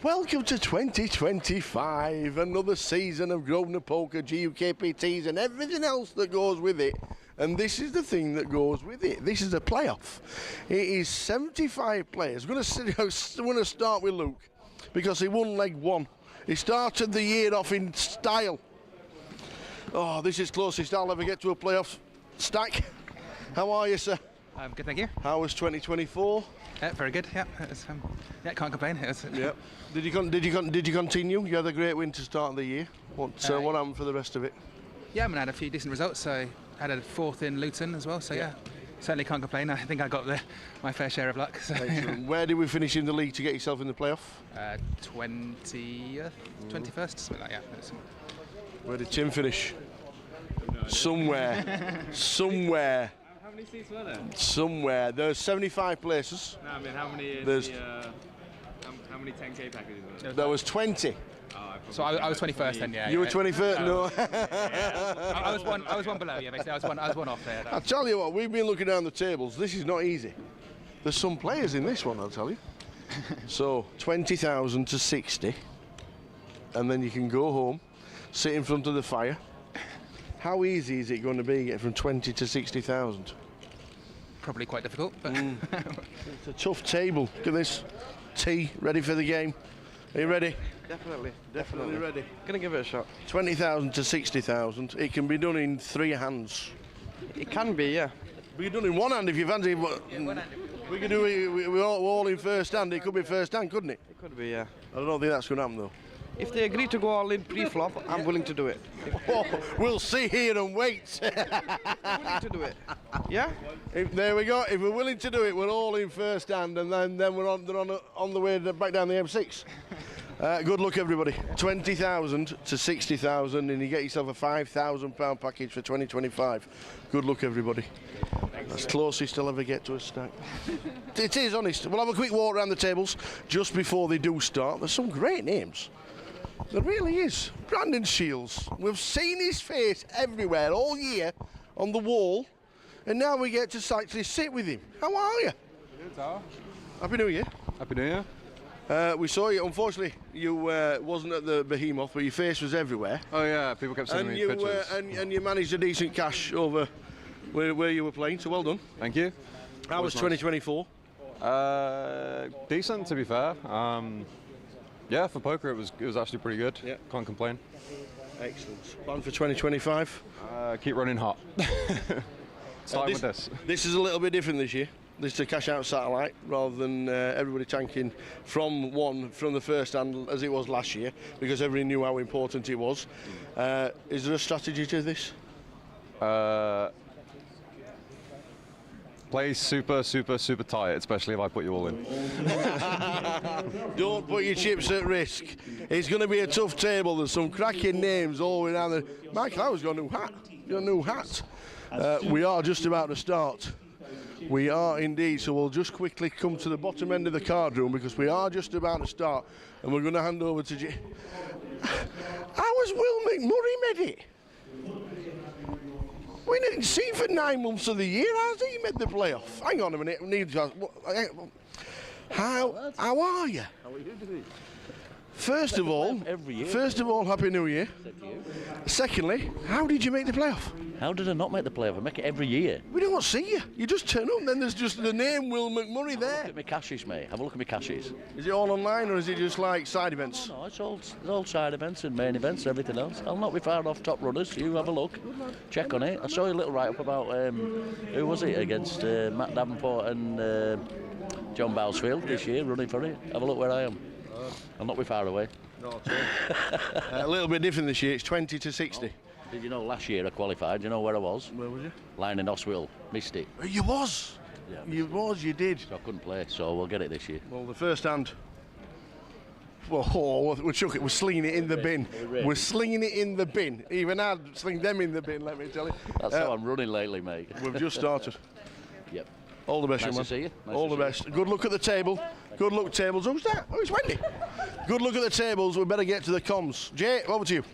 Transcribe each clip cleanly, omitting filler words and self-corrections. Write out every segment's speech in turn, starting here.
Welcome to 2025, another season of Grosvenor Poker, GUKPTs and everything else that goes with it. And this is the thing that goes with it. This is a playoff. It is 75 players. I'm going to start with Luke because he won leg one. He started the year off in style. Oh, this is closest I'll ever get to a playoff. Stack, how are you, sir? I'm good, thank you. How was 2024? Very good. Yeah, can't complain. Yeah. Did you continue? You had a great win to start the year. What happened for the rest of it? Yeah, I had a few decent results. So I had a fourth in Luton as well. So yeah, certainly can't complain. I think I got my fair share of luck. So. Excellent. Where did we finish in the league to get yourself in the playoff? 20th, 21st, something like that. Where did Tim finish? Somewhere. How many seats were there? Somewhere. There's 75 places. No, I mean, how many? How many 10k packages were there? There was 20. So I was 21st then, yeah. You were 21st? No. I was one below, yeah, basically. I was one off there. I'll tell you what, we've been looking down the tables. This is not easy. There's some players in this one, I'll tell you. So, 20,000 to 60. And then you can go home, sit in front of the fire. How easy is it going to be to get from 20 to 60,000? Probably quite difficult, but It's a tough table. Look at this. T, ready for the game. Are you ready? Definitely ready. Gonna give it a shot. 20,000 to 60,000. It can be done in 3 hands. It can be, yeah. We can do it in 1 hand if you fancy. We can do it. We're all in first hand. It could be first hand, couldn't it? It could be, yeah. I don't think that's going to happen though. If they agree to go all in pre-flop, I'm willing to do it. We'll sit here and wait. Willing to do it. Yeah? There we go. If we're willing to do it, we're all in first hand, and then we're on the way back down the M6. Good luck, everybody. 20,000 to 60,000, and you get yourself a £5,000 package for 2025. Good luck, everybody. That's closest I'll ever get to a stack. It is, honest. We'll have a quick walk around the tables just before they do start. There's some great names. There really is. Brandon Shields. We've seen his face everywhere all year on the wall, and now we get to actually sit with him. How are you? Good, Tara. Happy New Year. Happy New Year. We saw you. Unfortunately, you wasn't at the Behemoth, but your face was everywhere. Oh yeah, people kept sending me pictures. And you managed a decent cash over where you were playing, so well done. Thank you. How was 2024? Decent, to be fair. Yeah, for poker it was actually pretty good. Yeah. Can't complain. Excellent. Plan for 2025? Keep running hot. Starting with this. This is a little bit different this year. This is a cash out satellite rather than everybody tanking from the first hand as it was last year because everybody knew how important it was. Is there a strategy to this? Play super tight, especially if I put you all in. Don't put your chips at risk. It's going to be a tough table. There's some cracking names all the way down there. Michael Howard's got a new hat. We are just about to start. We are indeed, so we'll just quickly come to the bottom end of the card room because we are just about to start and we're going to hand over to How was Will McMurray made it? We didn't see for 9 months of the year. How's he made the playoff? Hang on a minute. How are you? How are you doing? First of all, Happy New Year. Secondly, how did you make the playoff? How did I not make the playoff? I make it every year. We don't see you. You just turn up and then there's just the name Will McMurray there. Look at my cashes, mate. Have a look at my cashes. Is it all online or is it just like side events? No, it's all side events and main events and everything else. I'll not be far off top runners. You have a look. Check on it. I saw a little write-up about, who was it, against Matt Davenport and John Bowsfield this year, running for it. Have a look where I am. I'll not be far away. Not at all. A little bit different this year. It's 20 to 60. Oh. Did you know last year I qualified? Do you know where I was? Where was you? Lying in Oswell. Missed it. You was? Yeah. You did. So I couldn't play, so we'll get it this year. Well, the first hand. We chuck it. We're slinging it in the bin. We're slinging it in the bin. Even I'd sling them in the bin, let me tell you. That's how I'm running lately, mate. We've just started. Yep. All the best, nice young man. to see you. All the best. Good luck at the table. Good luck, tables. Who's that? Oh, it's Wendy. Good luck at the tables. We better get to the comms. Jay, over to you.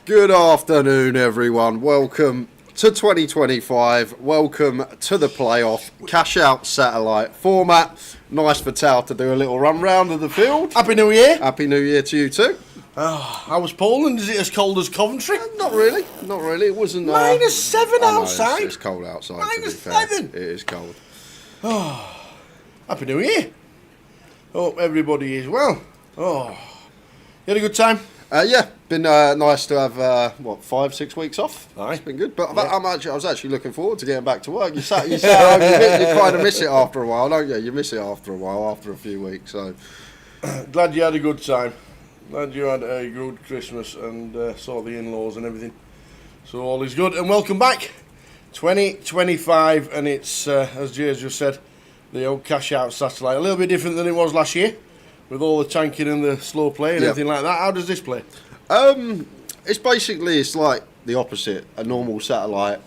Good afternoon, everyone. Welcome to 2025. Welcome to the playoff cash out satellite format. Nice for Tal to do a little run round of the field. Happy New Year. Happy New Year to you too. How was Poland? Is it as cold as Coventry? Not really. It wasn't. -7 I know, outside. It's cold outside. To be fair. -7. It is cold. Happy New Year. Hope everybody is well. Oh, you had a good time? Yeah, been nice to have 5-6 weeks off. Aye. It's been good, but I was actually looking forward to getting back to work. You sat home, you kind of miss it after a while, don't you? You miss it after a while, after a few weeks. So Glad you had a good time. Glad you had a good Christmas and saw the in-laws and everything. So all is good. And welcome back. 2025, and it's, as Jay has just said, the old cash out satellite. A little bit different than it was last year, with all the tanking and the slow play and everything like that. How does this play? it's like the opposite. A normal satellite,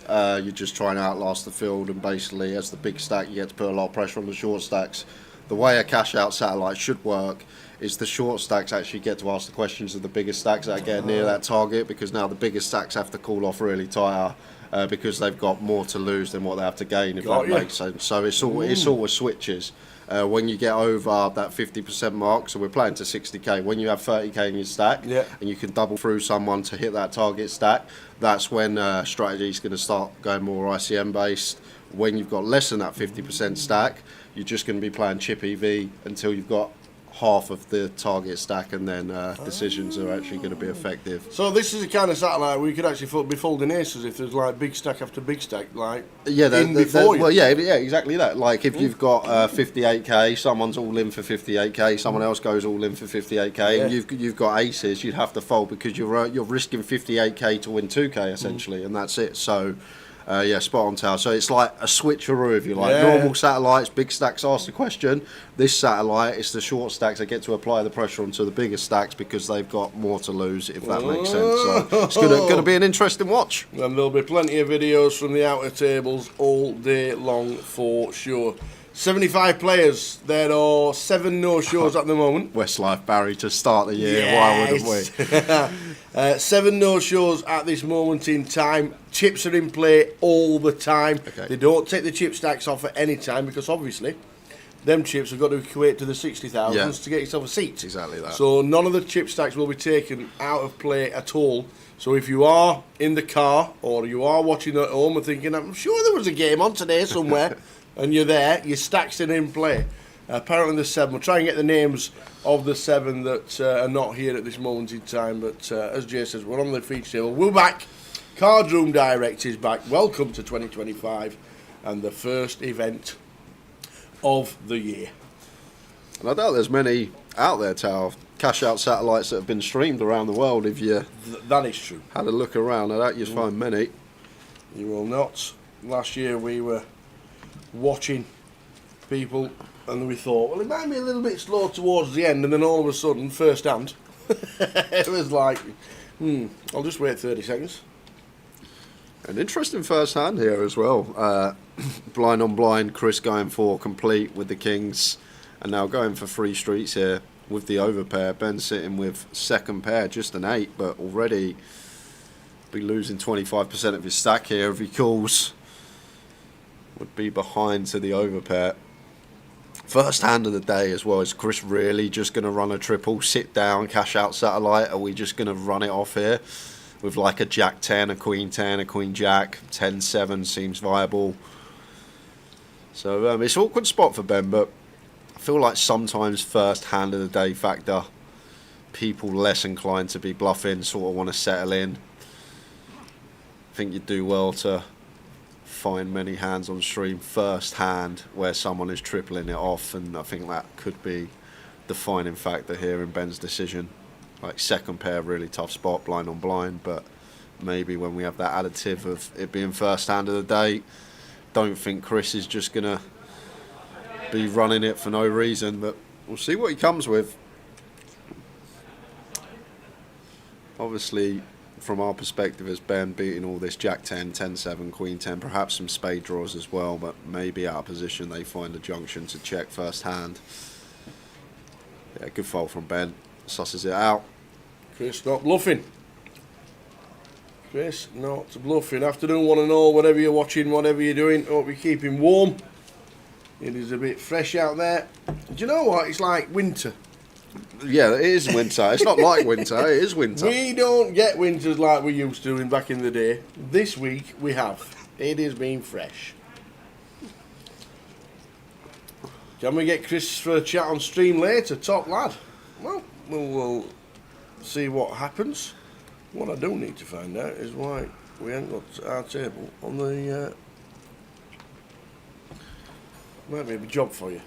you're just trying to outlast the field, and basically as the big stack, you get to put a lot of pressure on the short stacks. The way a cash out satellite should work is the short stacks actually get to ask the questions of the bigger stacks that get near that target, because now the bigger stacks have to call off really tighter because they've got more to lose than what they have to gain, if that makes sense. So it's always switches. When you get over that 50% mark, so we're playing to 60k, when you have 30k in your stack and you can double through someone to hit that target stack, that's when strategy is going to start going more ICM based. When you've got less than that 50% stack, you're just going to be playing chip EV until you've got half of the target stack, and then decisions are actually going to be effective. So this is the kind of satellite where you could actually be folding aces if there's like big stack after big stack, like before you. Well, yeah, exactly that. Like if you've got 58k, someone's all in for 58k, someone else goes all in for 58k, and you've got aces, you'd have to fold because you're risking 58k to win 2k essentially, and that's it. So. Spot on, Tal. So it's like a switcheroo, if you like. Normal satellites, big stacks ask the question. This satellite, it's the short stacks that get to apply the pressure onto the bigger stacks because they've got more to lose, if that makes sense. So it's going to be an interesting watch. And there'll be plenty of videos from the outer tables all day long for sure. 75 players. There are 7 no-shows at the moment. Westlife Barry to start the year. Why wouldn't we? 7 no-shows at this moment in time. Chips are in play all the time. Okay. They don't take the chip stacks off at any time because obviously them chips have got to equate to the 60,000s to get yourself a seat. Exactly that. So none of the chip stacks will be taken out of play at all. So if you are in the car or you are watching at home and thinking, I'm sure there was a game on today somewhere, and you're there, your stacks are in play. Apparently there's 7. We'll try and get the names of the 7 that are not here at this moment in time. But as Jay says, we're on the feature table. We're back. Card Room Direct is back. Welcome to 2025 and the first event of the year. And I doubt there's many out there, Tal, cash out satellites that have been streamed around the world. If you that is true. Had a look around, I doubt you'd find many. You will not. Last year we were watching people and we thought, well, it might be a little bit slow towards the end, and then all of a sudden, first hand, it was like, I'll just wait 30 seconds. An interesting first hand here as well. Blind on blind, Chris going for complete with the kings, and now going for 3 streets here with the overpair. Ben sitting with second pair, just an 8, but already be losing 25% of his stack here if he calls. Would be behind to the overpair. First hand of the day as well. Is Chris really just going to run a triple, sit down, cash out satellite? Are we just going to run it off here with like a jack 10, a queen 10, a queen jack? 10-7 seems viable. So it's an awkward spot for Ben, but I feel like sometimes first hand of the day factor, people less inclined to be bluffing, sort of want to settle in. I think you do well to find many hands on stream first hand where someone is tripling it off, and I think that could be defining factor here in Ben's decision. Like second pair, really tough spot, blind on blind, but maybe when we have that additive of it being first hand of the day, don't think Chris is just gonna be running it for no reason, but we'll see what he comes with. Obviously, from our perspective as Ben, beating all this jack 10, 10-7, queen 10, perhaps some spade draws as well, but maybe out of position they find a junction to check first hand. Yeah, good fold from Ben, susses it out. Chris not bluffing. Chris, not bluffing. Afternoon, one and all, whatever you're watching, whatever you're doing, hope you're keeping warm. It is a bit fresh out there. Do you know what? It's like winter. Yeah, it is winter. It's not like winter, it is winter. We don't get winters like we used to in back in the day. This week we have. It has been fresh. Can we get Chris for a chat on stream later? Top lad. Well, we'll see what happens. What I do need to find out is why we haven't got our table on the... might be a job for you.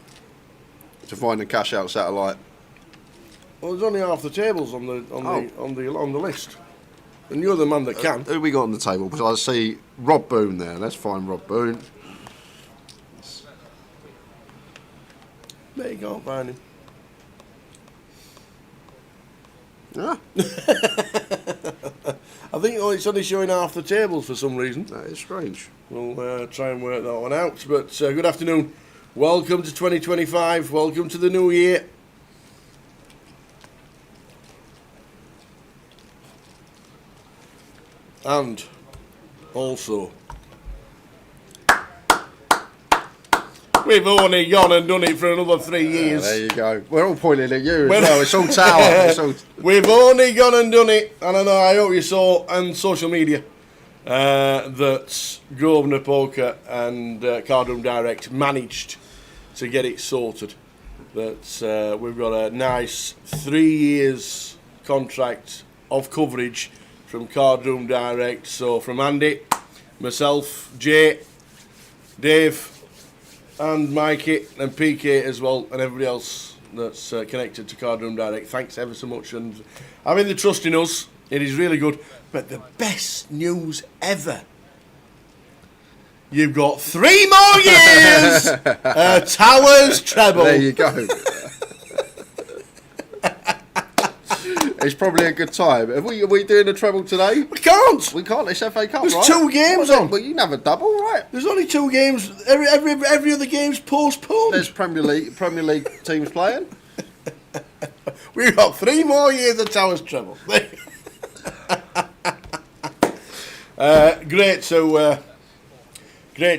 To find a cash out satellite. Well, there's only half the tables on the list, and you're the man that can. Who we got on the table? Because I see Rob Boone there. Let's find Rob Boone. There you can't find him. Yeah, I think it's only showing half the tables for some reason. that is strange. We'll try and work that one out. But good afternoon. Welcome to 2025. Welcome to the new year. And also, we've only gone and done it for another 3 years. There you go. We're all pointing at you as well. It's all tower. We've only gone and done it, and I hope you saw on social media that Grosvenor Poker and Cardroom Direct managed to get it sorted. That we've got a nice 3 years contract of coverage from Cardroom Direct. So from Andy, myself, Jay, Dave, and Mikey, and PK as well, and everybody else that's connected to Cardroom Direct. Thanks ever so much, and having the trust in us, it is really good. But the best news ever, you've got 3 more years, Towers treble. There you go. It's probably a good time. Are we doing a treble today? We can't. We can't. It's FA Cup, There's right? 2 games on. Well, you can have a double, right? There's only 2 games. Every other game's postponed. There's Premier League teams playing. We've got 3 more years of Towers treble. Great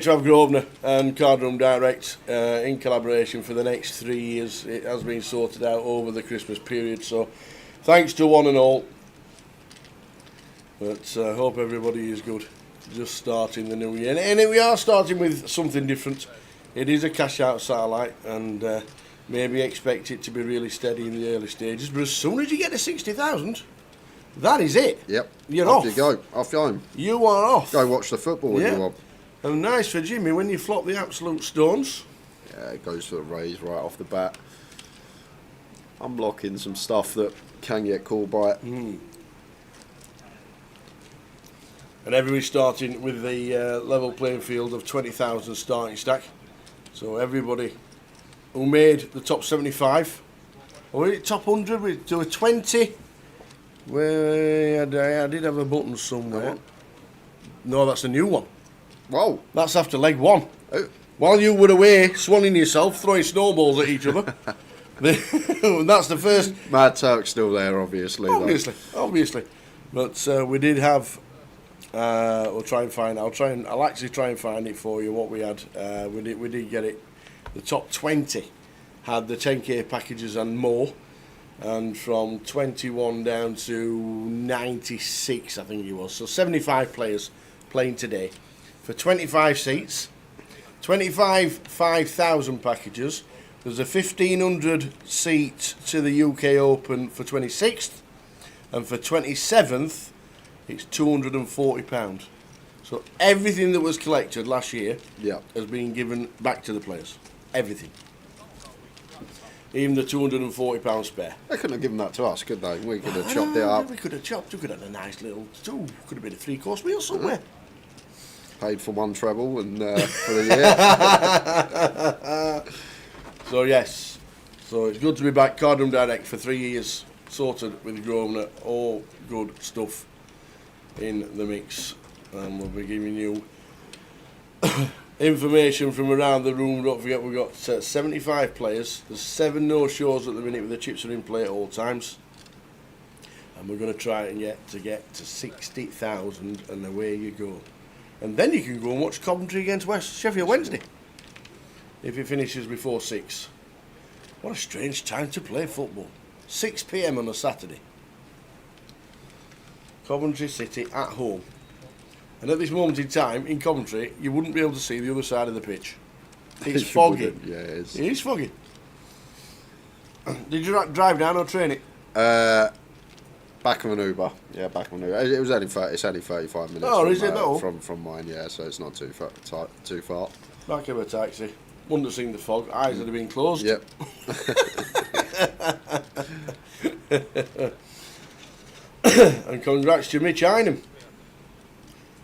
to have Grosvenor and Cardroom Direct in collaboration for the next 3 years. It has been sorted out over the Christmas period, so thanks to one and all. But I hope everybody is good. Just starting the new year, and we are starting with something different. It is a cash out satellite, and maybe expect it to be really steady in the early stages. But as soon as you get to 60,000, that is it. Yep. You're off off. You go. Off you home. You are off. Go watch the football when you want. And nice for Jimmy when you flop the absolute stones. Yeah, it goes for the raise right off the bat. I'm blocking some stuff that can get called by it. And everybody's starting with the level playing field of 20,000 starting stack. So everybody who made the top 75, or top 100, we do a 20. Where I did have a button somewhere. No, that's a new one. Whoa. That's after leg 1. Oh. While you were away, swanning yourself, throwing snowballs at each other. That's the first. Mad Turk's still there, obviously. Obviously. But we did have. We'll try and find. I'll actually try and find it for you. What we had. We did get it. The top 20 had the 10k packages and more, and from 21 down to 96, I think it was. So 75 players playing today for 25 seats, 25 5,000 packages. There's a 1,500 seat to the UK Open for 26th, and for 27th, it's £240. So everything that was collected last year has been given back to the players. Everything. Even the £240 spare. They couldn't have given that to us, could they? We could have chopped it up. We could have chopped. We could have had a nice little. Could have been a 3-course meal somewhere. Paid for 1 treble and for the year. So yes, so it's good to be back. Cardroom Direct for 3 years, sorted with Grosvenor. All good stuff in the mix, and we'll be giving you information from around the room. Don't forget we've got 75 players. There's 7 no-shows at the minute, with the chips are in play at all times. and we're going to try and get to 60,000, and away you go. And then you can go and watch Coventry against Sheffield Wednesday if it finishes before 6. What a strange time to play football. 6 p.m. on a Saturday. Coventry City at home. And at this moment in time, in Coventry, you wouldn't be able to see the other side of the pitch. It's foggy. Yeah, it is. It is foggy. Did you drive down or train it? Back of an Uber. Yeah, back of an Uber. It was only 35 minutes. Oh, from, is it though? From mine, yeah. So it's not too far. Back of a taxi. Wouldn't have seen the fog. Eyes would have been closed. Yep. And congrats to Mitch Aynham.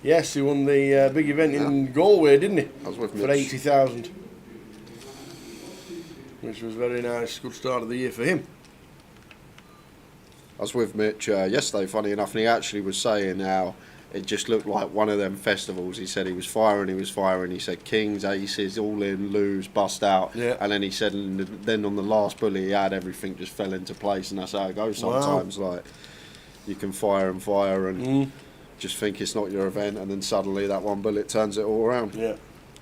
Yes, he won the big event in Galway, didn't he? I was with For Mitch. 80,000. Which was very nice. Good start of the year for him. I was with Mitch yesterday, funny enough, and he actually was saying how it just looked like one of them festivals. He said he was firing. He said kings, aces, all in, lose, bust out. Yeah. And then he said, then on the last bullet he had, everything just fell into place, and that's how it goes sometimes. Like, you can fire and just think it's not your event, and then suddenly that one bullet turns it all around. Yeah.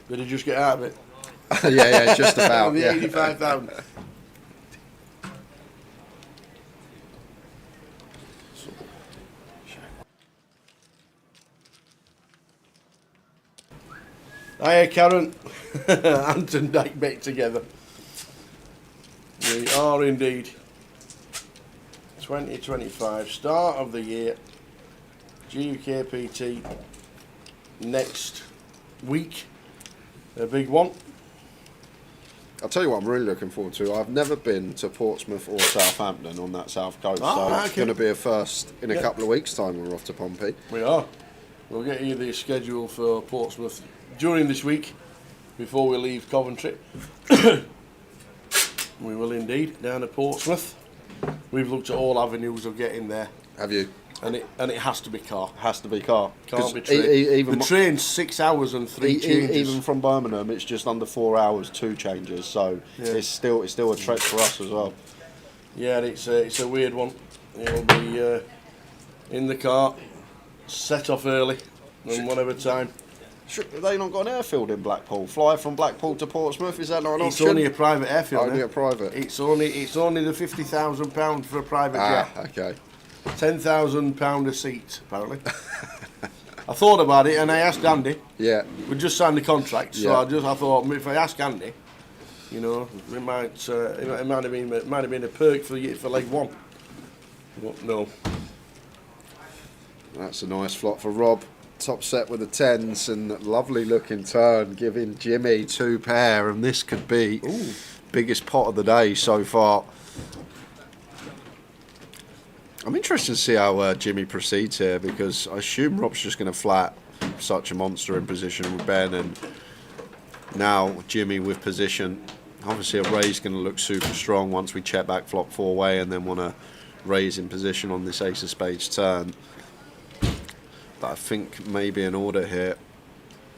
Did he just get out of it? yeah, just about. The Yeah. 85,000. Hiya, Karen. Anton Dyke back together. We are indeed. 2025, start of the year. GUKPT next week. A big one. I'll tell you what I'm really looking forward to. I've never been to Portsmouth or Southampton on that south coast, so it's going to be a first in a couple of weeks' time. We're off to Pompey. We are. We'll get you the schedule for Portsmouth during this week before we leave Coventry. We will indeed, down at Portsmouth. We've looked at all avenues of getting there. Have you? And it has to be car. Has to be car. Can't be 'Cause train. even The train's 6 hours and 3 changes. even from Birmingham, it's just under 4 hours, 2 changes. So it's still a trek for us as well. Yeah, and it's a weird one. You'll be in the car, set off early, and whatever time. Have they not got an airfield in Blackpool? Fly from Blackpool to Portsmouth? Is that not an It's option? only a private airfield. Only eh? a private. It's only the £50,000 for a private jet. Okay. £10,000 a seat, apparently. I thought about it and I asked Andy. Yeah. We just signed the contract, so Yeah. I thought if I ask Andy, you know, it might have been a perk for leg one. But no. That's a nice flop for Rob. Top set with the 10s and lovely looking turn, giving Jimmy 2 pair, and this could be biggest pot of the day so far. I'm interested to see how Jimmy proceeds here, because I assume Rob's just going to flat such a monster in position with Ben, and now Jimmy with position. Obviously a raise going to look super strong once we check back flop 4-way and then want to raise in position on this ace of spades turn. But I think maybe an order here,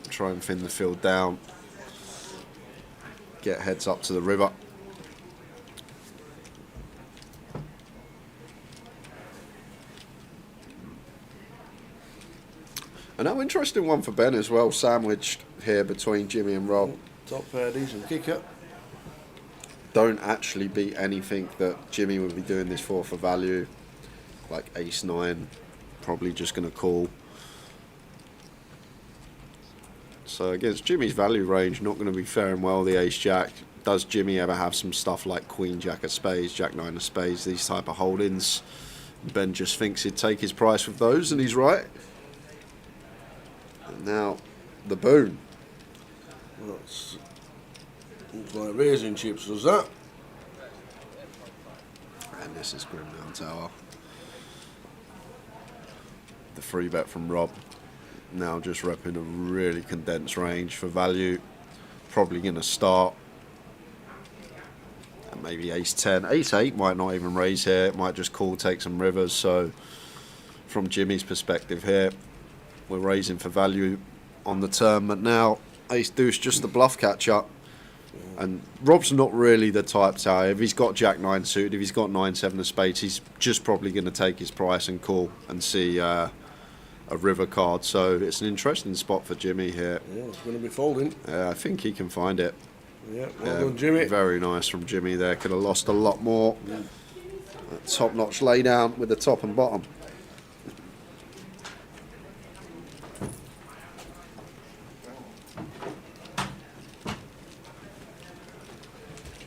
try and thin the field down, get heads up to the river. And an interesting one for Ben as well, sandwiched here between Jimmy and Rob. Top pair, decent kicker. Don't actually beat anything that Jimmy would be doing this for value, like ace-9, probably just going to call. So against Jimmy's value range, not going to be faring well, the ace-jack. Does Jimmy ever have some stuff like queen-jack of spades, jack-9 of spades, these type of holdings? Ben just thinks he'd take his price with those, and he's right. And now, the boon. Looks like raising chips, does that? And this is Grim Down Tower. The free bet from Rob. Now just repping a really condensed range for value. Probably going to start at maybe ace-10. Ace-8 might not even raise here. It might just call, take some rivers. So from Jimmy's perspective here, we're raising for value on the turn. But now ace-deuce, just the bluff catch-up. And Rob's not really the type to, if he's got Jack 9 suited, if he's got 9-7 of spades, he's just probably going to take his price and call and see a river card. So it's an interesting spot for Jimmy here. Yeah, it's going to be folding. I think he can find it. Yeah, well done, Jimmy. Very nice from Jimmy there. Could have lost a lot more. Top-notch lay down with the top and bottom.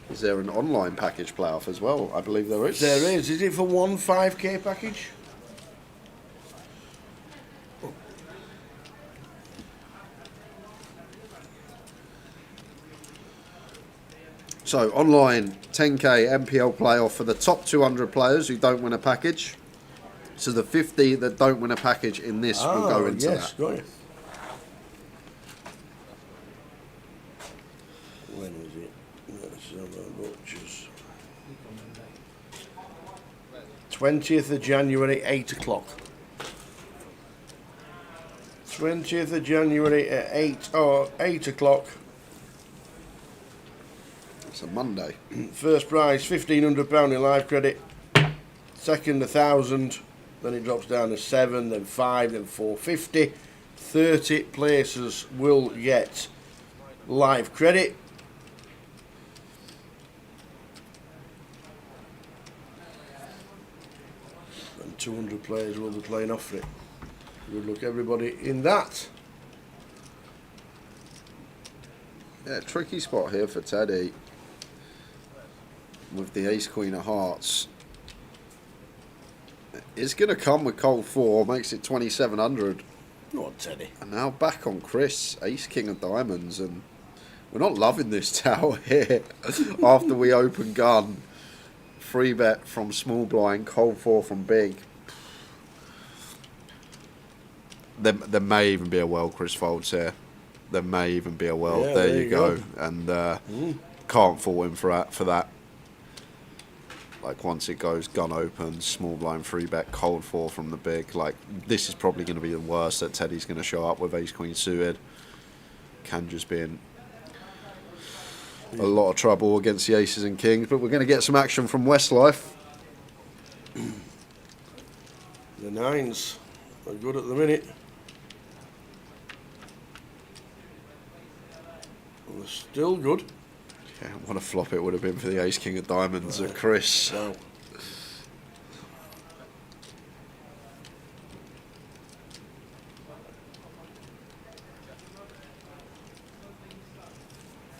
Is there an online package playoff as well? I believe there is. There is. Is it for one 5k package? So online 10k MPL playoff for the top 200 players who don't win a package. So the 50 that don't win a package in this will go into yes, that. got it. When is it? Let's have a butchers. 20th of January, 8 o'clock. 20th of January at 8 o'clock. It's a Monday. First prize, £1,500 in live credit. Second, 1,000. Then it drops down to 7, then 5, then 450. 30 places will get live credit. And 200 players will be playing off it. Good luck, everybody, in that. Yeah, tricky spot here for Teddy. With the ace queen of hearts, it's going to come with cold 4, makes it 2,700. Go on, Teddy. And now back on Chris, ace king of diamonds, and we're not loving this tower here. After we open gun, free bet from small blind, cold 4 from big. There may even be a well Chris folds here. There may even be a well. Yeah, there you go. And can't fault him for that. Like once it goes gun open, small blind free bet, cold 4 from the big. Like this is probably going to be the worst that Teddy's going to show up with ace queen suited. Can just be in a lot of trouble against the aces and kings. But we're going to get some action from Westlife. The 9s are good at the minute. They're still good. Yeah, what a flop it would have been for the ace king of diamonds at Chris. No.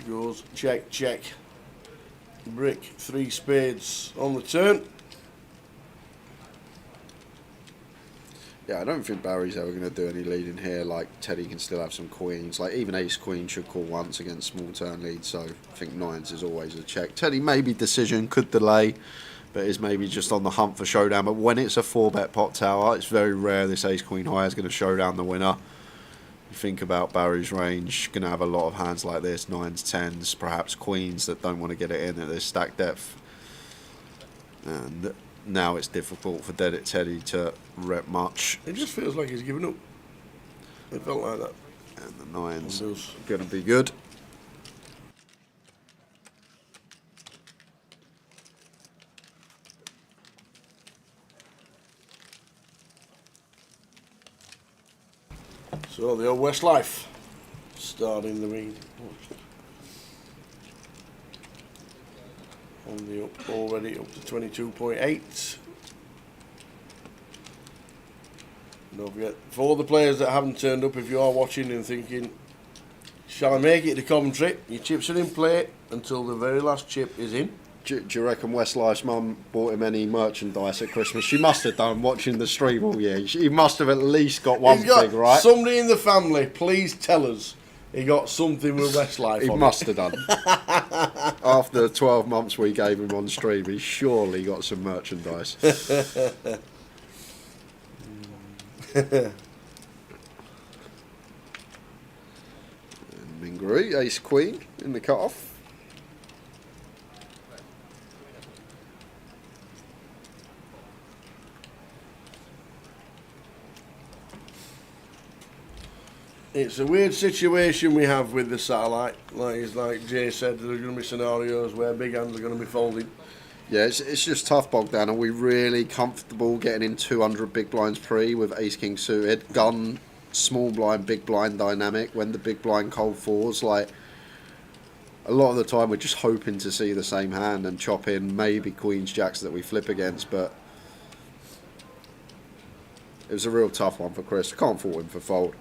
Goes check, check. Brick, 3 spades on the turn. Yeah, I don't think Barry's ever going to do any leading here. Like, Teddy can still have some queens. Like, even ace-queen should call once against small turn lead. So, I think 9s is always a check. Teddy maybe decision, could delay, but is maybe just on the hunt for showdown. But when it's a 4-bet pot tower, it's very rare this ace-queen high is going to show down the winner. You think about Barry's range, going to have a lot of hands like this. 9s, 10s, perhaps queens that don't want to get it in at this stack depth. And now it's difficult for Teddy to rep much. It just feels like he's given up. It felt like that. And the 9s Those. going to be good. So the old Westlife starting the read. On the up already up to 22.8. Don't forget, for all the players that haven't turned up, if you are watching and thinking, shall I make it to commentary? Your chips are in play until the very last chip is in. Do you reckon Westlife's mum bought him any merchandise at Christmas? She must have done, watching the stream all year. He must have at least got one thing, right? Somebody in the family, please tell us he got something with Westlife He on must have done. After the 12 months we gave him on stream, he surely got some merchandise. And Mingri, ace queen in the cut-off. It's a weird situation we have with the satellite. Like Jay said, there are going to be scenarios where big hands are going to be folding. Yeah, it's just tough, Bogdan. Are we really comfortable getting in 200 big blinds pre with ace king suited? Gun, small blind, big blind dynamic when the big blind cold fours. Like, a lot of the time we're just hoping to see the same hand and chop in maybe queens, jacks that we flip against, but it was a real tough one for Chris. Can't fault him for fold.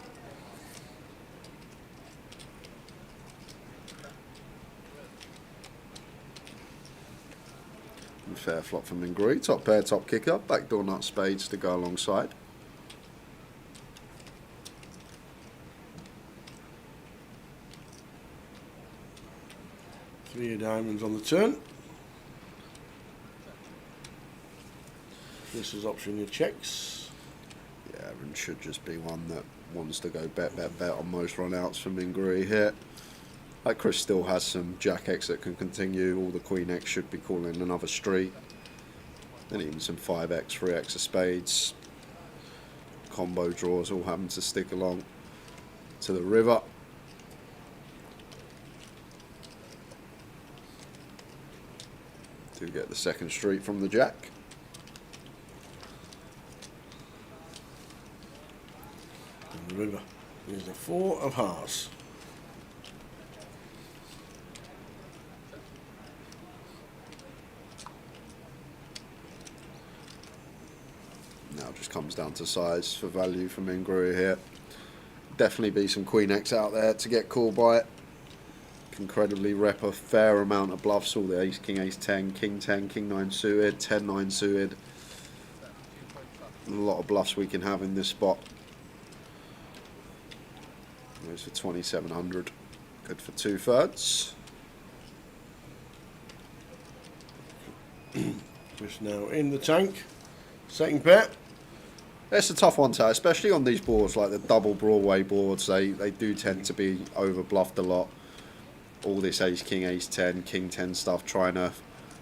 Fair flop from Mingrui. Top pair, top kicker. Backdoor nut spades to go alongside. Three of diamonds on the turn. This is option your checks. Yeah, and should just be one that wants to go bet on most run-outs from Mingrui here. Like Chris still has some Jack X that can continue. All the Queen X should be calling another street. Then even some 5X, 3X of spades. Combo draws all happen to stick along to the river. Do get the second street from the Jack. And the river is the 4 of hearts. Now just comes down to size for value from Mingrui here. Definitely be some Queen X out there to get called by it. Incredibly rep a fair amount of bluffs, all the ace, king, ace 10, king 10, king 9 suited, 10, 9 suited. A lot of bluffs we can have in this spot. Goes for 2,700. Good for 2/3. Just now in the tank. Second pair. It's a tough one to, especially on these boards like the double Broadway boards. They do tend to be over bluffed a lot. All this ace king, ace 10, king 10 stuff, trying to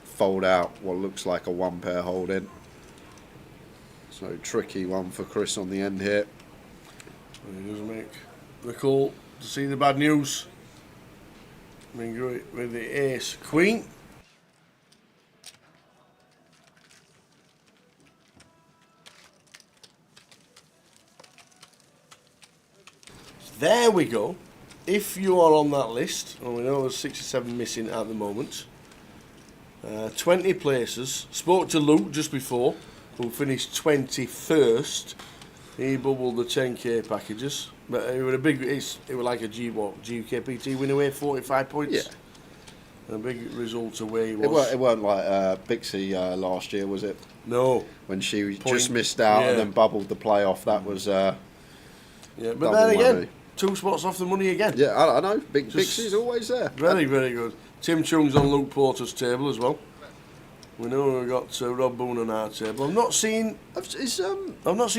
fold out what looks like a one pair holding. So tricky one for Chris on the end here. He doesn't make the call to see the bad news. Mingrui with the ace queen. There we go. If you are on that list, and we know there's 67 missing at the moment, 20 places. Spoke to Luke just before, who finished 21st. He bubbled the 10k packages, but it was a big. It was like a GKPT win away, 45 points. Yeah. A big result away he was. It weren't like Bixie last year, was it? No. When she just missed out and then bubbled the playoff. That was. Yeah, but then again, 2 spots off the money again. Yeah, I know. Bixie's always there. Very, very good. Tim Chung's on Luke Porter's table as well. We know we've got Rob Boone on our table. I've not seen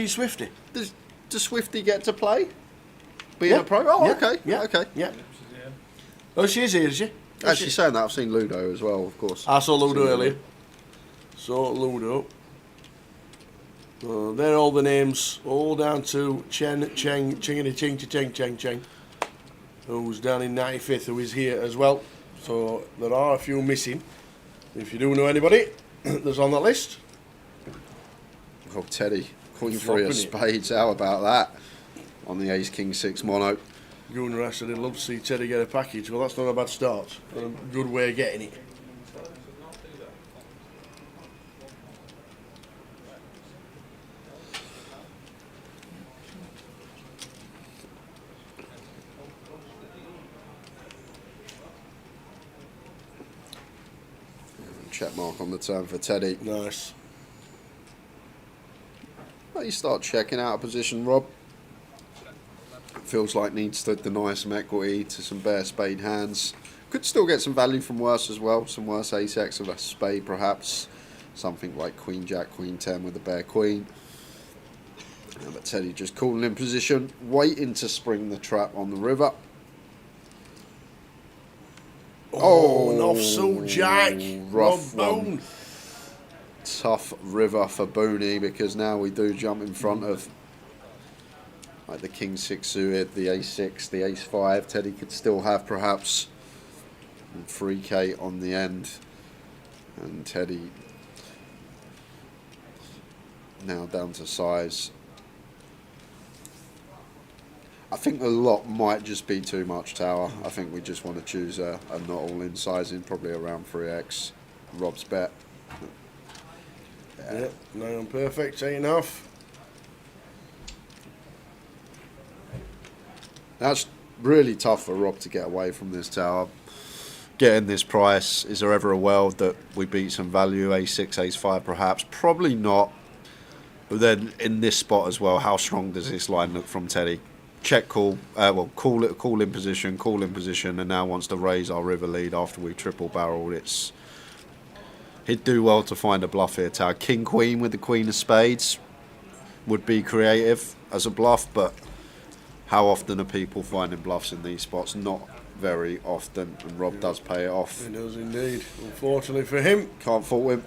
Swifty. Does Swifty get to play? Being a pro? Oh, yeah. okay. Yeah. Okay. Yeah. Oh, she is here, is she? Actually, saying that, I've seen Ludo as well, of course. I saw Ludo earlier. Saw Ludo. They're all the names, all down to Cheng, Chingity Ching, Cheng, Cheng, Cheng, who's down in 95th, who is here as well. So there are a few missing. If you do know anybody that's on that list. Oh, Teddy, Queen 3 of spades, how about that? On the ace, king 6 mono. Gunnar said he'd love to see Teddy get a package. Well, that's not a bad start. A good way of getting it. Check mark on the turn for Teddy. Nice. Well, you start checking out a position, Rob. Feels like needs to deny some equity to some bare spade hands. Could still get some value from worse as well. Some worse ace X of a spade perhaps. Something like Queen Jack, Queen 10 with a bare queen. But Teddy just calling in position, waiting to spring the trap on the river. Oh, an offsuit jack. Rough Rob one. Boone. Tough river for Booney because now we do jump in front of like the king 6 suited, the ace 6, the ace 5. Teddy could still have perhaps 3k on the end, and Teddy now down to size. I think the lot might just be too much tower. I think we just want to choose a not all-in sizing, probably around 3x. Rob's bet. Yeah, 9 on perfect, 8.5. That's really tough for Rob to get away from this tower. Getting this price, is there ever a world that we beat some value, a6, ace5 perhaps? Probably not. But then in this spot as well, how strong does this line look from Teddy? Check call, well, call in position, and now wants to raise our river lead after we triple barreled. He'd do well to find a bluff here, tower. King queen with the queen of spades would be creative as a bluff, but how often are people finding bluffs in these spots? Not very often, and Rob does pay it off. He does indeed, unfortunately for him. Can't fault him.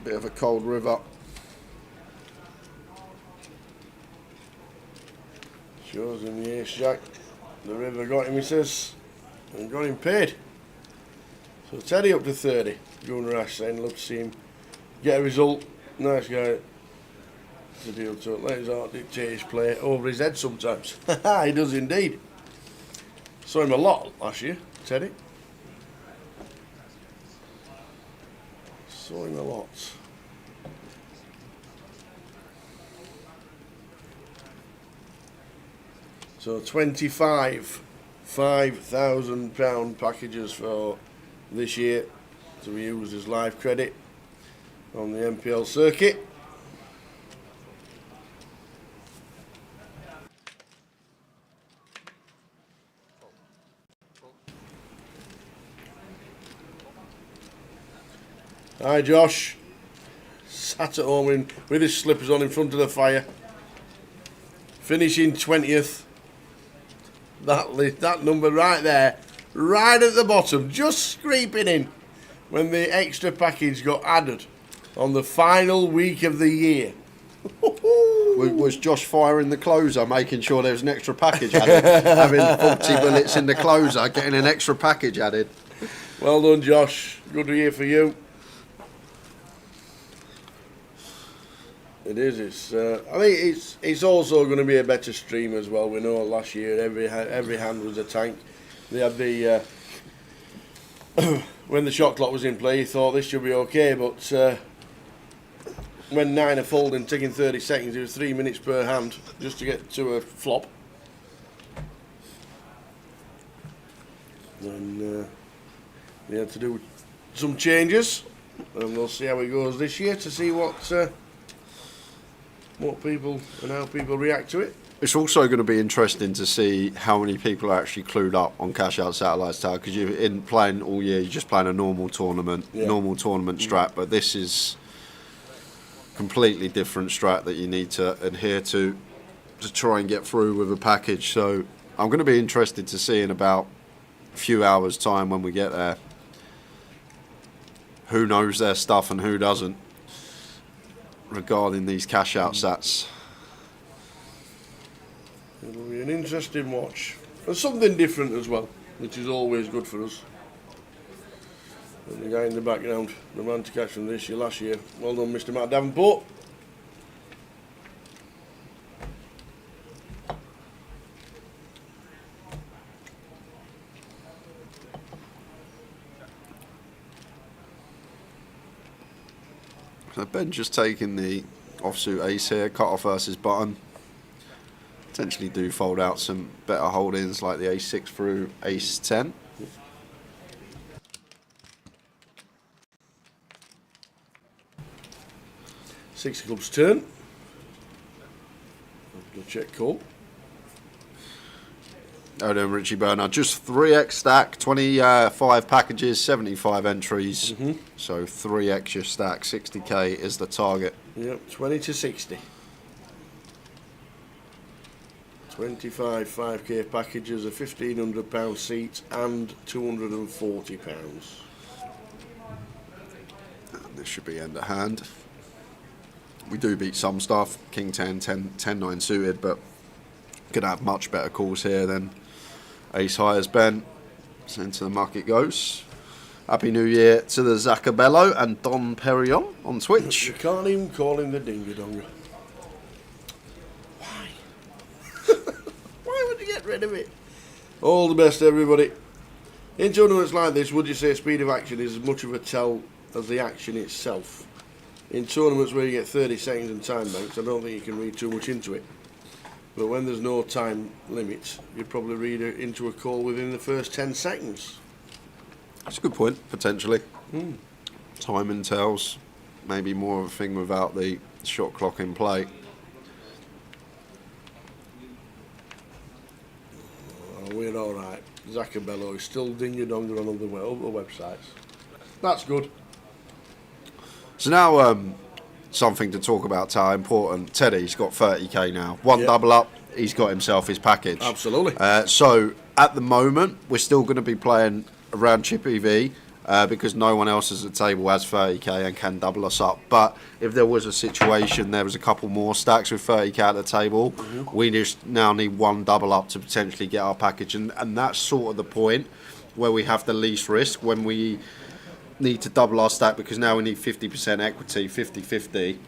Bit of a cold river. Shows him the ace jack. The river got him, he says, and got him paid. So Teddy up to 30. Gunnar Ash saying, love to see him get a result. Nice guy to deal to. Let his heart dictate his play over his head sometimes. He does indeed. Saw him a lot last year, Teddy. Saw him a lot. So 25 £5,000 packages for this year to be used as live credit on the MPL circuit. Hi Josh, sat at home with his slippers on in front of the fire, finishing 20th. That number right there, right at the bottom, just scraping in when the extra package got added on the final week of the year. Was Josh firing the closer, making sure there was an extra package added? Having 40 bullets in the closer, getting an extra package added. Well done, Josh. Good to hear for you. It is. I think it's also going to be a better stream as well. We know last year every hand was a tank. They had the when the shot clock was in play, you thought this should be okay, but when 9 are folding, taking 30 seconds, it was 3 minutes per hand just to get to a flop. Then they had to do some changes, and we'll see how it goes this year to see what people and how people react to it. It's also going to be interesting to see how many people are actually clued up on Cash Out Satellites Tower, because you're in playing all year, you're just playing a normal tournament, strat, but this is completely different strat that you need to adhere to try and get through with a package. So I'm going to be interested to see in about a few hours time when we get there who knows their stuff and who doesn't regarding these cash out sats. It'll be an interesting watch and something different as well, which is always good for us. And the guy in the background, the man to catch from this year, last year. Well done, Mr. Matt Davenport. So Ben just taking the offsuit ace here, cut off versus button. Potentially do fold out some better holdings like the ace 6 through ace 10. Six of clubs turn. I'll check call. Oh, then Richie Bernard, just 3x stack, 25 packages, 75 entries. So 3x your stack, 60k is the target. Yep, 20 to 60. 25 5k packages, a £1,500 seat and £240. And this should be end of hand. We do beat some stuff, King 10, 10, 9 suited, but Could have much better calls here than ace high as Ben. So into the muck it goes. Happy New Year to the Zacabello and Don Perignon on Twitch. You can't even call him the Dingy Donger. Why? Why would you get rid of it? All the best, everybody. In tournaments like this, would you say speed of action is as much of a tell as the action itself? In tournaments where you get 30 seconds and time banks, I don't think you can read too much into it. But when there's no time limit, you'd probably read into a call within the first 10 seconds. That's a good point, potentially. Timing tells, maybe more of a thing without the shot clock in play. Oh, we're all right. Zacabello is still ding-a-donger on other websites. That's good. So now, something to talk about how important Teddy's got 30k now. One double up, he's got himself his package. Absolutely. So at the moment, we're still going to be playing around Chip EV because no one else at the table has 30k and can double us up. But if there was a situation, there was a couple more stacks with 30k at the table, we just now need one double up to potentially get our package. And that's sort of the point where we have the least risk when we need to double our stack, because now we need 50% equity, 50-50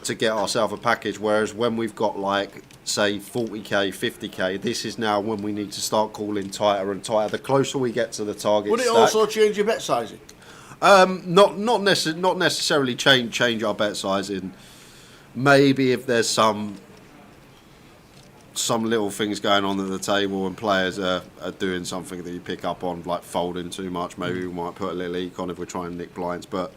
to get ourselves a package, whereas when we've got like say 40k, 50k, this is now when we need to start calling tighter and tighter. The closer we get to the target Would it stack, also change your bet sizing? not necessarily change our bet sizing. Maybe if there's some little things going on at the table and players are doing something that you pick up on, like folding too much, maybe we might put a little econ if we're trying to nick blinds. But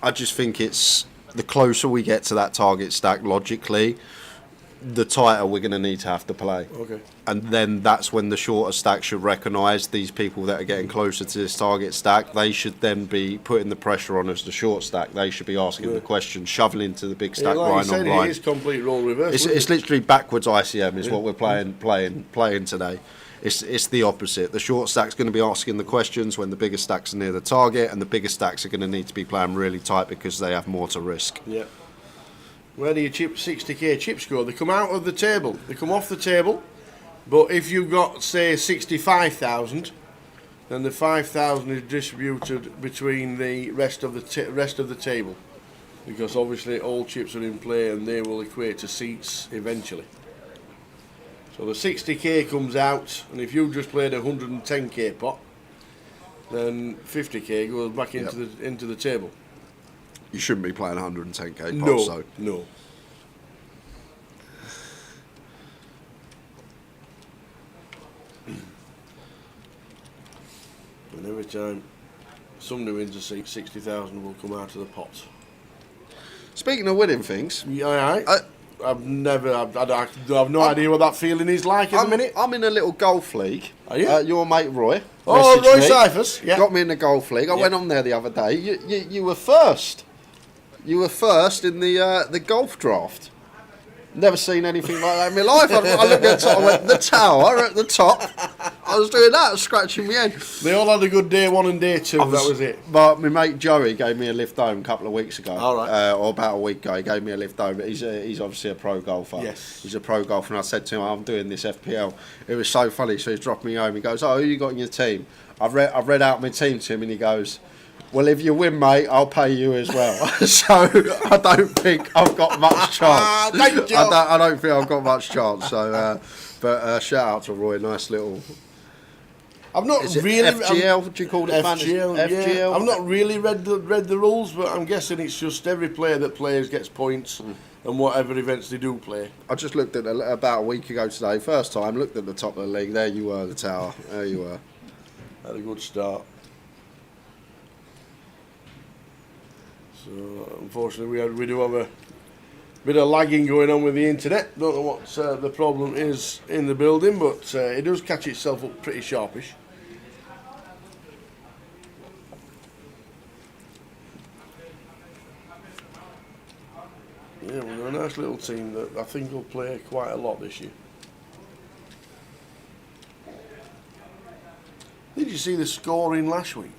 I just think it's the closer we get to that target stack logically, the tighter we're going to need to have to play. Okay. And then that's when the shorter stack should recognise these people that are getting closer to this target stack. They should then be putting the pressure on us, the short stack. They should be asking the questions, shoveling to the big stack, Like you blind said, on blind. it is complete role reverse. It's literally backwards ICM is what we're playing today. It's the opposite. The short stack's going to be asking the questions when the bigger stacks are near the target, and the bigger stacks are going to need to be playing really tight because they have more to risk. Yeah. Where do you chip 60k chip score? They come out of the table. They come off the table. But if you've got, say, 65,000, then the 5,000 is distributed between the rest of the table, because obviously all chips are in play and they will equate to seats eventually. So the 60k comes out, and if you just played a 110k pot, then 50k goes back into the table. You shouldn't be playing 110k pots, No, so. no. And every time somebody wins a seat, 60,000 will come out of the pot. Speaking of winning things, Yeah, I've no idea what that feeling is like at the minute. I'm in a little golf league. Are you? Your mate Roy. Oh, messaged Roy me, Cyphers, yeah. Got me in the golf league. I went on there the other day. You were first. You were first in the golf draft. Never seen anything like that in my life. I looked at the top, I went, the tower at the top. I was doing that, scratching my head. They all had a good day one and day two, that was it. But my mate Joey gave me a lift home a couple of weeks ago. All right. Or about a week ago, he gave me a lift home. He's obviously a pro golfer. Yes. He's a pro golfer, and I said to him, I'm doing this FPL. It was so funny. So he's dropped me home. He goes, oh, who you got in your team? I've read out my team to him, and he goes, well, if you win, mate, I'll pay you as well. So I don't think I've got much chance. Thank you. I don't think I've got much chance. So, but shout out to Roy. Nice little. I've not Is it really FGL? What do you call it? FGL, FGL. yeah. I've not really read the rules, but I'm guessing it's just every player that plays gets points, and whatever events they do play. I just looked at about a week ago today. First time, looked at the top of the league. There you were, the tower. There you were. Had a good start. So unfortunately, we do have a bit of lagging going on with the internet. Don't know what the problem is in the building, but it does catch itself up pretty sharpish. Yeah, we've got a nice little team that I think will play quite a lot this year. Did you see the scoring last week?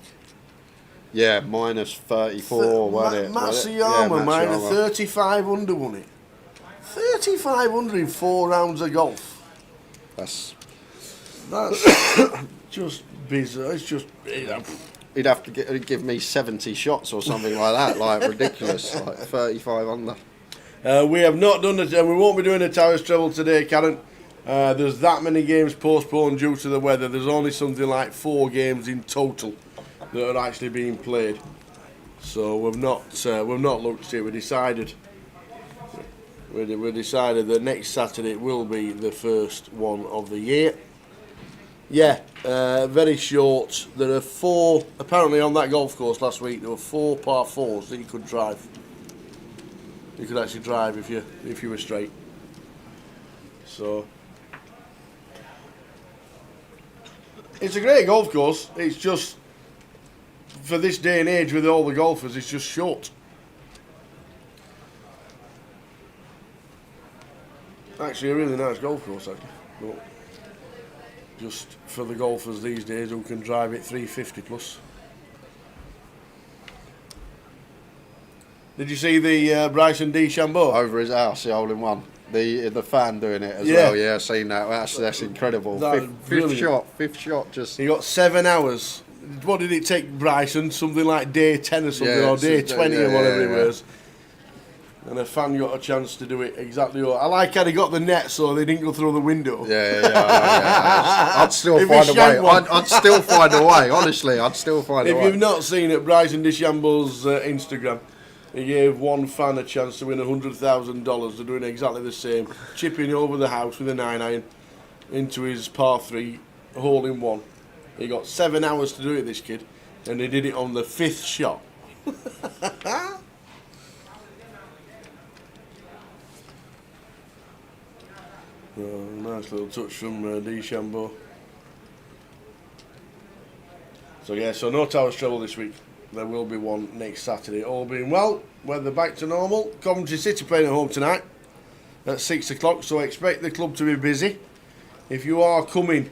Yeah, minus 34, wasn't it? Matsuyama, Yeah, minus Matsuyama. 35 under won it. 35 under in 4 rounds of golf. That's just bizarre. It's just. he'd have to give me 70 shots or something like that, like ridiculous, like 35 under. We have not done it, and we won't be doing a Towers Treble today, Karen. There's that many games postponed due to the weather. There's only something like 4 games in total that are actually being played. So we've not looked at it. We decided that next Saturday will be the first one of the year. Yeah, very short. There are 4. Apparently on that golf course last week there were 4 par 4s that you could drive. You could actually drive if you were straight. So it's a great golf course. It's just for this day and age with all the golfers, it's just short. Actually, a really nice golf course, actually. But just for the golfers these days who can drive it 350 plus. Did you see the Bryson DeChambeau? Over his house, the hole-in-one. The fan doing it as Yeah. well. Yeah, I've seen that. That's incredible. That was Fifth shot. Just He got 7 hours. What did it take Bryson? Something like day 10 or something, Yeah, or day 20 or whatever yeah. it was. And a fan got a chance to do it exactly. I like how he got the net so they didn't go through the window. yeah. I'd still If find he a way. shanked one. I'd still find a way. Honestly, I'd still find a If way. you've not seen it, Bryson DeChambeau's Instagram, he gave one fan a chance to win $100,000. They're doing exactly the same, chipping over the house with a 9-iron into his par 3, hole-in-one. He got 7 hours to do it, this kid, and he did it on the 5th shot. Nice little touch from DeChambeau. So yeah, so no Towers Treble this week. There will be one next Saturday. All being well, weather back to normal. Coventry City playing at home tonight at 6 o'clock, so expect the club to be busy. If you are coming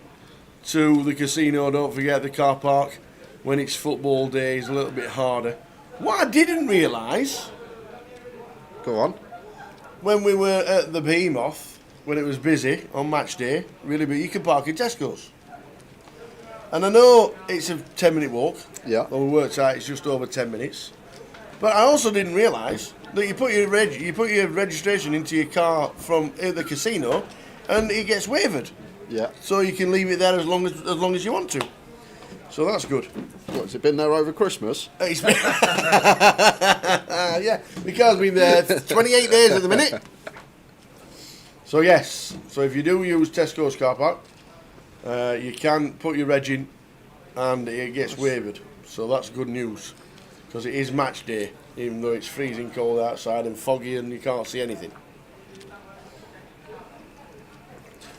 to the casino, don't forget the car park when it's football day is a little bit harder. What I didn't realise, Go on. when we were at the Behemoth, when it was busy on match day, really big, you could park in Tesco's. And I know it's a 10-minute walk. Yeah. Well, we worked out it's just over 10 minutes. But I also didn't realise that you put your registration into your car from the casino, and it gets waived. Yeah. So you can leave it there as long as you want to. So that's good. What, has it been there over Christmas? It's been yeah, because we've been there 28 days at the minute. So yes, so if you do use Tesco's car park, you can put your reg in and it gets waived. So that's good news, because it is match day, even though it's freezing cold outside and foggy and you can't see anything.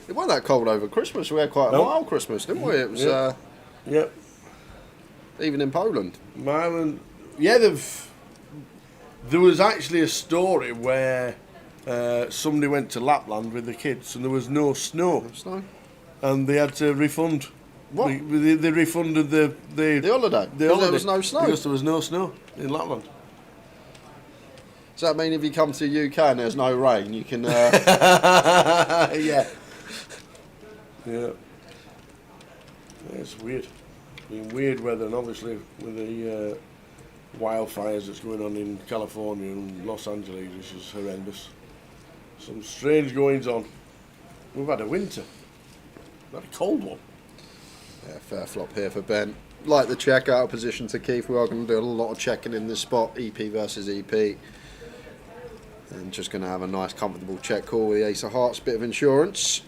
It wasn't that cold over Christmas. We had quite a No. mild Christmas, didn't we? It was Yeah. Yep. even in Poland. Mylan, yeah, there was actually a story where somebody went to Lapland with the kids and there was no snow, Snow. and they had to refund. What? They refunded the The holiday. the 'Cause holiday there was no snow. because there was no snow in Lapland. Does that mean if you come to the UK and there's no rain, you can? Yeah. Yeah. It's weird. Been weird weather, and obviously with the wildfires that's going on in California and Los Angeles, which is horrendous. Some strange goings on. We've had a winter. We've had a cold one. Yeah, fair flop here for Ben. Like the check out of position to Keith, we are going to do a lot of checking in this spot, EP versus EP. And just going to have a nice comfortable check call with the Ace of Hearts, bit of insurance.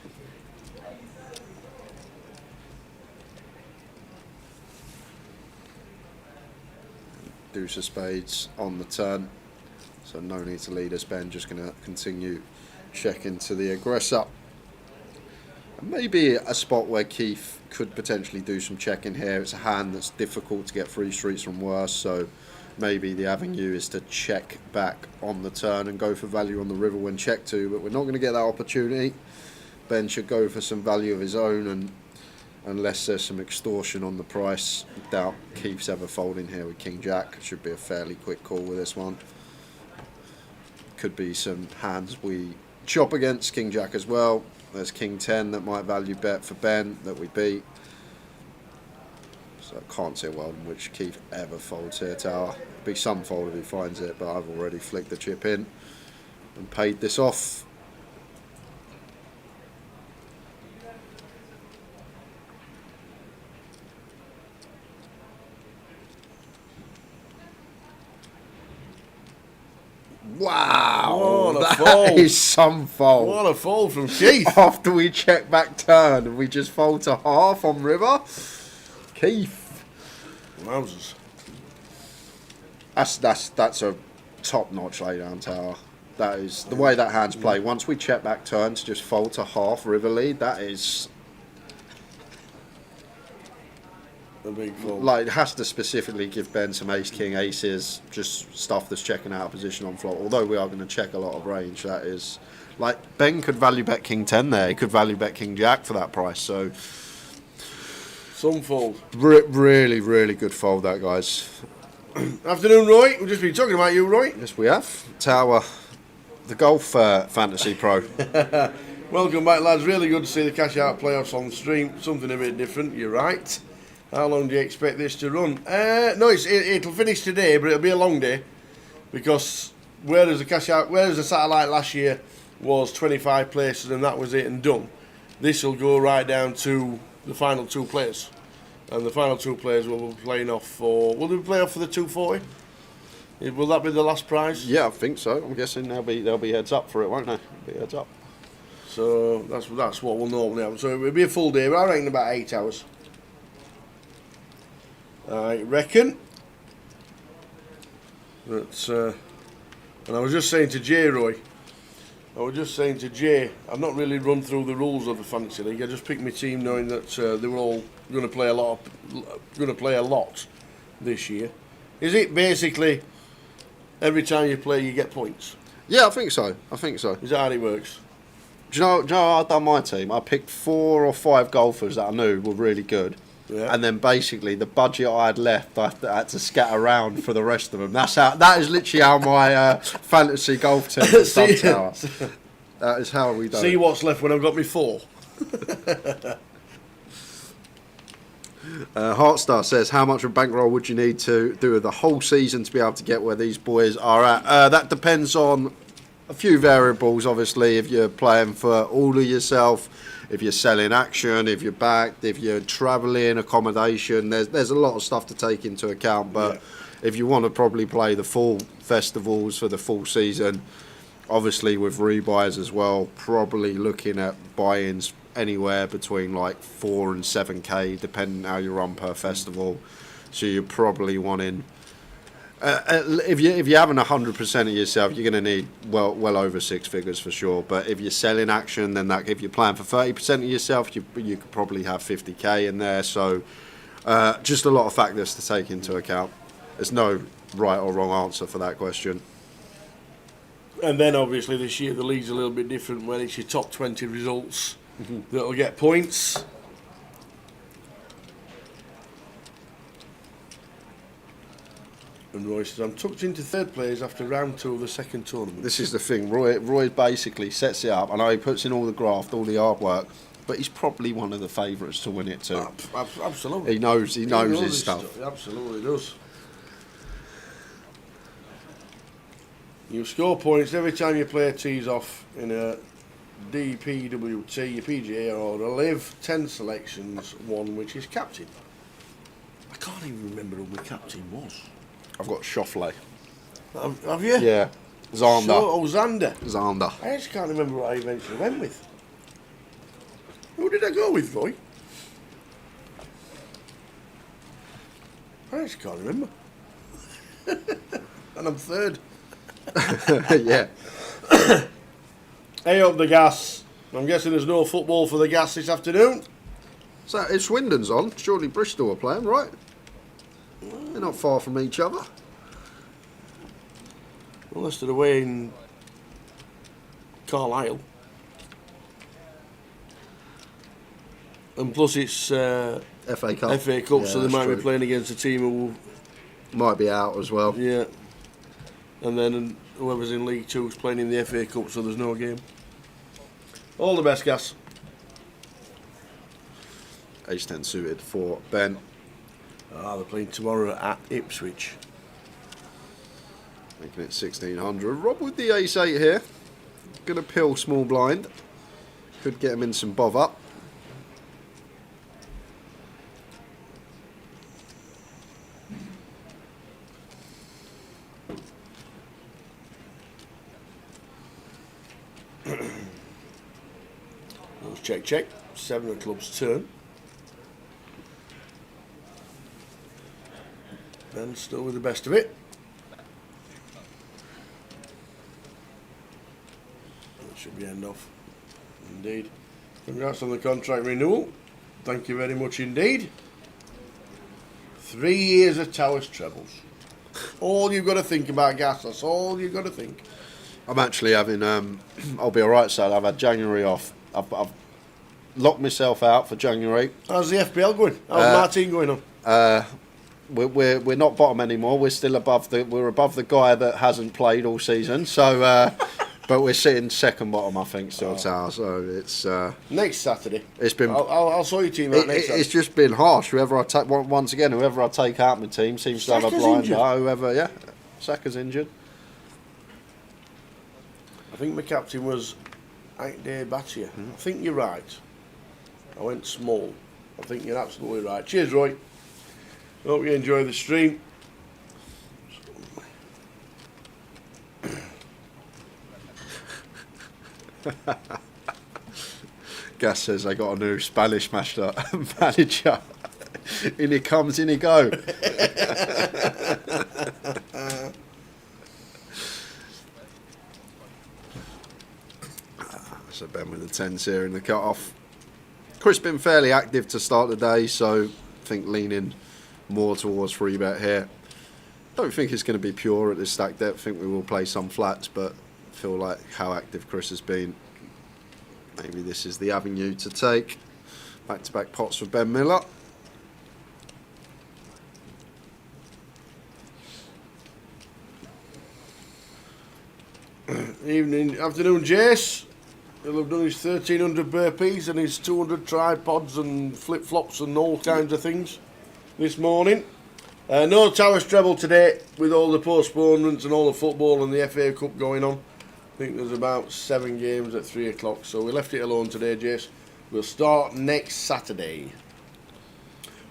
Deuce of Spades on the turn, so no need to lead us. Ben just going to continue checking to the aggressor. And maybe a spot where Keith could potentially do some checking here. It's a hand that's difficult to get 3 streets from worse, so maybe the avenue is to check back on the turn and go for value on the river when check to, but we're not going to get that opportunity. Ben should go for some value of his own, and unless there's some extortion on the price, I doubt Keith's ever folding here with King Jack. Should be a fairly quick call with this one. Could be some hands we chop against King Jack as well. There's King 10 that might value bet for Ben that we beat. So I can't see a world in which Keith ever folds here, Tower. Be some fold if he finds it, but I've already flicked the chip in and paid this off. Wow, What a that fold. is some fold. What a fold from Keith. After we check back turn and we just fold to half on river. Keith. Wowzers. That's a top-notch laydown, Tower. That is the way that hand's play. Once we check back turn to just fold to half river lead, that is A big fold. like it has to specifically give Ben some ace king aces, just stuff that's checking out of position on flop. Although we are going to check a lot of range, that is like Ben could value bet king 10 there. He could value bet king jack for that price. So Some fold. really, really good fold that, guys. Afternoon, Roy. We've just been talking about you, Roy. Yes, we have. Tower, the golf fantasy pro. Welcome back, lads. Really good to see the cash out playoffs on the stream. Something a bit different. You're right. How long do you expect this to run? No, it'll finish today, but it'll be a long day because whereas the satellite last year was 25 places and that was it and done, this will go right down to the final 2 players, and the final 2 players will be playing off for. Will they play off for the 240? Will that be the last prize? Yeah, I think so. I'm guessing there'll be heads up for it, won't there? Be heads up. So that's what will normally happen. So it'll be a full day, but I reckon about 8 hours. I reckon. But, and I was just saying to Jay, Roy, I've not really run through the rules of the Fantasy League. I just picked my team knowing that they were all going to play a lot this year. Is it basically every time you play you get points? Yeah, I think so. Is that how it works? Do you know how I've done my team? I picked 4 or 5 golfers that I knew were really good. Yeah. And then basically the budget I had left, I had to scatter around for the rest of them. That is literally how my fantasy golf team is done, Tower. That is how we do See it. what's left when I've got me 4. Heartstar says, how much of a bankroll would you need to do the whole season to be able to get where these boys are at? That depends on a few variables, obviously. If you're playing for all of yourself, if you're selling action, if you're backed, if you're travelling, accommodation, there's a lot of stuff to take into account. But if you want to probably play the full festivals for the full season, obviously with rebuys as well, probably looking at buy-ins anywhere between like 4 and 7k, depending how you run per festival. So you're probably wanting. If you're having 100% of yourself, you're going to need well over 6 figures for sure. But if you're selling action, then if you're playing for 30% of yourself, you could probably have 50k in there. So just a lot of factors to take into account. There's no right or wrong answer for that question. And then obviously this year the league's a little bit different, where it's your top 20 results that'll get points. And Roy says, I'm tucked into 3rd place after round 2 of the 2nd tournament. This is the thing. Roy basically sets it up. I know he puts in all the graft, all the hard work, but he's probably one of the favourites to win it too. Absolutely. He knows his stuff. He absolutely does. You score points every time you play a tees off in a DPWT, PGA or a Live 10 selections, one which is captain. I can't even remember who my captain was. I've got Shoffley. Have you? Yeah. Zander. Xander. Zander. I just can't remember what I eventually went with. Who did I go with, Roy? I just can't remember. And I'm 3rd. Yeah. Hey up the gas. I'm guessing there's no football for the gas this afternoon. So if Swindon's on, surely Bristol are playing, right? They're not far from each other. Unless they're away in Carlisle. And plus it's FA Cup. FA Cup, Yeah, so they that's might be true. playing against a team who, Might be out as well. yeah. And then whoever's in League 2 is playing in the FA Cup, so there's no game. All the best, Gas. Ace 10 suited for Ben. They're playing tomorrow at Ipswich. Making it 1600. Rob with the ace 8 here. Gonna pill small blind. Could get him in some bother. Check, check. 7 of clubs turn. Ben still with the best of it. That should be end off. Indeed. Congrats on the contract renewal. Thank you very much indeed. 3 years of Towers trebles. All you've got to think about, Gas. That's all you've got to think. I'm actually having, I'll be alright, so I've had January off. I've locked myself out for January. How's the FPL going? How's Martin going on? We're not bottom anymore. We're still above the guy that hasn't played all season. So, but we're sitting second bottom, I think, still Tower. So it's next Saturday. It's been. I'll sort your team out next Saturday. It's just been harsh. Whoever I take once again, whoever I take out my team seems to have a blinder. Whoever, Saka's injured. I think my captain was Ade Batia. I think you're right. I went small. I think you're absolutely right. Cheers, Roy. Hope you enjoy the stream. Gas says they got a new Spanish master manager. In he comes, in he go. So Ben with the 10s here in the cut-off. Chris been fairly active to start the day, so I think leaning more towards 3-bet here. Don't think it's going to be pure at this stack depth. I think we will play some flats, but I feel like how active Chris has been, maybe this is the avenue to take. Back-to-back pots for Ben Miller. Afternoon, Jace. He'll have done his 1,300 burpees and his 200 tripods and flip-flops and all kinds of things this morning. No Towers treble today with all the postponements and all the football and the FA Cup going on. I think there's about 7 games at 3 o'clock, so we left it alone today, Jace. We'll start next Saturday,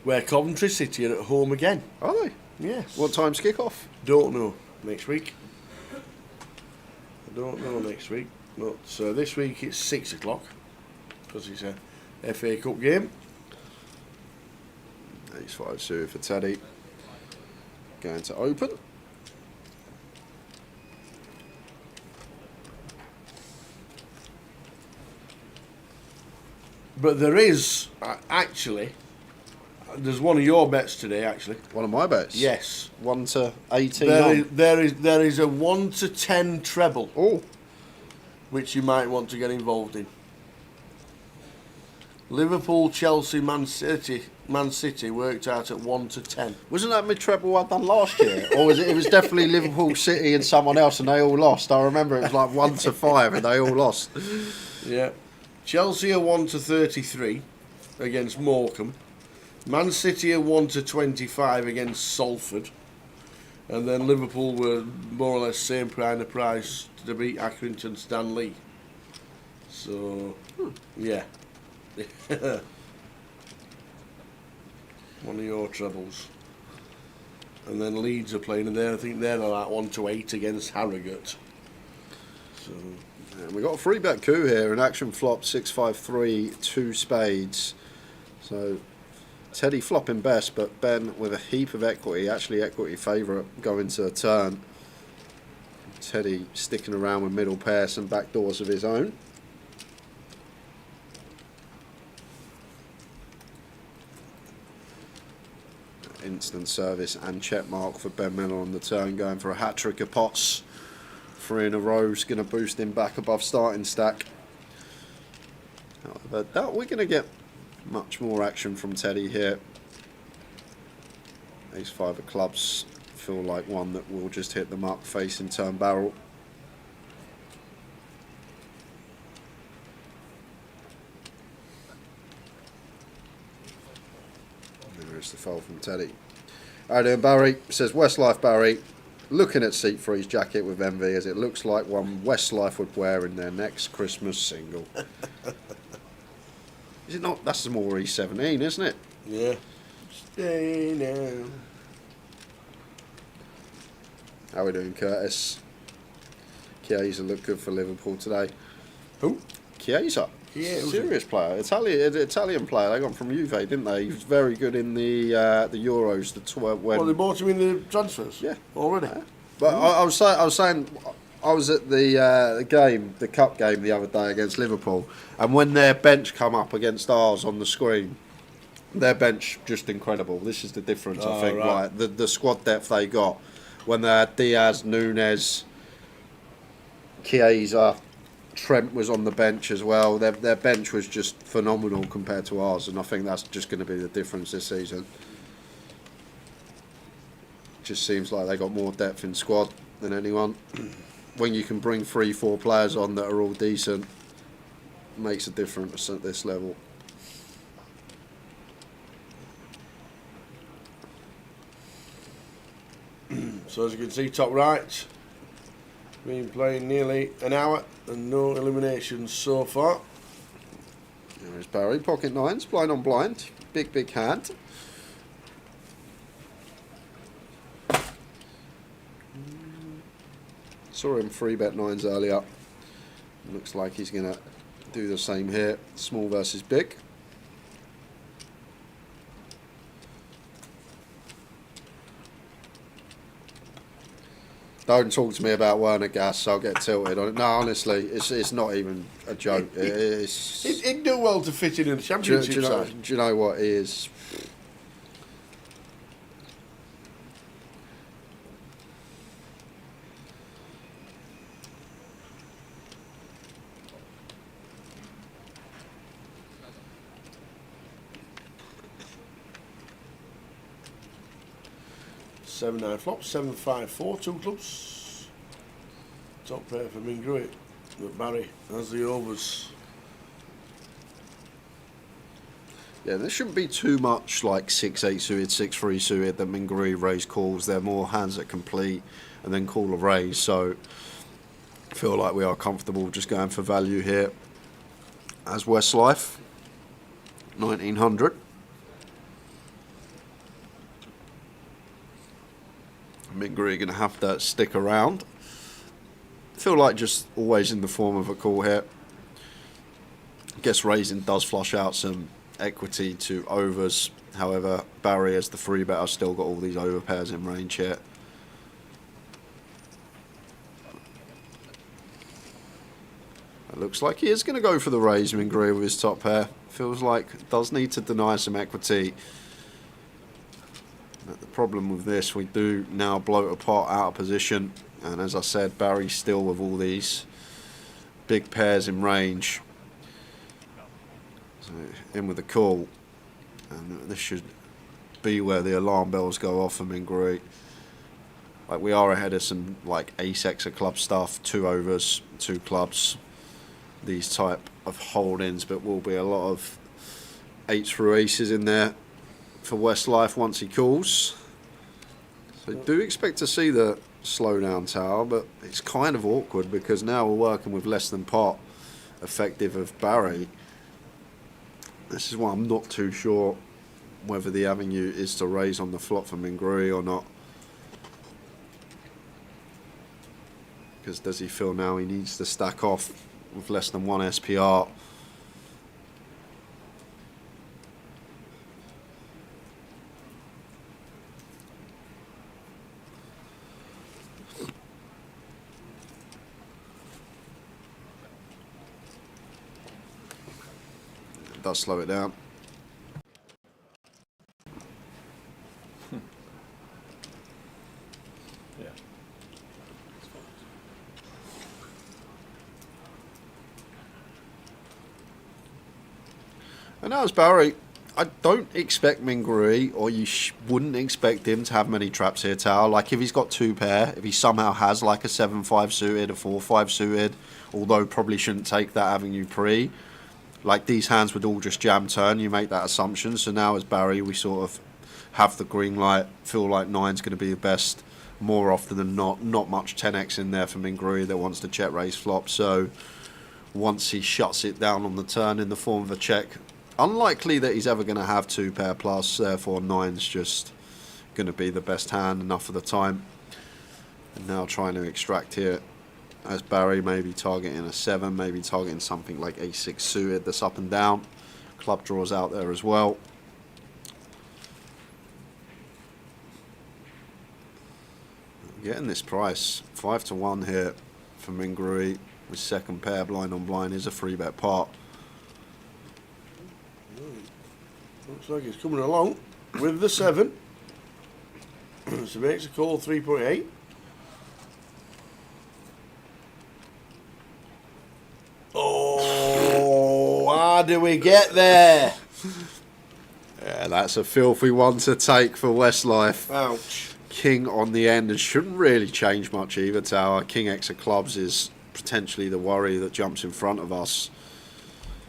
where Coventry City are at home again. Are they? Yes. What time's kick-off? Don't know. Next week. I don't know next week. But this week it's 6 o'clock because it's a FA Cup game. Ace 5 suited for Teddy. Going to open. But there is actually, there's one of your bets today. Actually, One of my bets. yes, 1 to 18. there is a 1 to 10 treble, Oh, which you might want to get involved in. Liverpool, Chelsea, Man City worked out at 1 to 10. wasn't that mid-treble I done last year? Or was it? It was definitely Liverpool, City, and someone else, and they all lost. I remember it was like 1 to 5, and they all lost. Yeah, Chelsea are 1 to 33 against Morecambe. Man City are 1 to 25 against Salford, and then Liverpool were more or less same kind of price to beat Accrington Stanley. So, yeah. One of your trebles. And then Leeds are playing, and I think they're like 1 to 8 against Harrogate. So, And we got a 3-bet coup here, an action flop, 6-5-3, 2 spades. So Teddy flopping best, but Ben with a heap of equity, actually equity favourite going to a turn. Teddy sticking around with middle pairs and backdoors of his own. Instant service and check mark for Ben Miller on the turn, going for a hat-trick of pots. 3 in a row is going to boost him back above starting stack. However, we're going to get much more action from Teddy here. Ace 5 of clubs feel like one that will just hit the mark facing turn barrel. That's the foul from Teddy. How doing, Barry? Says Westlife Barry, looking at Seat 3's jacket with envy as it looks like one Westlife would wear in their next Christmas single. Is it not? That's more E17, isn't it? Yeah. Stay now. How we doing, Curtis? Chiesa looked good for Liverpool today. Who? Chiesa. Yeah, Serious player. Italian player. They got him from Juve, didn't they? He was very good in the Euros. When Well, they bought him in the transfers. Yeah. Already. But I was saying, I was at the cup game the other day against Liverpool, and when their bench come up against ours on the screen, their bench just incredible. This is the difference, I think. Right. Like the squad depth they got when they had Diaz, Nunes, Chiesa, Trent was on the bench as well. Their bench was just phenomenal compared to ours, and I think that's just going to be the difference this season. Just seems like they got more depth in squad than anyone. When you can bring 3-4 players on that are all decent, makes a difference at this level. So as you can see, top right, been playing nearly an hour and no eliminations so far. There's Barry, pocket nines, blind on blind, big hand. Saw him 3-bet nines earlier. Looks like he's going to do the same here. Small versus big. Don't talk to me about Werner Gas. I'll get tilted on it. No, honestly, it's not even a joke. He'd do well to fit in the championship side. Do you know what he is? Seven nine flops, 7-5-4, two clubs. Top pair for Mingrui, but Barry has the overs. Yeah, there shouldn't be too much like 6-8 suited, 6-3 suited that Mingrui raise calls. They're more hands that complete and then call a raise. So I feel like we are comfortable just going for value here. As Westlife, 1900. Mingrui going to have to stick around. Feel like just always in the form of a call here. Guess raising does flush out some equity to overs. However, Barry as the 3-bet has still got all these over pairs in range here. It looks like he is going to go for the raise, Mingrui, with his top pair. Feels like does need to deny some equity. But the problem with this, we do now bloat a pot out of position, and as I said, Barry's still with all these big pairs in range. So in with the call, and this should be where the alarm bells go off for Mingrui. Like we are ahead of some like ace-x of club stuff, 2 overs, 2 clubs, these type of hold-ins, but will be a lot of 8s through aces in there for Westlife once he calls. So do expect to see the slow down tower, but it's kind of awkward because now we're working with less than pot effective of Barry. This is why I'm not too sure whether the avenue is to raise on the flop for Mingrui or not. Because does he feel now he needs to stack off with less than 1 SPR? Does slow it down. Yeah. And that was Barry. I don't expect Mingrui, or you wouldn't expect him to have many traps here, Tao. Like if he's got 2 pair, if he somehow has like a 7-5 suited, a 4-5 suited, although probably shouldn't take that avenue pre. Like these hands would all just jam turn, you make that assumption. So now as Barry, we sort of have the green light, feel like 9's going to be the best more often than not. Not much 10x in there for Mingrui that wants to check raise flop. So once he shuts it down on the turn in the form of a check, unlikely that he's ever going to have 2 pair plus, therefore 9's just going to be the best hand enough for the time. And now trying to extract here as Barry, maybe targeting a 7, maybe targeting something like a6 suited that's up and down. Club draws out there as well. Getting this price 5 to 1 here for Mingrui with second pair blind on blind is a 3-bet pot. Looks like it's coming along with the 7. So makes a call 3.8. Oh, how do we get there? Yeah, that's a filthy one to take for Westlife. Ouch. King on the end, and shouldn't really change much either, Tower. King X of clubs is potentially the worry that jumps in front of us.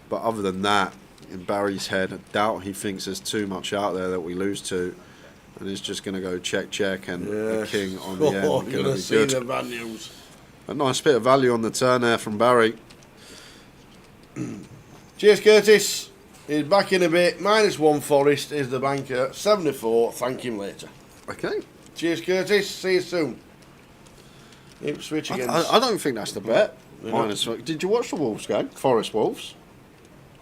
But other than that, in Barry's head, I doubt he thinks there's too much out there that we lose to. And he's just going to go check, check, and the king on the end. You're Going going to to be see good. the values. A nice bit of value on the turn there from Barry. Cheers, Curtis. He's back in a bit. -1 Forest is the banker. 74. Thank him later. Okay. Cheers, Curtis. See you soon. Ipswich against. I don't think that's the bet. Yeah. Minus. Did you watch the Wolves game? Forest Wolves.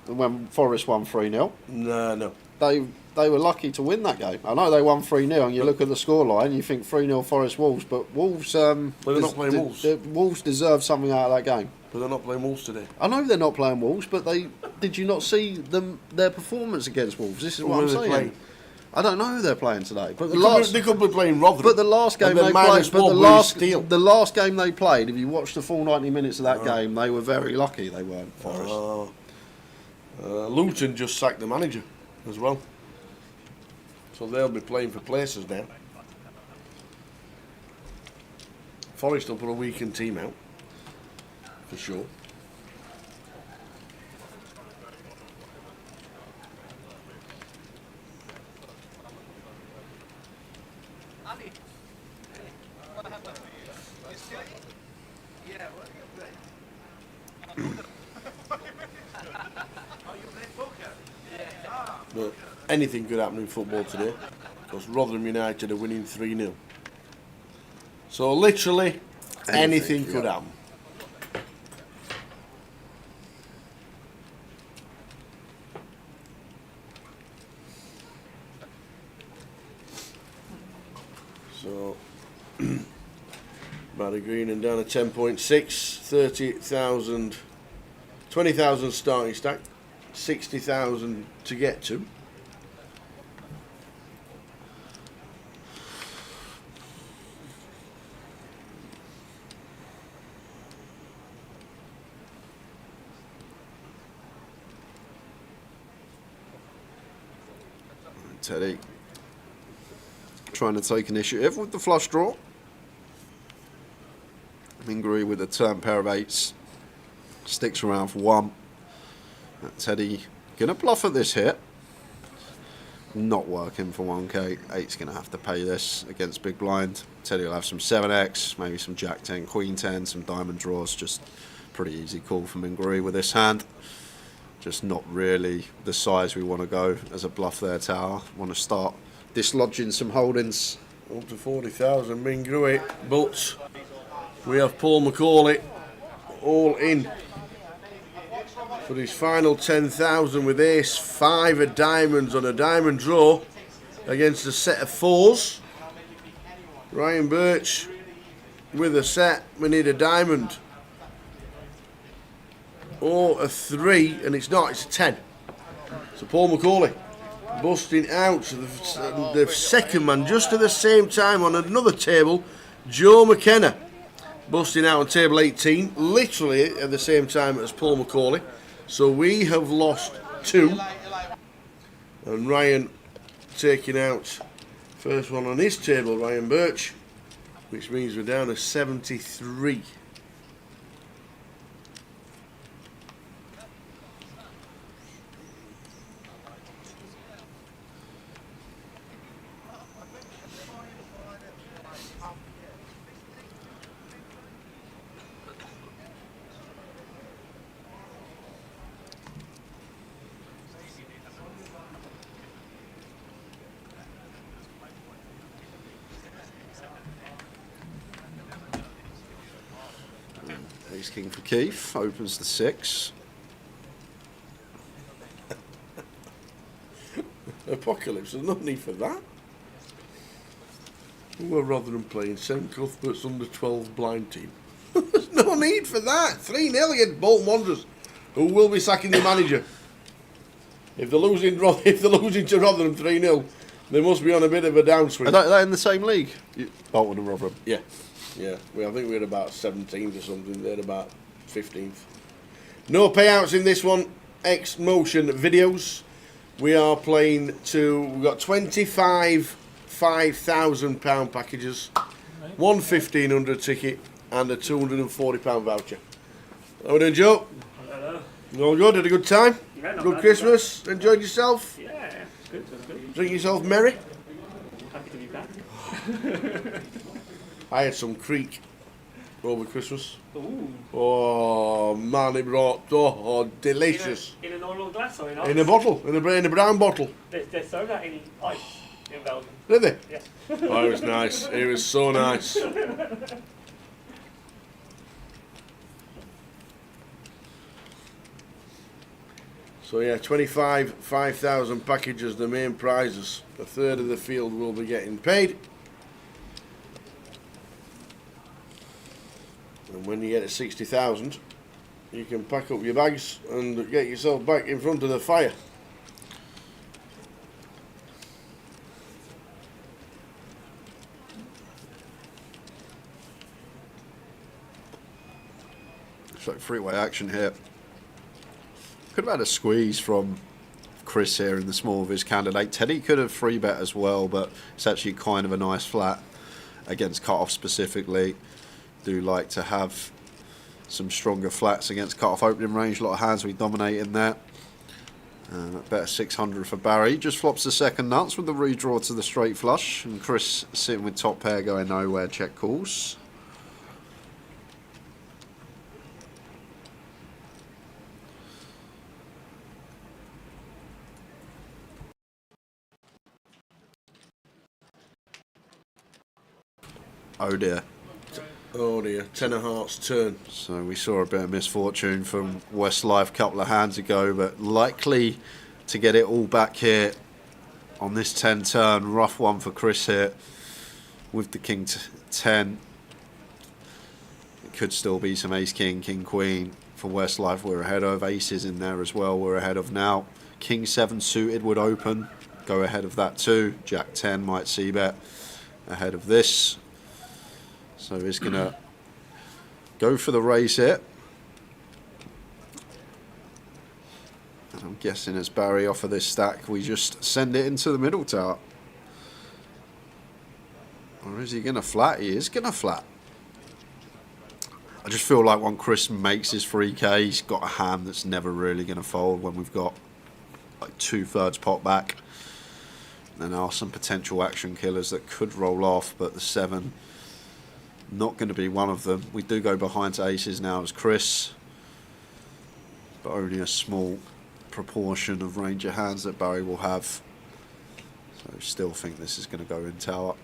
When Forest won 3-0. No. They were lucky to win that game. I know they won 3-0, and you look at the scoreline, you think 3-0 Forest Wolves, but Wolves. But they're not playing Wolves. Wolves deserve something out of that game. But they're not playing Wolves today. I know they're not playing Wolves, but did you not see their performance against Wolves? This is what Who I'm are they saying. playing? I don't know who they're playing today, but They could be playing Rotherham. But the last game And then they played, but -1 the last game they played, if you watched the full 90 minutes of that game, they were very lucky they weren't Forest. Luton just sacked the manager as well. So they'll be playing for places now. Forest will put a weakened team out. For sure. But anything could happen in football today, because Rotherham United are winning 3-0. So literally anything could happen. So Barry Green and down a 10.6, 30,000, 20,000 starting stack, 60,000 to get to. Teddy trying to take initiative with the flush draw. Mingrui with a turn pair of 8s. Sticks around for 1. Teddy gonna bluff at this hit. Not working for 1k. 8's gonna have to pay this against big blind. Teddy will have some 7x, maybe some jack 10, queen 10, some diamond draws. Just pretty easy call for Mingrui with this hand. Just not really the size we want to go as a bluff there, Tower. Want to start dislodging some holdings. Up to 40,000 Mingrui, but we have Paul McCauley all in for his final 10,000 with ace 5 of diamonds on a diamond draw against a set of 4s. Ryan Birch with a set, we need a diamond or a 3, and it's not, it's a 10. So Paul McCauley busting out the second man just at the same time on another table. Joe McKenna busting out on table 18, literally at the same time as Paul McCauley. So we have lost 2, and Ryan taking out first one on his table, Ryan Birch, which means we're down to 73. Ace king for Keith. Opens the 6. Apocalypse, there's no need for that. Well, rather than playing St Cuthbert's under 12 blind team. There's no need for that. 3-0 against Bolton Wanderers, who will be sacking the manager. If they're losing to Rotherham 3-0, they must be on a bit of a downswing. Are they in the same league? Bolton and Rotherham. Yeah. I think we're about 17th or something. They're about 15th. No payouts in this one. X Motion videos. We are playing we've got 25 £5,000 packages, one 1,500 ticket, and a £240 voucher. How are we doing, Joe? Hello. All good? Had a good time? Yeah, not Good bad, Christmas? Enjoyed yourself? Yeah, good, that's good. Drink yourself merry? Happy to be back. I had some Creek over Christmas. Ooh. Oh man, it brought delicious. In a normal glass or in ice? In a bottle, in a brown bottle. They serve that in ice in Belgium. Did they? Yeah. Oh, it was nice. It was so nice. So yeah, 25 5,000 packages, the main prizes. A third of the field will be getting paid. And when you get to 60,000, you can pack up your bags and get yourself back in front of the fire. It's like freeway action here. Could have had a squeeze from Chris here in the small of his candidate. Teddy could have free bet as well, but it's actually kind of a nice flat against cut-off specifically. Do like to have some stronger flats against cut-off opening range. A lot of hands we dominate in there. Better 600 for Barry. Just flops the second nuts with the redraw to the straight flush. And Chris sitting with top pair going nowhere. Check calls. Oh dear. Oh dear, Ten of Hearts turn. So we saw a bit of misfortune from Westlife a couple of hands ago, but likely to get it all back here on this 10 turn. Rough one for Chris here with the King 10. It could still be some Ace King, King Queen for Westlife. We're ahead of aces in there as well. We're ahead of now. King 7 suited would open. Go ahead of that too. Jack 10 might see bet ahead of this. So he's going to go for the raise here. And I'm guessing as Barry off of this stack, we just send it into the middle tower. Or is he going to flat? He is going to flat. I just feel like when Chris makes his 3K, he's got a hand that's never really going to fold when we've got like 2/3 pot back. There are some potential action killers that could roll off, but the 7... not going to be one of them. We do go behind to aces now as Chris, but only a small proportion of range of hands that Barry will have. So still think this is going to go in tower.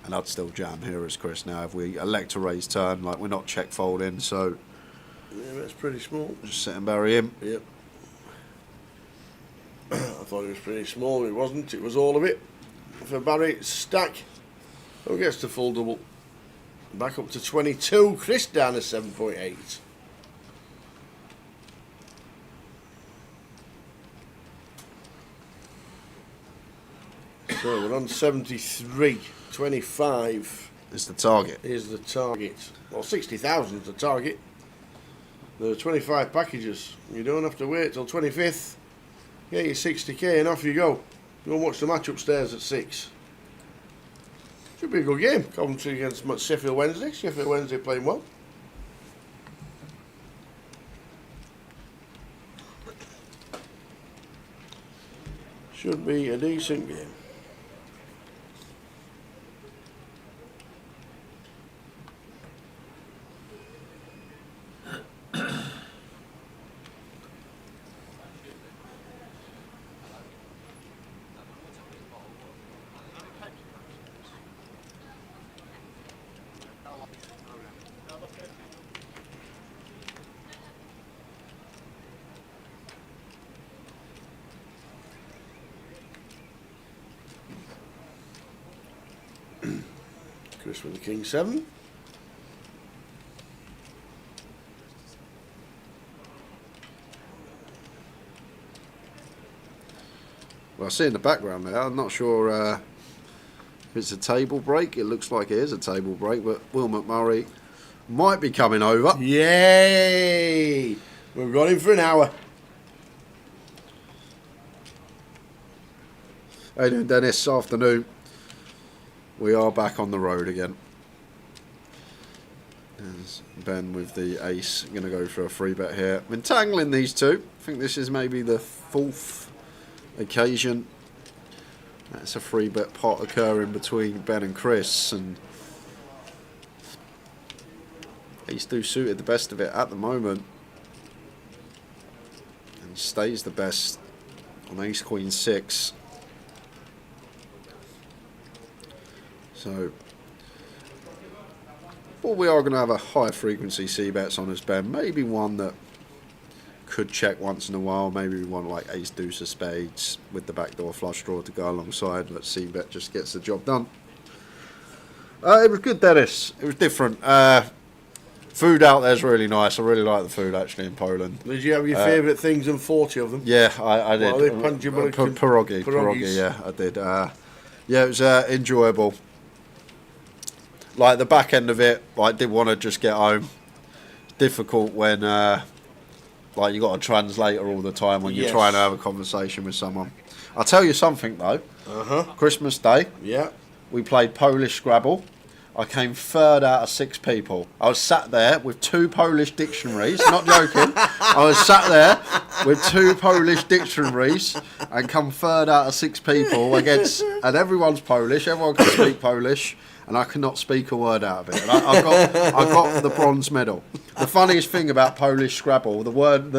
And I'd still jam here as Chris now if we elect to raise turn. Like, we're not check folding, so Yeah, that's pretty small. just setting Barry in. Yep. I thought it was pretty small. It wasn't. It was all of it. For Barry, stack. Who gets the full double? Back up to 22. Chris down to 7.8. So we're on 73. 25 Is the target. is the target. Well, 60,000 is the target. There are 25 packages. You don't have to wait till 25th. Get your 60k and off you go. Go and watch the match upstairs at 6. Should be a good game. Coventry against Sheffield Wednesday. Sheffield Wednesday playing well. Should be a decent game. Chris with the king 7. Well, I see in the background there, I'm not sure if it's a table break. It looks like it is a table break, but Will McMurray might be coming over. Yay! We've got him for an hour. How you doing, Dennis? Afternoon. We are back on the road again. There's Ben with the ace, going to go for a free bet here. Entangling these two. I think this is maybe the 4th occasion. That's a free bet pot occurring between Ben and Chris, and ace do suited the best of it at the moment, and stays the best on ace queen 6. So, well, we are going to have a high frequency C bets on us, Ben. Maybe one that could check once in a while. Maybe we want like ace deuce of spades with the backdoor flush draw to go alongside, but C bet just gets the job done. It was good, Dennis. It was different. Food out there's really nice. I really like the food actually in Poland. Did you have your favourite things and 40 of them? Yeah, I did. What are they, Pierogi? Pierogi, yeah, I did. Yeah, it was enjoyable. Like the back end of it, I did want to just get home. Difficult when like you got a translator all the time when you're trying to have a conversation with someone. I'll tell you something though. Christmas Day, Yeah. we played Polish Scrabble. I came 3rd out of 6 people. I was sat there with 2 Polish dictionaries, not joking. I was sat there with 2 Polish dictionaries and come 3rd out of 6 people against, and everyone's Polish, everyone can speak Polish, and I cannot speak a word out of it. And I got the bronze medal. The funniest thing about Polish Scrabble, the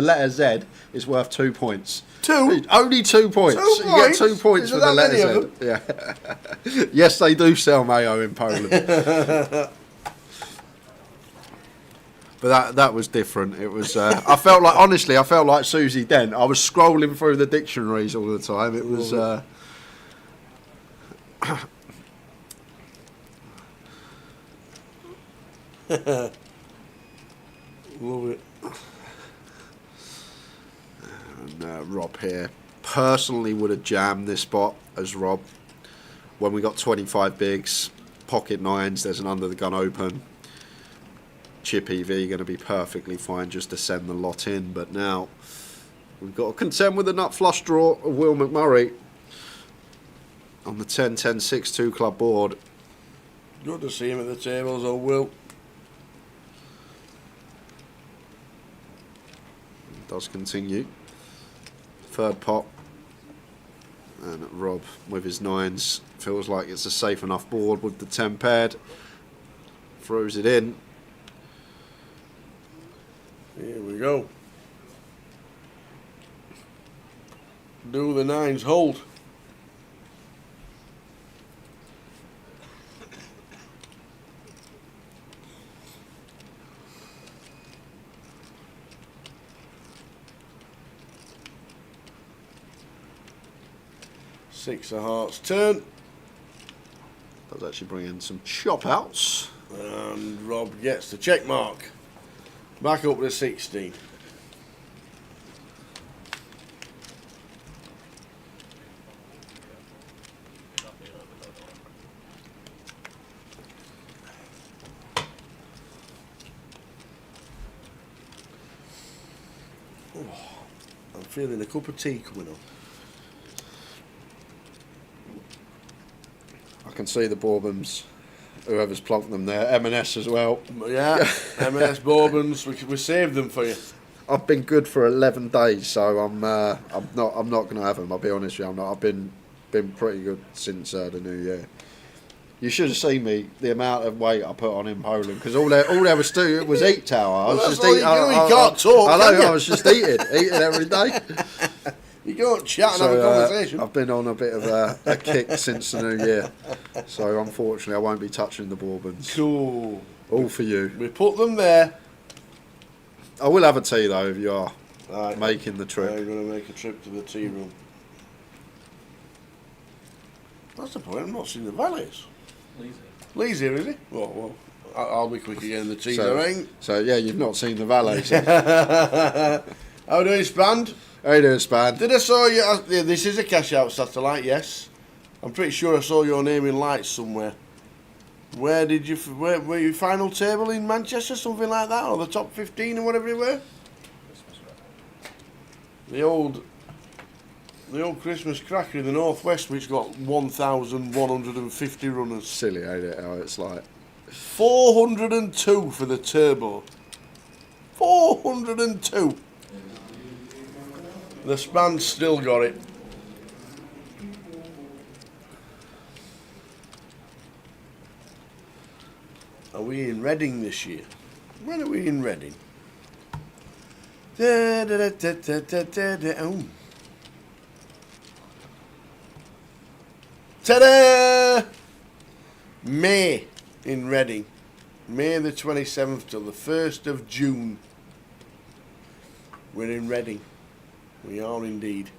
letter Z is worth 2 points. 2? Only 2 points. 2 You get 2 points? points Is for there the that letter many Z. Yeah. Yes, they do sell mayo in Poland. But that was different. It was. I felt like Susie Dent. I was scrolling through the dictionaries all the time. It was. Love it. And Rob here. Personally would have jammed this spot as Rob. When we got 25 bigs, pocket 9s, there's an under the gun open. Chip EV going to be perfectly fine just to send the lot in. But now we've got to contend with the nut flush draw of Will McMurray on the 10-10-6-2 club board. Good to see him at the tables, old Will. Does continue. 3rd pot. And Rob with his 9s feels like it's a safe enough board with the 10 paired. Throws it in. Here we go. Do the 9s hold? Six of hearts turn. Does actually bring in some chop outs. And Rob gets the check mark. Back up to 16. Oh, I'm feeling a cup of tea coming on. I can see the Bourbons, whoever's plonked them there. M&S as well. Yeah, M&S Bourbons. We saved them for you. I've been good for 11 days, so I'm not going to have them. I'll be honest with you, I'm not. I've been pretty good since the new year. You should have seen me, the amount of weight I put on in Poland, because all there was to it was eat tower. I was just eating. You can't talk. I know. Can you? I was just eating every day. You can't chat and have a conversation. I've been on a bit of a kick since the new year, so unfortunately I won't be touching the Bourbons. Cool. All for you. We put them there. I will have a tea though if you are Right. making the trip. I'm going to make a trip to the tea room. That's the point. I'm not seeing the valleys. Lee's here, is he? Well, I'll be quick again in the teaser, ain't. So yeah, you've not seen the valet. So. How doing, Spand? How you doing, Spad? Did I saw you? Yeah, this is a cash out satellite, yes. I'm pretty sure I saw your name in lights somewhere. Where were you final table in Manchester, something like that, or the top 15 or whatever you were? The old Christmas cracker in the northwest, which got 1,150 runners. Silly, ain't it? How it's like 402 for the turbo. 402. The Span's still got it. Are we in Reading this year? When are we in Reading? Da, da, da, da, da, da, da, da. Oh. Ta-da! May in Reading. May the 27th till the 1st of June. We're in Reading. We are indeed.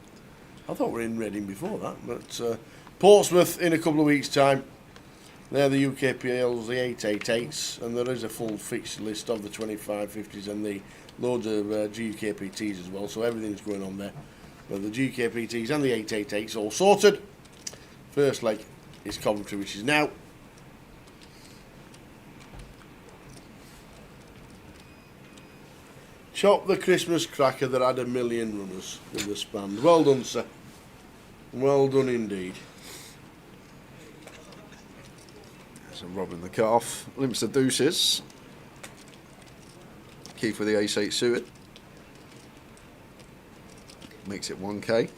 I thought we were in Reading before that, but Portsmouth in a couple of weeks' time. They're the UKPLs, the 888s, and there is a full fixed list of the 2550s and the loads of GKPTs as well, so everything's going on there. But the GKPTs and the 888s all sorted. First leg is Coventry, which is now. Chop the Christmas cracker that had 1 million runners with the Span. Well done, sir. Well done indeed. so Robin the cut-off. Limps the deuces. Keith with the ace-8 suited. Makes it 1k.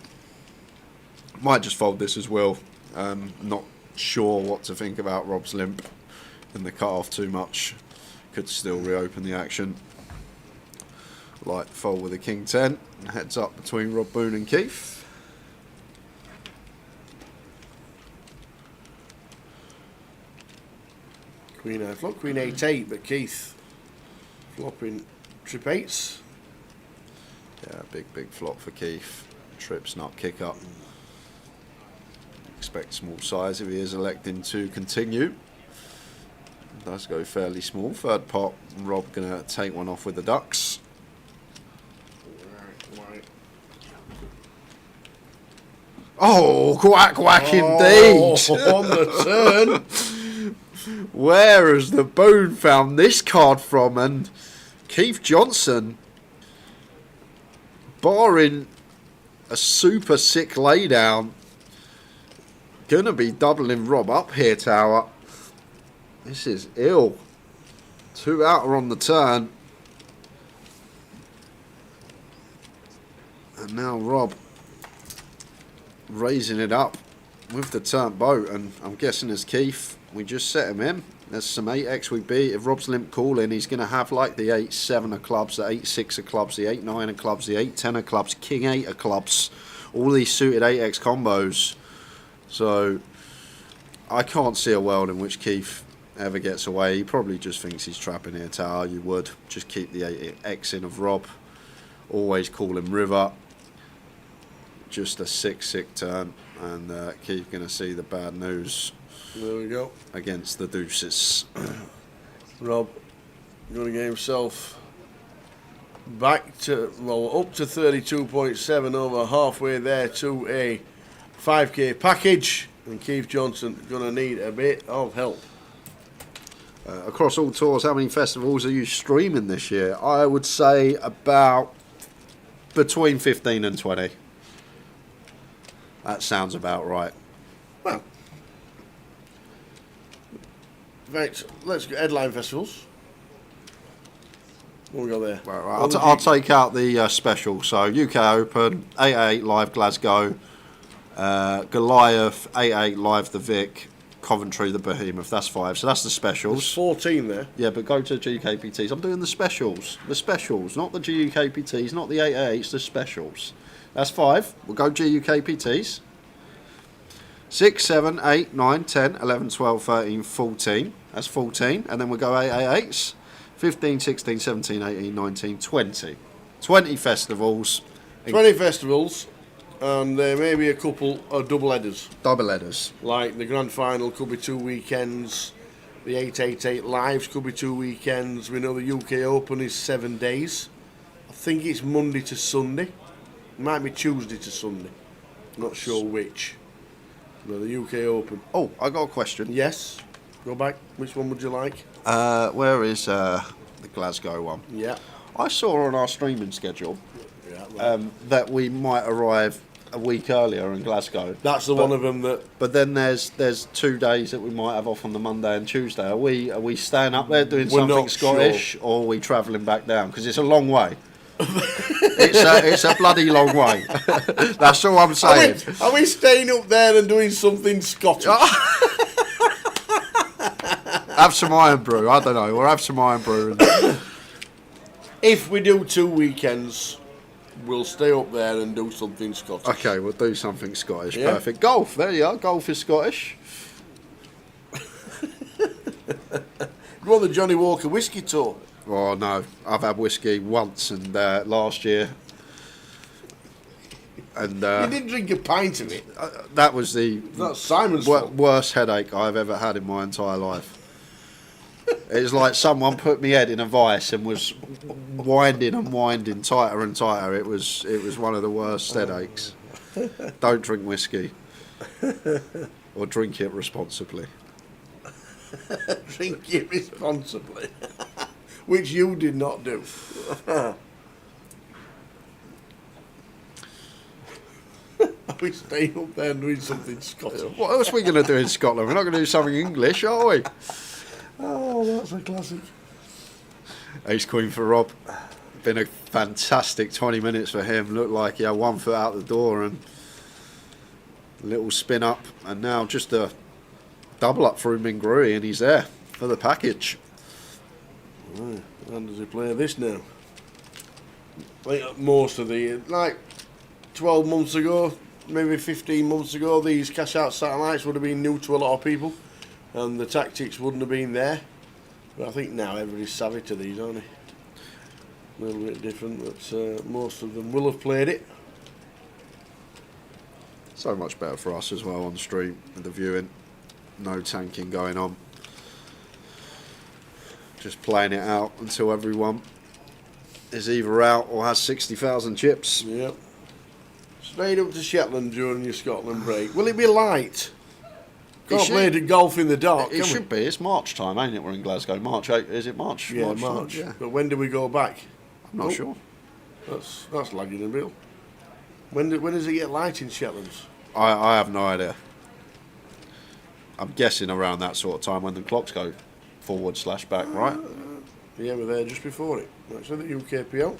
Might just fold this as well. Not sure what to think about Rob's limp and the cut-off too much. Could still reopen the action. Light fold with a king 10. Heads up between Rob Boone and Keith. Queen I flop, Queen 8-8, but Keith flopping trip 8s. Yeah, big flop for Keith. Trips not kick up. Expect small size if he is electing to continue. Does go fairly small. Third pot, Rob gonna take one off with the ducks. Right. Oh, quack indeed! On the turn. Where has the Boone found this card from? And Keith Johnson, barring a super sick laydown, gonna be doubling Rob up here, Tower. This is ill. 2 outer on the turn. And now Rob raising it up with the turn boat, and I'm guessing as Keith, we just set him in. There's some 8x we beat. If Rob's limp calling, he's going to have like the 8-7 of clubs, the 8-6 of clubs, the 8-9 of clubs, the 8-10 of clubs, king 8 of clubs, all these suited 8x combos. So I can't see a world in which Keith ever gets away. He probably just thinks he's trapping here, Tower. You would just keep the 8x in of Rob. Always call him river. Just a sick turn, and Keith going to see the bad news. There we go. Against the deuces. Rob going to get himself back to, well, up to 32.7, over halfway there to a 5k package, and Keith Johnson going to need a bit of help. Across all tours, how many festivals are you streaming this year? I would say about between 15 and 20. That sounds about right. Well, right, let's go headline festivals. What we got there? Right. I'll take out the special. So UK Open, 8-8 Live Glasgow, Goliath, 8-8 Live the Vic, Coventry the Behemoth. That's 5. So that's the specials. There's 14 there. Yeah, but go to GKPTs. I'm doing the specials. The specials, not the GUKPTs, not the 8-8s, the specials. That's 5. We'll go GUKPTs. 6, 7, 8, 9, 10, 11, 12, 13, 14. That's 14. And then we'll go 8-8s. 15, 16, 17, 18, 19, 20. 20 festivals. 20 festivals, and there may be a couple of double headers. Double headers. Like the grand final could be 2 weekends. The 888 Lives could be 2 weekends. We know the UK Open is 7 days. I think it's Monday to Sunday. Might be Tuesday to Sunday. Not sure which. No, the UK Open. Oh, I got a question. Yes. Go back. Which one would you like? Where is the Glasgow one? Yeah. I saw on our streaming schedule Yeah. Right. that we might arrive a week earlier in Glasgow. That's the one of them that. But then there's 2 days that we might have off on the Monday and Tuesday. Are we staying up there doing We're something not Scottish, or are we travelling back down? Because it's a long way. it's a bloody long way. That's all I'm saying. Are we staying up there and doing something Scottish? Have some iron brew. I don't know. We'll have some iron brew. If we do 2 weekends, we'll stay up there and do something Scottish. Okay, we'll do something Scottish. Yeah. Perfect. Golf. There you are. Golf is Scottish. Go on the Johnny Walker Whiskey Tour. Oh no, I've had whiskey once, and last year, and You didn't drink a pint of it. that was the That's Simon's fault. worst headache I've ever had in my entire life. It was like someone put me head in a vice and was winding and winding tighter and tighter. It was one of the worst headaches. Don't drink whiskey, or drink it responsibly. Drink it responsibly. Which you did not do. Are we staying up there and doing something Scottish? What else are we going to do in Scotland? We're not going to do something English, are we? Oh, that's a classic. Ace Queen for Rob. Been a fantastic 20 minutes for him. Looked like he had 1 foot out the door and a little spin up, and now just a double up through Mingrui, and he's there for the package. Right. How does he play this now? Like most of like 12 months ago, maybe 15 months ago, these cash out satellites would have been new to a lot of people, and the tactics wouldn't have been there. But I think now everybody's savvy to these, aren't they? A little bit different, but most of them will have played it. So much better for us as well on stream with the viewing. No tanking going on. Just playing it out until everyone is either out or has 60,000 chips. Yep. Straight up to Shetland during your Scotland break. Will it be light? Can't play the golf in the dark, It can should be. It's March time, ain't it? We're in Glasgow. March 8. Is it March? we? Yeah, March. March. Yeah. But when do we go back? I'm not sure. That's lagging a bit. When does it get light in Shetland? I have no idea. I'm guessing around that sort of time when the clocks go forward/back, right? Yeah, we're there just before it. Actually, the UKPL.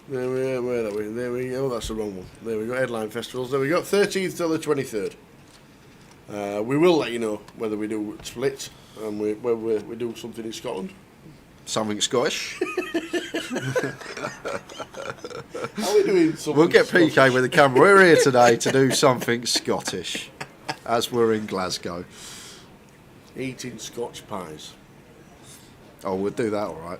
There we are. Where are we? There we go. That's the wrong one. There we go. Headline festivals. There we go. 13th till the 23rd. We will let you know whether we do split and whether we do something in Scotland. Something Scottish. Are we doing something? We'll get PK Scottish? with the camera. We're here today to do something Scottish, as we're in Glasgow. Eating Scotch pies. Oh, we'll do that, all right.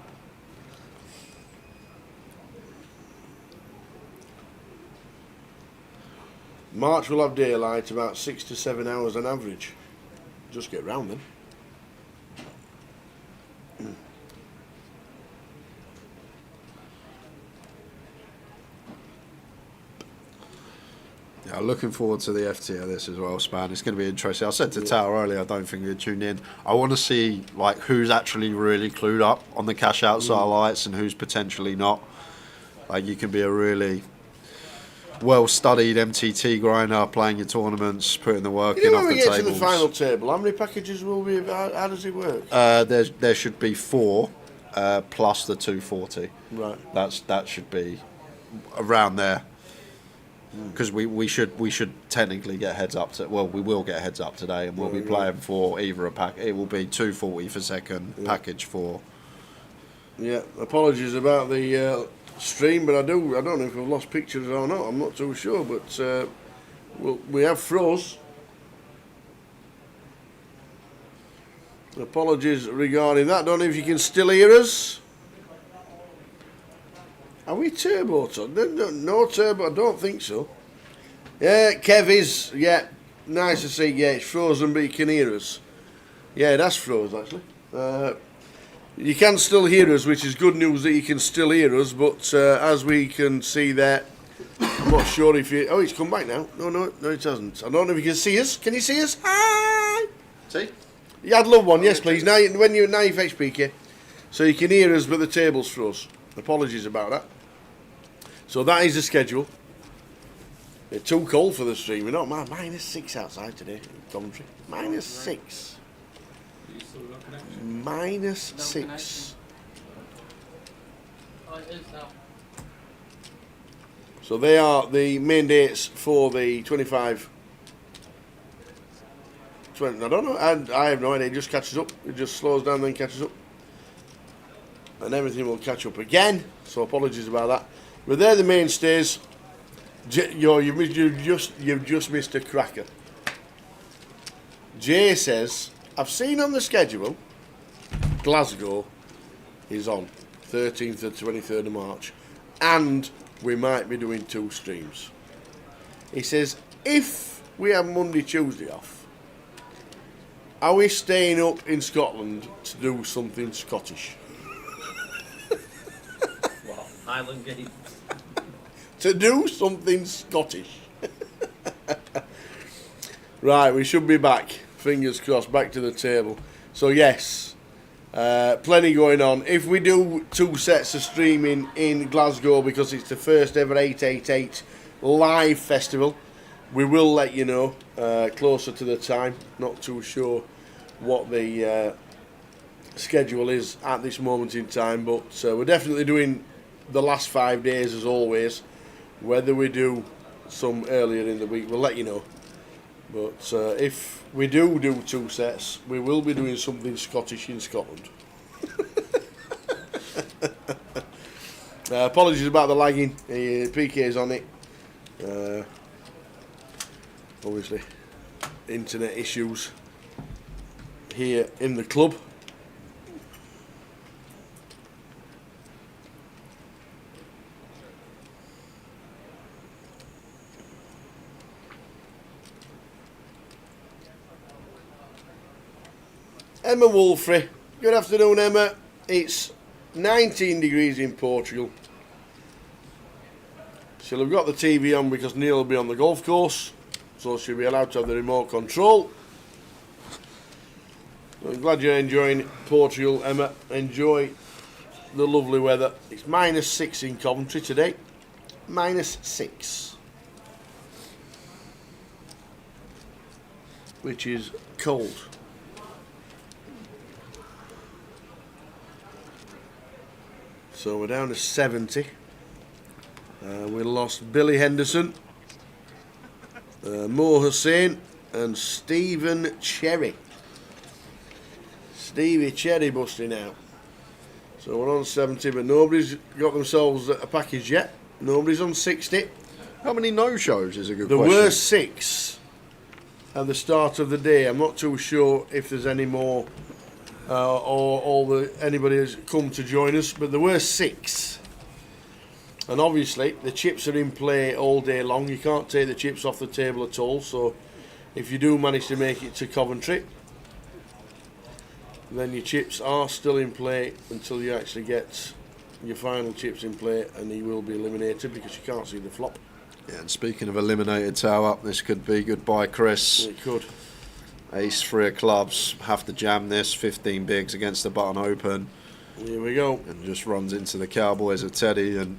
March will have daylight about 6 to 7 hours on average. Just get round then. Yeah, looking forward to the FT of this as well, Span. It's going to be interesting. I said to Tower earlier, I don't think he'd tune in. I want to see like who's actually really clued up on the cash out satellites and who's potentially not. Like you can be a really well-studied MTT grinder, playing your tournaments, putting the work You in know, off when the we get to tables. the final table, how many packages will we? How does it work? There should be 4 plus the 240. Right. That should be around there. Because we should technically get heads up to, well, we will get heads up today, and we'll be playing for either a pack. It will be 240 for second, package 4. Yeah. Apologies about the stream, but I don't know if we've lost pictures or not. I'm not too sure, but we have froze. Apologies regarding that. Don't know if you can still hear us. Are we turbo? No turbo, I don't think so. Yeah, Kev is, yeah, nice to see, yeah, it's frozen, but you can hear us. Yeah, that's froze actually. You can still hear us, which is good news that you can still hear us. But as we can see there, I'm not sure if you. Oh, it's come back now. No, it hasn't. I don't know if you can see us. Can you see us? Hi. See? Yeah, I'd love one. Yes, please. Now, now you've HPK, so you can hear us, but the table's froze. Apologies about that. So that is the schedule. It's too cold for the stream. We're not -6 outside today in Coventry. -6. -6. So they are the main dates for the 25. 20, I don't know. I have no idea. It just catches up. It just slows down, then catches up, and everything will catch up again. So apologies about that. But they're the mainstays. You've just missed a cracker. Jay says, I've seen on the schedule, Glasgow is on 13th to 23rd of March, and we might be doing 2 streams. He says, if we have Monday, Tuesday off, are we staying up in Scotland to do something Scottish? Well, Highland Games. To do something Scottish. Right, we should be back. Fingers crossed, back to the table. So yes, plenty going on. If we do 2 sets of streaming in Glasgow, because it's the first ever 888 live festival, we will let you know closer to the time. Not too sure what the schedule is at this moment in time, but we're definitely doing the last 5 days as always. Whether we do some earlier in the week, we'll let you know. But if we do 2 sets, we will be doing something Scottish in Scotland. Apologies about the lagging. PK's on it. Obviously, internet issues here in the club. Emma Wolfrey. Good afternoon, Emma. It's 19 degrees in Portugal. She'll have got the TV on because Neil will be on the golf course, so she'll be allowed to have the remote control. I'm glad you're enjoying Portugal, Emma. Enjoy the lovely weather. It's -6 in Coventry today. -6. Which is cold. So we're down to 70. We lost Billy Henderson, Mo Hussein, and Stephen Cherry. Stevie Cherry busting out. So we're on 70, but nobody's got themselves a package yet. Nobody's on 60. How many no-shows is a good There question. were 6 at the start of the day. I'm not too sure if there's any more. Anybody has come to join us, but there were 6, and obviously the chips are in play all day long. You can't take the chips off the table at all, so if you do manage to make it to Coventry, then your chips are still in play until you actually get your final chips in play, and he will be eliminated because you can't see the flop. Yeah, and speaking of eliminated tower, this could be goodbye, Chris. It could. Ace 3 of clubs, have to jam this, 15 bigs against the button open. Here we go. And just runs into the Cowboys of Teddy, and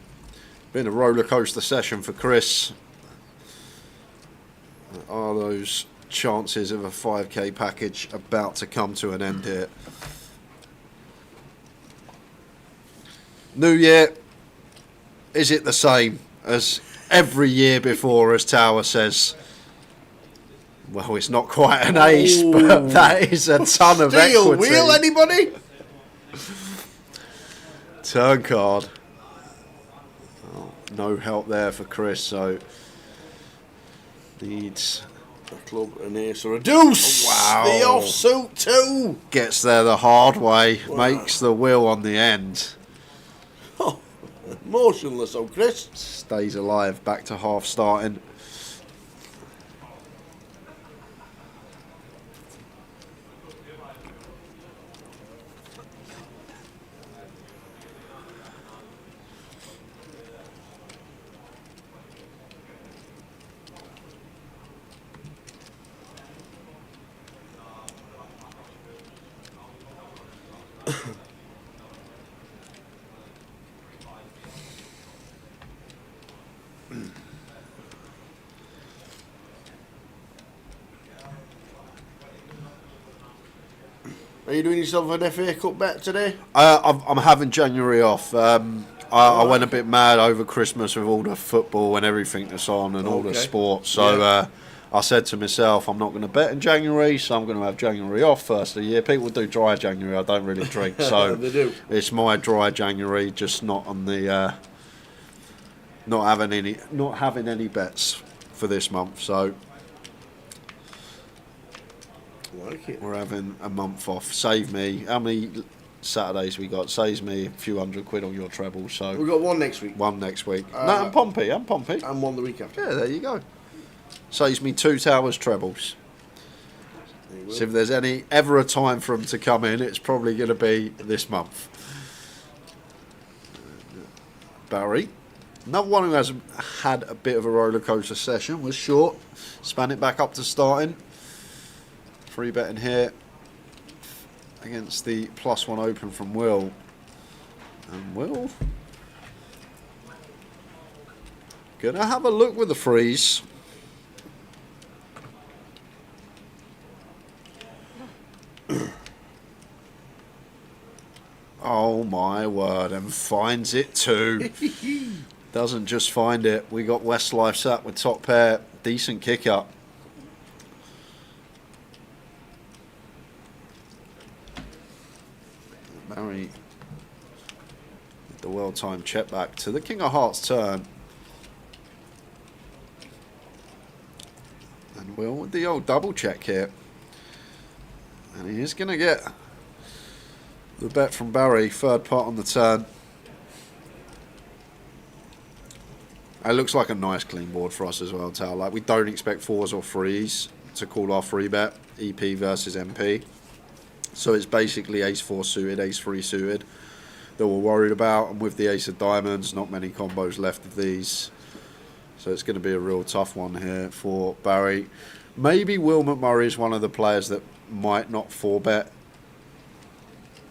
been a roller coaster session for Chris. Are those chances of a 5k package about to come to an end here? New year, is it the same as every year before, as Tower says? Well, it's not quite an ace, but that is a ton of equity. Steel wheel, anybody? Turn card. Oh, no help there for Chris, so needs A club, an ace, or a deuce. Wow. The offsuit 2. gets there the hard way, makes the wheel on the end. Oh, motionless, oh Chris. Stays alive, back to half starting. Are you doing yourself an FA Cup bet today? I'm having January off. I went a bit mad over Christmas with all the football and everything that's on and all the Okay. sports. So I said to myself, I'm not going to bet in January, so I'm going to have January off first of the year. People do dry January. I don't really drink, so They do. it's my dry January. Just not on the not having any bets for this month. So Like it. we're having a month off. Save me. How many Saturdays we got? Saves me a few £100 on your treble. So We've got one next week one next week. No, I'm Pompey. and one the week after. Yeah, there you go. Saves me 2 towers trebles. So if there's ever a time for them to come in, it's probably going to be this month. Barry. Another one who has had a bit of a roller coaster session was Short. Span it back up to starting. Free betting here against the +1 open from Will. And Will gonna have a look with the freeze. Oh my word, and finds it too. Doesn't just find it. We got Westlife sat with top pair. Decent kick up. Barry with the well-timed check back to the King of Hearts turn. And Will with the old double check here. And he is going to get the bet from Barry, third pot on the turn. It looks like a nice clean board for us as well, Tal. Like, we don't expect 4s or 3s to call our free bet, EP versus MP. So it's basically ace-4 suited, ace-3 suited that we're worried about. And with the ace of diamonds, not many combos left of these. So it's going to be a real tough one here for Barry. Maybe Will McMurray is one of the players that might not 4-bet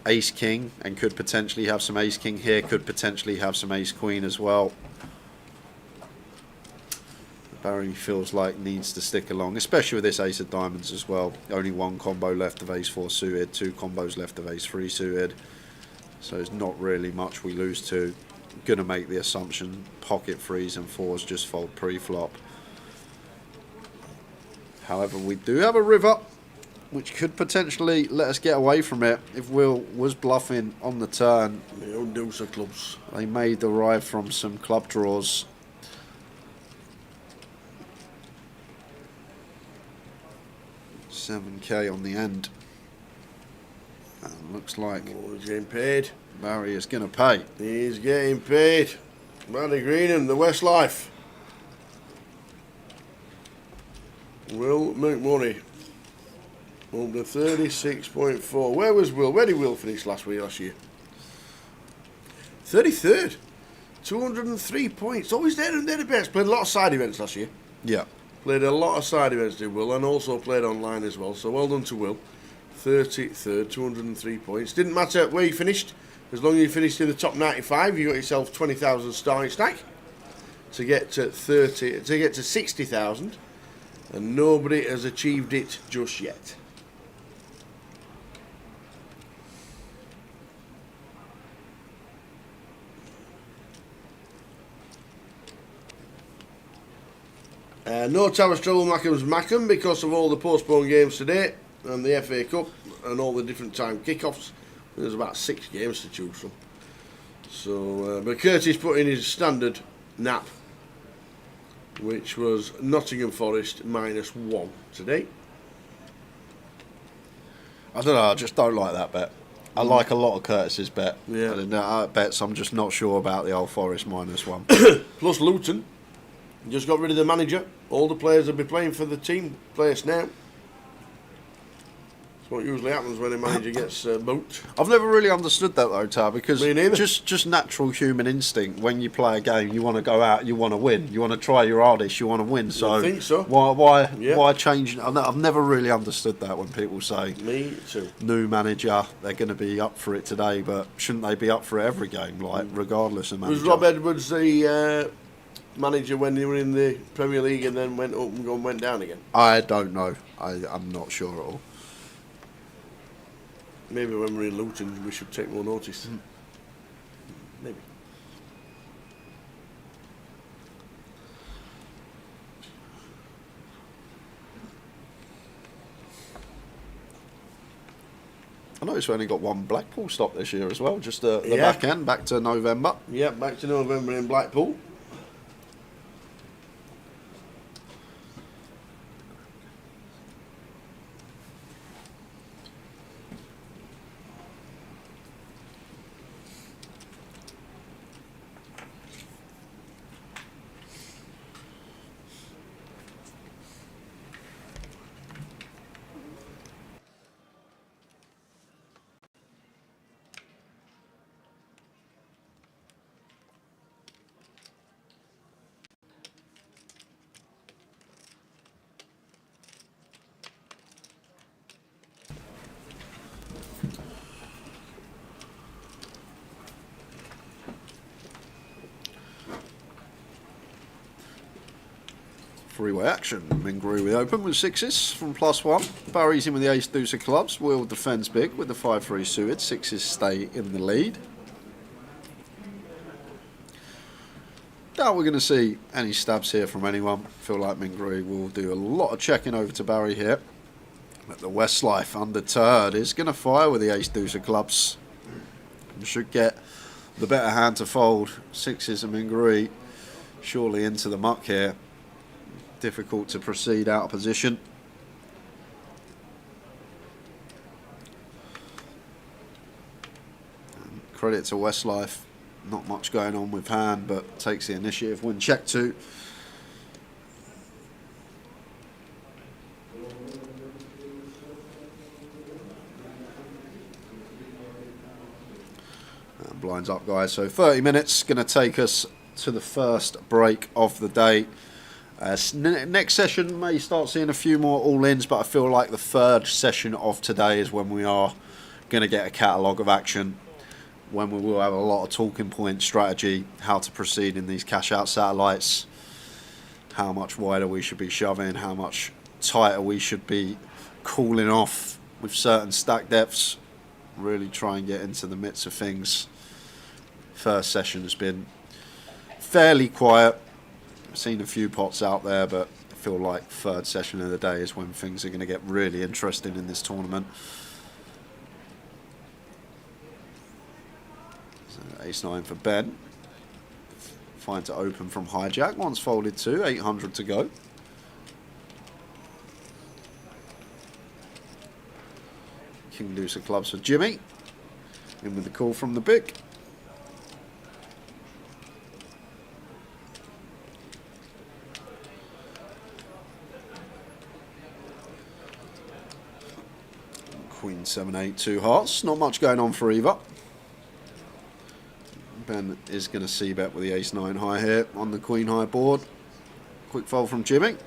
ace-king and could potentially have some ace-king here, could potentially have some ace-queen as well. Barry feels like needs to stick along, especially with this ace of diamonds as well. Only one combo left of ace-4 suited, 2 combos left of ace-3 suited. So it's not really much we lose to. Gonna make the assumption pocket 3s and 4s just fold pre-flop. However, we do have a river, which could potentially let us get away from it. If Will was bluffing on the turn, The old deuce of clubs. they may derive from some club draws. $7K on the end. And looks like Oh, he's getting paid. Barry is going to pay. He's getting paid. Matty Greenham, the Westlife. Will McMurray. Up to 36.4. Where was Will? Where did Will finish last year? 33rd. 203 points. Always there and thereabouts. Played a lot of side events last year. Yeah. Played a lot of side events, did Will, and also played online as well. So well done to Will. 33rd, 203 points. Didn't matter where you finished. As long as you finished in the top 95, you got yourself 20,000 starting stack to get to 60,000, and nobody has achieved it just yet. No Towers Trouble Mackham's Mackham because of all the postponed games today and the FA Cup and all the different time kickoffs. There's about 6 games to choose from. So, but Curtis put in his standard nap, which was Nottingham Forest -1 today. I don't know, I just don't like that bet. I like a lot of Curtis's bet. Yeah. But in that bets, I'm just not sure about the old Forest -1. Plus Luton just got rid of the manager. All the players will be playing for the team place now. What usually happens when a manager gets booked. I've never really understood that though, Tar, because Me neither. just natural human instinct. When you play a game, you want to go out, you want to win, you want to try your hardest, you want to win. So I think so. Why Yeah. change? I've never really understood that when people say Me too. new manager, they're going to be up for it today, but shouldn't they be up for it every game, like regardless of manager? Was Rob Edwards the manager when they were in the Premier League and then went up and went down again? I don't know. I'm not sure at all. Maybe when we're in Luton, we should take more notice. Maybe. I noticed we only got one Blackpool stop this year as well, just the Yeah. back end, back to November. Yeah, back to November in Blackpool. Three-way action. Mingru with open with sixes from +1. Barry's in with the ace deuce of clubs. Will defends big with the 5-3 suited. Sixes stay in the lead. Doubt we're going to see any stabs here from anyone. Feel like Mingru will do a lot of checking over to Barry here. But the Westlife undeterred is going to fire with the ace deuce of clubs. Should get the better hand to fold. Sixes and Mingru surely into the muck here. Difficult to proceed out of position. And credit to Westlife, not much going on with hand, but takes the initiative when check to. And blinds up, guys. So 30 minutes, going to take us to the first break of the day. Next session may start seeing a few more all-ins, but I feel like the third session of today is when we are going to get a catalogue of action, when we will have a lot of talking point strategy, how to proceed in these cash-out satellites, how much wider we should be shoving, how much tighter we should be cooling off with certain stack depths, really try and get into the midst of things. First session has been fairly quiet. I've seen a few pots out there, but I feel like third session of the day is when things are going to get really interesting in this tournament. So ace-9 for Ben. Fine to open from hijack. One's folded two, 800 to go. King deuce of clubs for Jimmy. In with the call from the big. Queen 7-8, two hearts. Not much going on for either. Ben is going to c-bet with the ace-9 high here on the queen high board. Quick fold from Jimmy.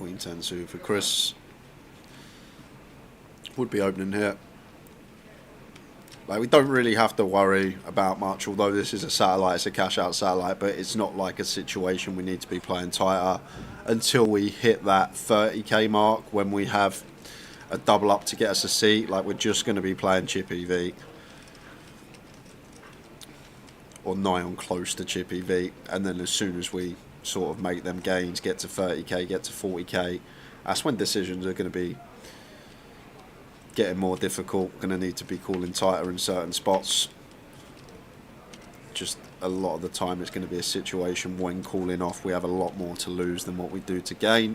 Queen 10 suited for Chris. Would be opening here. Like, we don't really have to worry about much, although this is a satellite, it's a cash out satellite, but it's not like a situation we need to be playing tighter until we hit that 30k mark when we have a double up to get us a seat. Like, we're just going to be playing chip EV or nigh on close to chip EV, and then as soon as we sort of make them gains, get to 30k, get to 40k, that's when decisions are going to be getting more difficult, going to need to be calling tighter in certain spots. Just a lot of the time it's going to be a situation when calling off we have a lot more to lose than what we do to gain.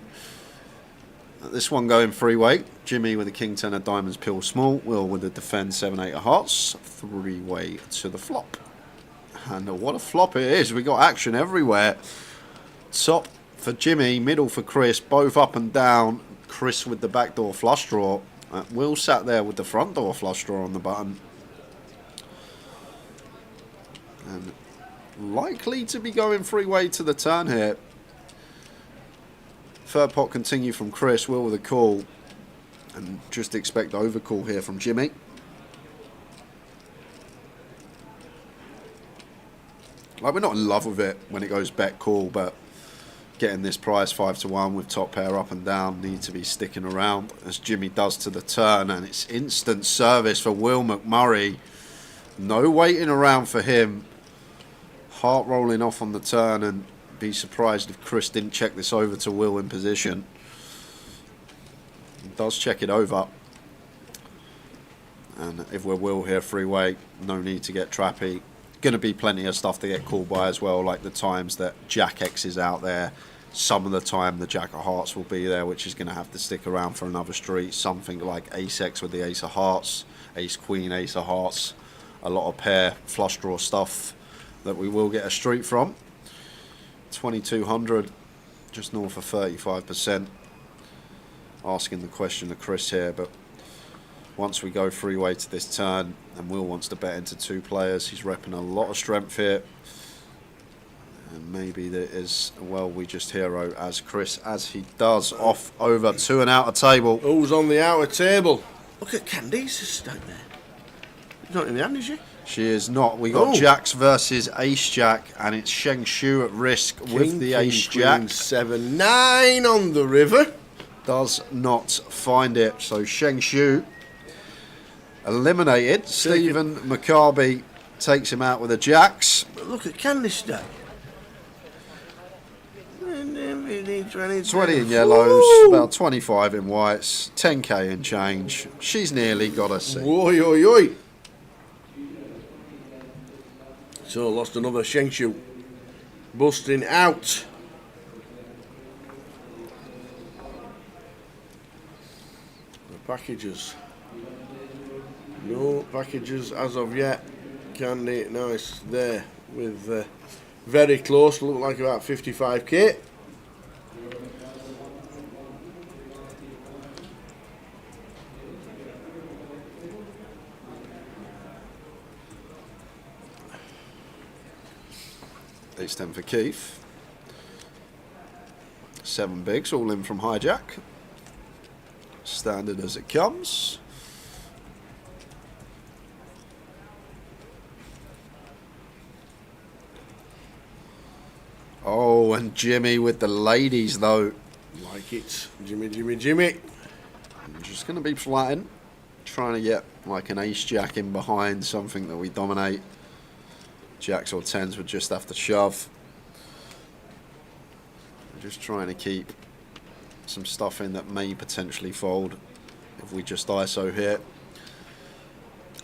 This one going three-way. Jimmy with the King 10 of diamonds, pill small. Will with the defend 7-8 of hearts. Three-way to the flop. And what a flop it is. We got action everywhere. Top for Jimmy, middle for Chris, both up and down. Chris with the backdoor flush draw. Will sat there with the front door flush draw on the button. And likely to be going three-way to the turn here. Third pot continue from Chris. Will with a call. And just expect overcall here from Jimmy. Like, we're not in love with it when it goes bet call, but getting this price 5-1 with top pair up and down need to be sticking around as Jimmy does to the turn, and it's instant service for Will McMurray. No waiting around for him. Heart rolling off on the turn, and be surprised if Chris didn't check this over to Will in position. He does check it over. And if we're Will here three-way, no need to get trappy. Going to be plenty of stuff to get called by as well, like the times that Jack X is out there. Some of the time the Jack of Hearts will be there, which is going to have to stick around for another street. Something like Ace X with the Ace of Hearts, Ace Queen, Ace of Hearts. A lot of pair flush draw stuff that we will get a street from. 2200, just north of 35%. Asking the question to Chris here, but once we go three-way to this turn, and Will wants to bet into two players, he's repping a lot of strength here. And maybe there is, well, we just hero as Chris, as he does, off over to and outer table. Who's on the outer table? Look at Candice stuck there. She's not in the hand, is she? She is not. We got Jacks versus Ace Jack, and it's Sheng Shu at risk with the Ace Jack. 7-9 on the river. Does not find it. So Sheng Shu eliminated. Stephen McCarby takes him out with the Jacks. But look at Candice stack. 20 in yellows, about 25 in whites, 10k in change. She's nearly got a seat. Oi, oi, oi. So lost another Sheng Shu. Busting out. The packages. No packages as of yet. Candy, nice there with very close, look like about 55k. It's 10 for Keith. 7 bigs, all in from hijack. Standard as it comes. Oh, and Jimmy with the ladies, though. Like it. Jimmy, Jimmy, Jimmy. I'm just going to be flattened. Trying to get like an ace jack in behind, something that we dominate. Jacks or 10s would just have to shove. I'm just trying to keep some stuff in that may potentially fold if we just ISO here.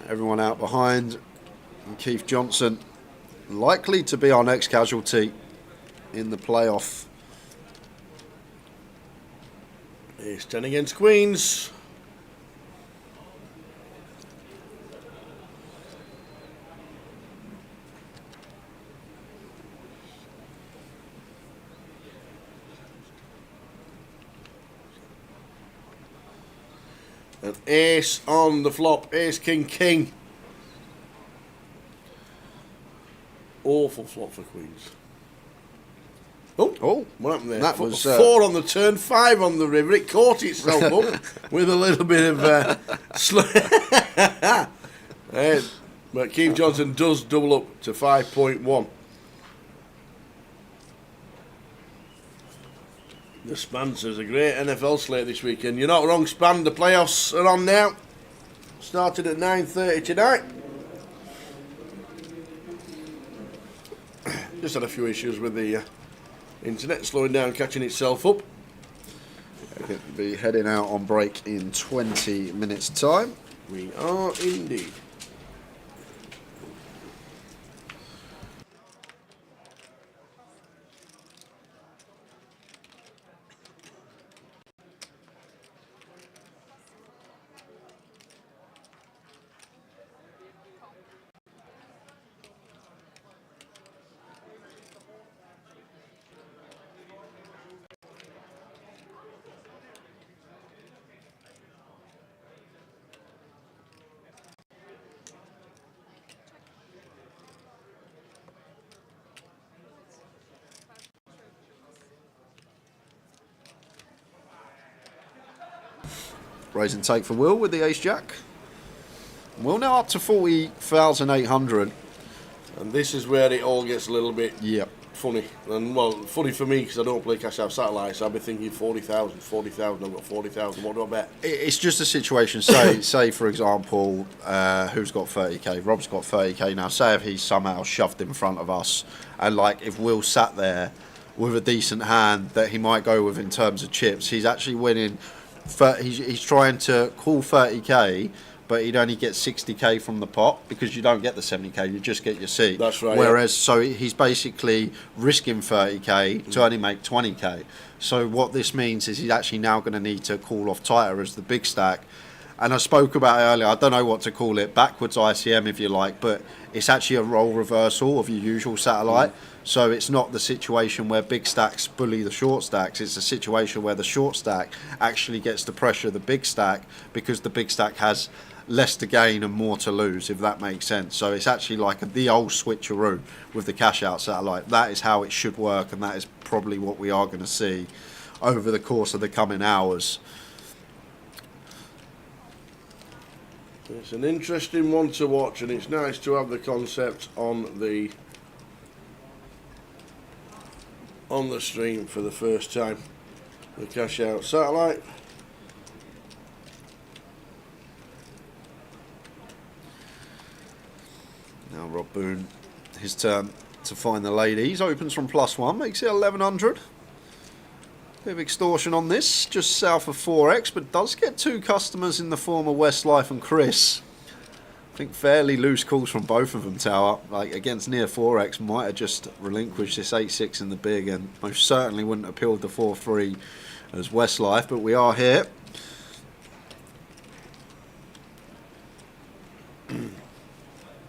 Everyone out behind. And Keith Johnson likely to be our next casualty in the playoff. Ace 10 against Queens. An ace on the flop. Ace, king, king. Awful flop for Queens. Oh, Oh, What happened there? that was 4 on the turn, 5 on the river. It caught itself up with a little bit of but Keith Johnson does double up to 5.1. The Spansers, a great NFL slate this weekend. You're not wrong, Span. The playoffs are on now. Started at 9:30 tonight. Just had a few issues with the internet slowing down, catching itself up. It'll be heading out on break in 20 minutes' time. We are indeed. Raising take for Will with the ace jack. Will now up to 40,800. And this is where it all gets a little bit Yep. funny. And, well, funny for me because I don't play cash out satellites. I'll be thinking 40,000, 40,000. I've got 40,000. What do I bet? It's just a situation. Say for example, who's got 30k? Rob's got 30k now. Say if he's somehow shoved in front of us, and like if Will sat there with a decent hand that he might go with in terms of chips, he's actually winning. He's trying to call 30k, but he'd only get 60k from the pot because you don't get the 70k, you just get your seat. That's right. Whereas, so he's basically risking 30k to only make 20k. So what this means is he's actually now going to need to call off tighter as the big stack. And I spoke about it earlier, I don't know what to call it, backwards ICM if you like, but it's actually a role reversal of your usual satellite. So it's not the situation where big stacks bully the short stacks, it's a situation where the short stack actually gets the pressure of the big stack because the big stack has less to gain and more to lose, if that makes sense. So it's actually like the old switcheroo with the cash out satellite. That is how it should work, and that is probably what we are going to see over the course of the coming hours. It's an interesting one to watch, and it's nice to have the concept on the stream for the first time. The cash out satellite. Now Rob Boone, his turn to find the ladies. Opens from +1, makes it 1100. Bit of extortion on this, just south of 4x, but does get 2 customers in the form of Westlife and Chris. I think fairly loose calls from both of them, Tower. Like against near 4x, might have just relinquished this 8-6 in the big, and most certainly wouldn't appeal to 4-3 as Westlife, but we are here.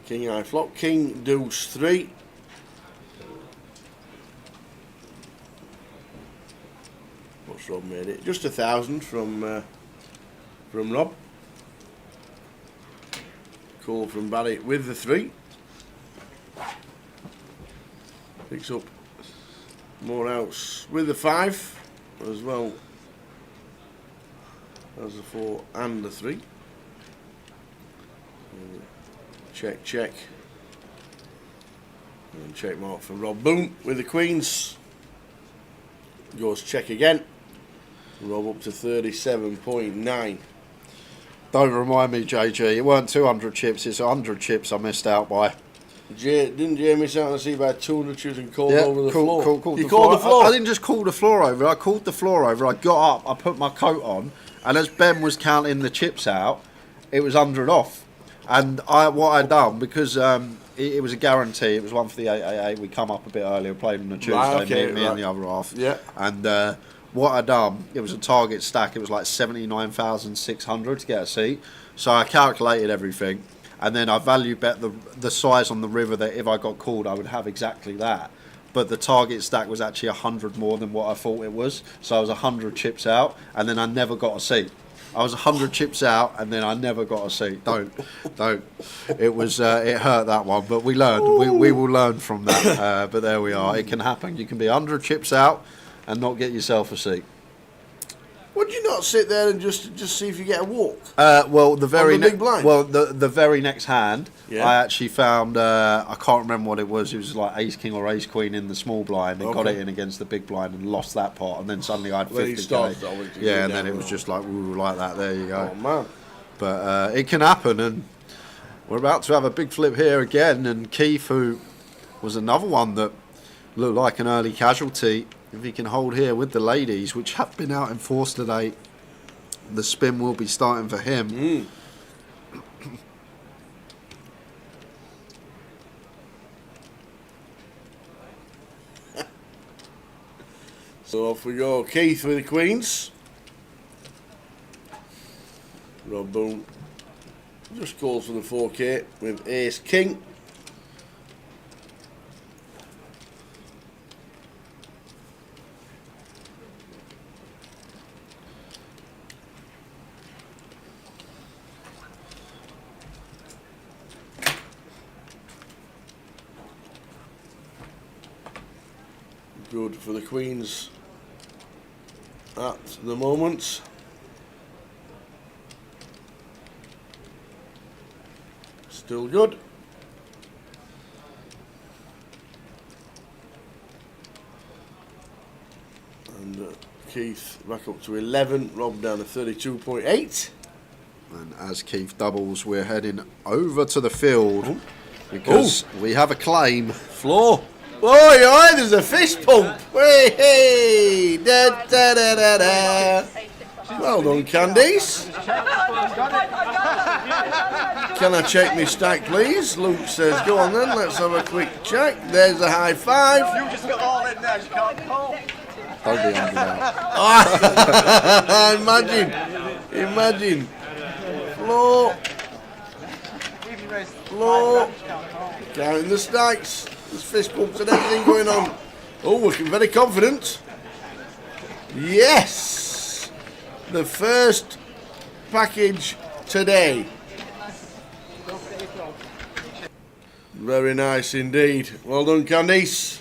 King high flop, king deuce 3. What's Rob made it? Just 1,000 from Rob. Call from Barry with the 3. Picks up more outs with the 5 as well as the 4 and the 3. Check, check. And check mark for Rob Boone with the queens. Goes check again. Rob up to 37.9. Don't remind me, JG, it weren't 200 chips, it's 100 chips I missed out by. Didn't Jay miss out on see by 200 chips and called over the floor? Called You the called the floor? I didn't just call the floor over, I called the floor over, I got up, I put my coat on, and as Ben was counting the chips out, it was 100 off. And what I'd done, because it was a guarantee, it was one for the 888, we come up a bit earlier, played on a Tuesday, Right, okay, me and the other half. Yeah. And what I'd done, it was a target stack, it was like 79,600 to get a seat. So I calculated everything, and then I value bet the size on the river that if I got called, I would have exactly that. But the target stack was actually 100 more than what I thought it was. So I was 100 chips out, and then I never got a seat. I was 100 chips out, and then I never got a seat. Don't. It was it hurt that one, but we learned. We will learn from that. But there we are. It can happen. You can be 100 chips out and not get yourself a seat. Would you not sit there and just see if you get a walk? Well, the very big blind? well, the very next hand, Yeah. I actually found I can't remember what it was. It was like ace king or ace queen in the small blind, and got Okay. it in against the big blind and lost that pot, and then suddenly I had Then 50k. it started, obviously, Yeah, going and then down it was the just like ooh, like that. There you go. Oh man. But it can happen, and we're about to have a big flip here again. And Keith, who was another one that looked like an early casualty, if he can hold here with the ladies, which have been out in force today, the spin will be starting for him. So off we go. Keith with the queens. Rob Boone just calls for the 4K with ace king. Good for the queens at the moment. Still good. And Keith back up to 11, Rob down to 32.8. And as Keith doubles, we're heading over to the field because we have a claim. Floor. Oi, there's a fist pump. Hey, hey. Da, da, da, da, da. Well done, Candice. Can I check my stack, please? Luke says, go on then, let's have a quick check. There's a high five. You just got all in there, you can't call. Don't be angry now. Imagine. Floor. Counting the stacks. There's fist bumps and everything going on. Oh, looking very confident. Yes! The first package today. Very nice indeed. Well done, Candice.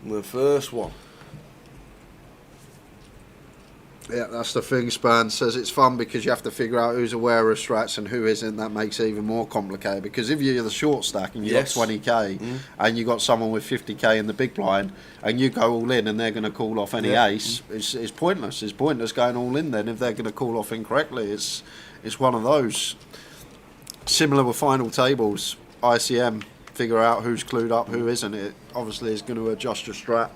The first one. Yeah, that's the thing. Span says it's fun because you have to figure out who's aware of strats and who isn't. That makes it even more complicated because if you're the short stack and you've Yes. got 20k and you got someone with 50k in the big blind and you go all in and they're going to call off any Yeah. ace, it's pointless. It's pointless going all in then if they're going to call off incorrectly. It's one of those. Similar with final tables, ICM, figure out who's clued up, who isn't. It obviously is going to adjust your strat.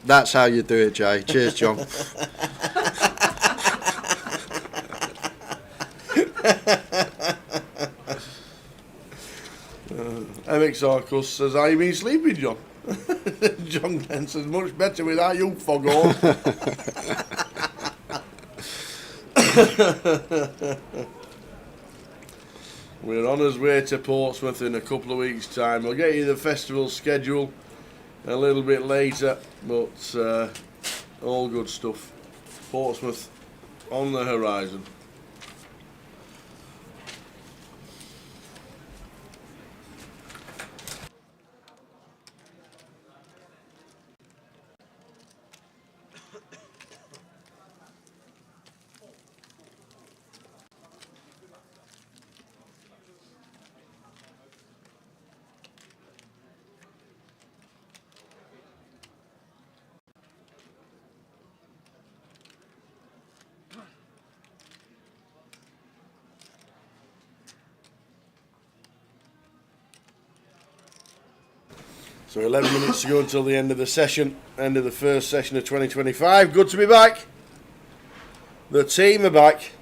That's how you do it, Jay. Cheers, John. MX Arcus says, "How you been sleeping, John?" John Glenn says, "Much better without you, foghorn." We're on our way to Portsmouth in a couple of weeks' time. We'll get you the festival schedule a little bit later, but all good stuff. Portsmouth on the horizon. So 11 minutes to go until the end of the session, end of the first session of 2025. Good to be back. The team are back.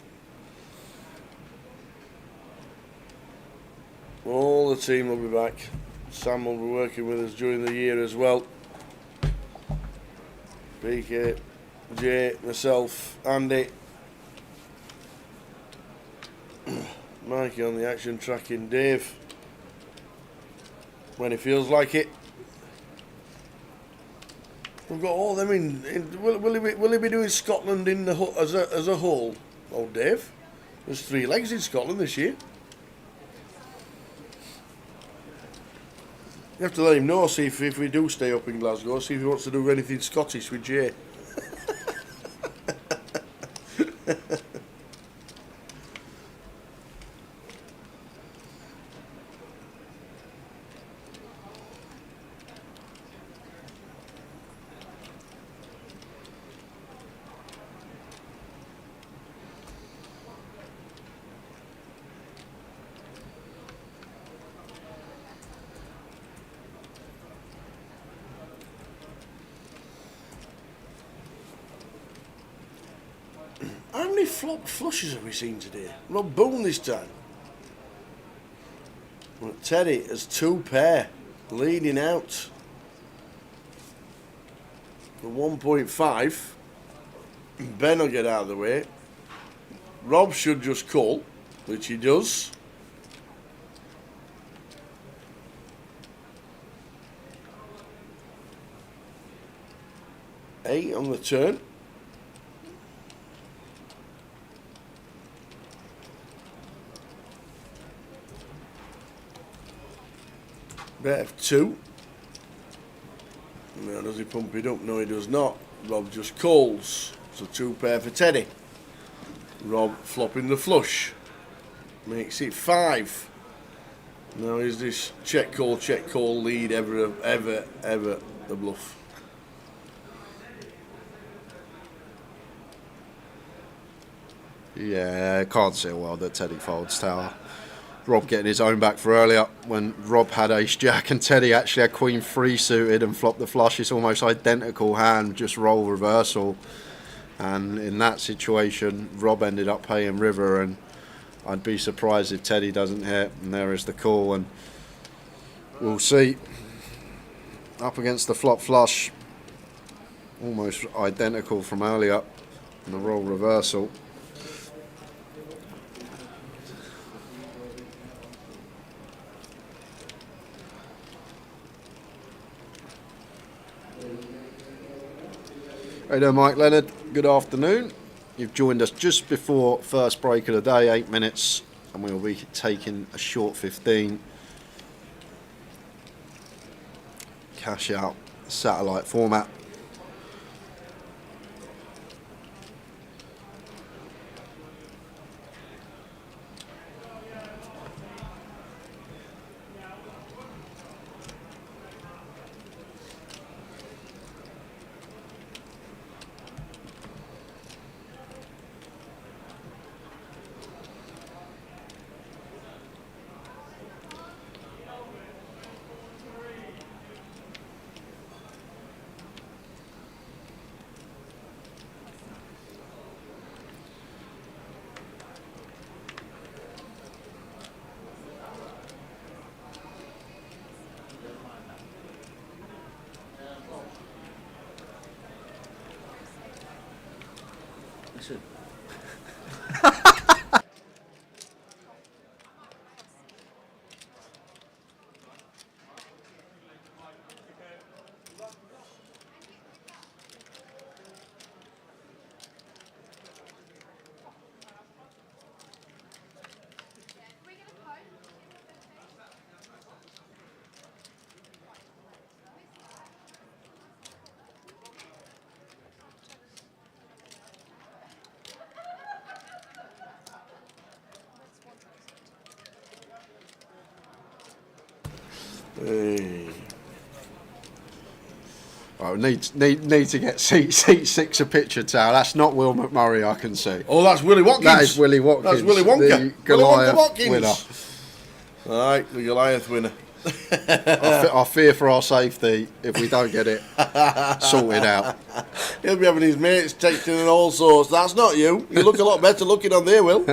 All the team will be back. Sam will be working with us during the year as well. PK, Jay, myself, Andy. Mikey on the action tracking, Dave. when he feels like it. We've got all them in will he be doing Scotland in the as a whole? Oh, Dave, there's 3 legs in Scotland this year. You have to let him know, see if we do stay up in Glasgow, see if he wants to do anything Scottish with Jay. How many flop flushes have we seen today? Rob Boone this time. Well, Teddy has 2 pair, leading out for 1.5. Ben will get out of the way. Rob should just call, which he does. Eight on the turn. Bet of 2. Now, does he pump it up? No, he does not. Rob just calls. So 2 pair for Teddy. Rob flopping the flush. Makes it 5. Now, is this check call lead ever the bluff? Yeah, can't see a world that Teddy folds tower. Rob getting his own back for earlier when Rob had ace jack and Teddy actually had queen 3 suited and flopped the flush. It's almost identical hand, just roll reversal. And in that situation, Rob ended up paying river, and I'd be surprised if Teddy doesn't hit. And there is the call, and we'll see. Up against the flop flush, almost identical from earlier, and the roll reversal. Hey there, Mike Leonard. Good afternoon. You've joined us just before first break of the day, 8 minutes, and we'll be taking a short 15. Cash out satellite format. Listen. Hey. Right, we need to get seat 6 a picture towel. That's not Will McMurray, I can see. Oh, that's Willie Watkins. That is Willie Watkins. That's Willie Wonka. The Goliath Watkins. winner. All right, the Goliath winner. I fear for our safety if we don't get it sorted out. He'll be having his mates texting and all sorts. That's not you. You look a lot better looking on there, Will.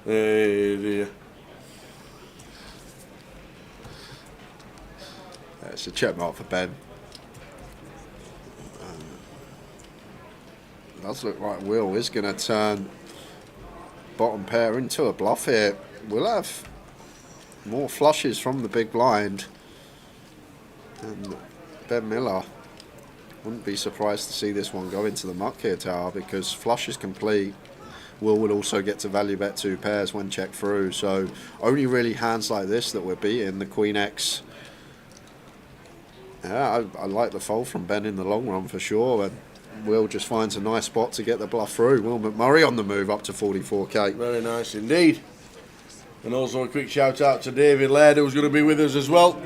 Hey dear. It's a check mark for Ben. Does look like Will is going to turn bottom pair into a bluff here. We'll have More flushes from the big blind. And Ben Miller wouldn't be surprised to see this one go into the muck here, Tower, because flush is complete. Will would also get to value bet 2 pairs when checked through. So only really hands like this that we're beating. The Queen X. Yeah, I like the fold from Ben in the long run for sure. And Will just finds a nice spot to get the bluff through. Will McMurray on the move up to 44k. Very nice indeed. And also a quick shout out to David Laird, who's going to be with us as well.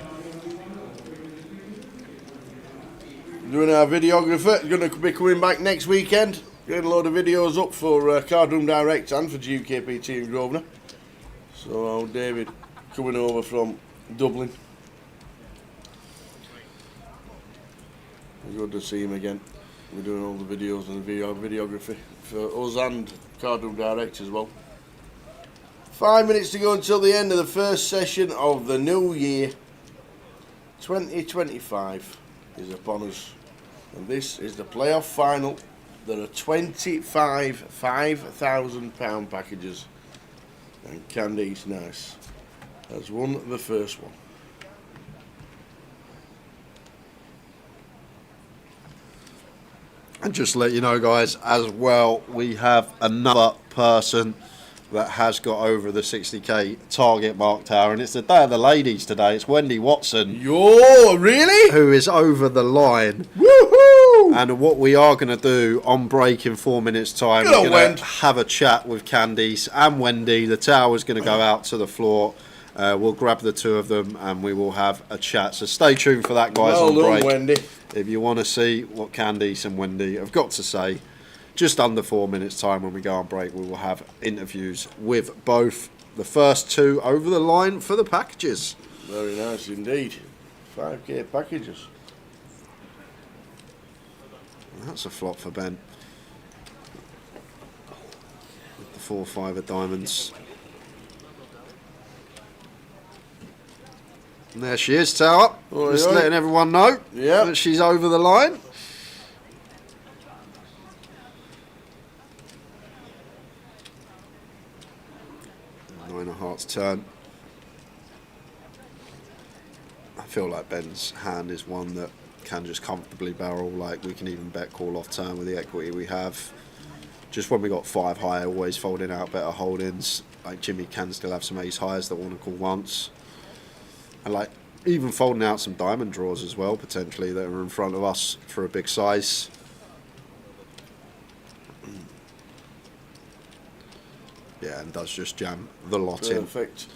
Doing our videographer. He's going to be coming back next weekend. Getting a load of videos up for Card Room Direct and for GUKPT in Grosvenor. So David coming over from Dublin. Good to see him again. We're doing all the videos and the videography for us and Card Room Direct as well. 5 minutes to go until the end of the first session of the new year. 2025 is upon us. And this is the playoff final. There are 25 £5,000 packages. And Candice Nice has won the first one. And just to let you know, guys, as well, we have another person that has got over the 60k target mark, Tower, and it's the day of the ladies today. It's Wendy Watson. Yo, really? Who is over the line. Woohoo! And what we are going to do on break in 4 minutes' time, Good we're going Wend. to have a chat with Candice and Wendy. The Tower's going to go out to the floor. We'll grab the two of them and we will have a chat. So stay tuned for that, guys, Well on done, break. Wendy. If you want to see what Candice and Wendy have got to say, just under 4 minutes' time when we go on break, we will have interviews with both. The first two over the line for the packages. Very nice indeed. 5k packages. That's a flop for Ben. With the 4-5 of diamonds. And there she is, Tower. Oi, Just oi. letting everyone know Yep. that she's over the line. Nine of Hearts turn. I feel like Ben's hand is one that can just comfortably barrel. Like, we can even bet call off turn with the equity we have. Just when we got 5 high, always folding out better holdings. Like, Jimmy can still have some ace highs that want to call once. And like, even folding out some diamond draws as well, potentially, that are in front of us for a big size. Yeah, and does just jam the lot in. Perfect.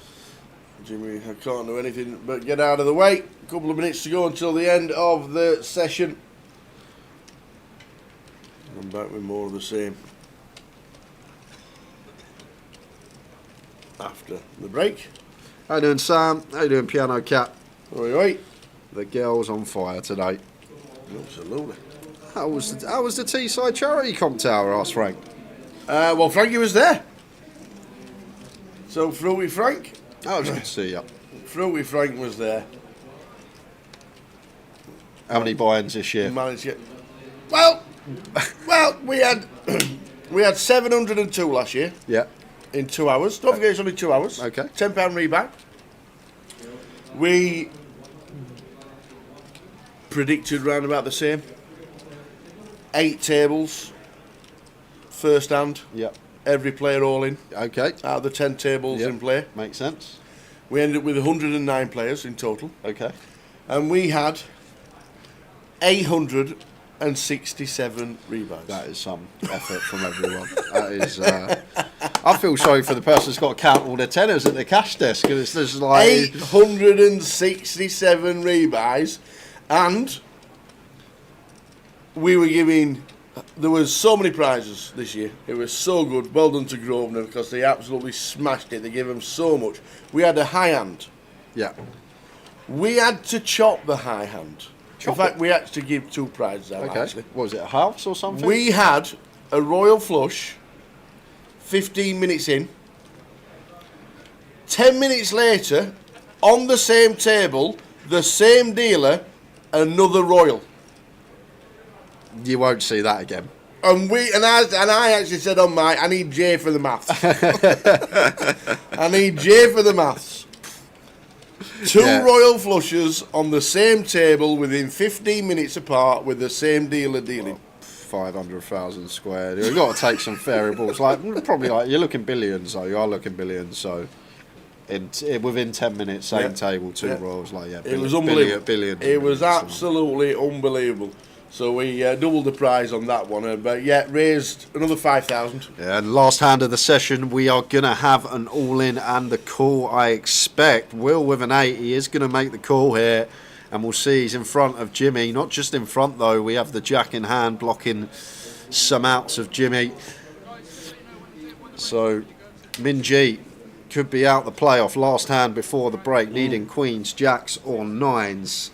Jimmy, I can't do anything but get out of the way. A couple of minutes to go until the end of the session. I'm back with more of the same after the break. How you doing, Sam? How you doing, Piano Cat? Oi, oi. The girl's on fire today. Absolutely. How was the Teesside Charity Comp, Tower? Asked Frank. Well, Frankie was there. So Fruity Frank. Oh, it's good to see you. Fruity Frank was there. How many buy-ins this year? Managed to get. Well, we had we had 702 last year Yeah. in 2 hours. Don't forget it's only 2 hours. Okay. £10 reback. We predicted round about the same. 8 tables. First hand. Yeah. Every player all in. Okay. Out of the 10 tables Yeah. in play. Makes sense. We ended up with 109 players in total. Okay. And we had 867 rebuys. That is some effort from everyone. That is. I feel sorry for the person who's got to count all their tenors at the cash desk, because it's just like 867 rebuys, and we were giving. There was so many prizes this year. It was so good. Well done to Grosvenor, because they absolutely smashed it. They gave them so much. We had a high hand. Yeah. We had to chop the high hand. Chop In fact, we had to give 2 prizes out. Okay. Actually, What was it, a house or something? we had a royal flush. 15 minutes in. 10 minutes later, on the same table, the same dealer, another royal. You won't see that again. And I actually said on my, I need J for the maths. I need J for the maths. Two Yeah. royal flushes on the same table within 15 minutes apart with the same dealer dealing. 500,000 squared. You've got to take some variables. Probably you're looking billions, though. You are looking billions, so. Within 10 minutes, same table, two royals. It was unbelievable. Billion, it was absolutely unbelievable. So we doubled the prize on that one, but raised another 5,000. Yeah, and last hand of the session, we are going to have an all-in and the call, I expect. Will with an 8, he is going to make the call here, and we'll see he's in front of Jimmy. Not just in front, though, we have the jack in hand blocking some outs of Jimmy. So, Minji could be out the playoff. Last hand before the break, needing queens, jacks or nines.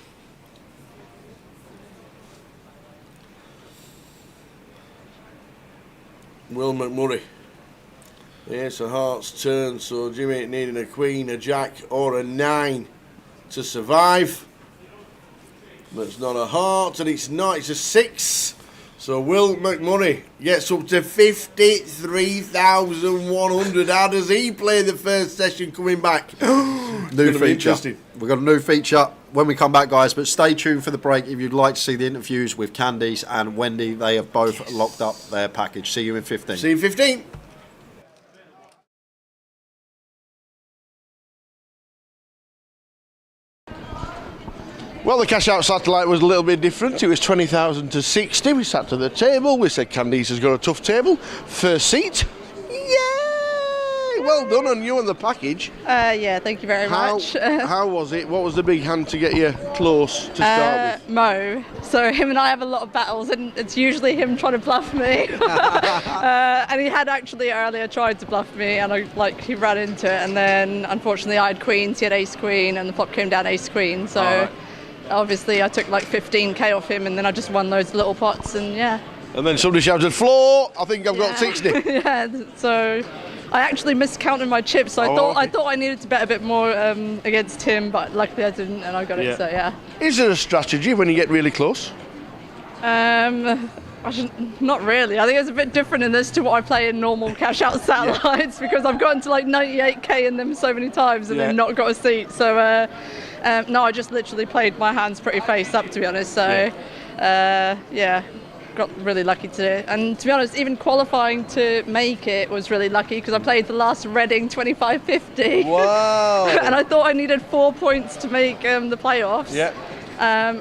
Will McMurray. Ace of hearts turn, so Jimmy needing a queen, a jack or a 9 to survive. But it's not a heart, and it's not, it's a 6. So Will McMurray gets up to 53,100. How does he play the first session coming back? New feature. We've got a new feature when we come back, guys, but stay tuned for the break if you'd like to see the interviews with Candice and Wendy. They have both locked up their package. See you in 15. See you in 15. Well, the cash out satellite was a little bit different. It was 20,000 to 60. We sat to the table. We said Candice has got a tough table. First seat. Yay! Well done on you and the package. Yeah, thank you very much. How was it? What was the big hand to get you close to start with? Mo. So him and I have a lot of battles, and it's usually him trying to bluff me. And he had actually earlier tried to bluff me, and he ran into it. And then unfortunately, I had queens. He had ace queen, and the flop came down ace queen. So. Obviously I took like 15k off him, and then I just won those little pots, and yeah. And then somebody shouted, floor, I think I've got 60. Yeah, so I actually miscounted my chips, so I thought I needed to bet a bit more against him, but luckily I didn't, and I got it, so yeah. Is there a strategy when you get really close? Not really. I think it's a bit different in this to what I play in normal cash out satellites, because I've gotten to like 98k in them so many times and then not got a seat. So no, I just literally played my hands pretty face up, to be honest. So got really lucky today. And to be honest, even qualifying to make it was really lucky, because I played the last Reading 25-50. Wow! And I thought I needed 4 points to make the playoffs. Yeah.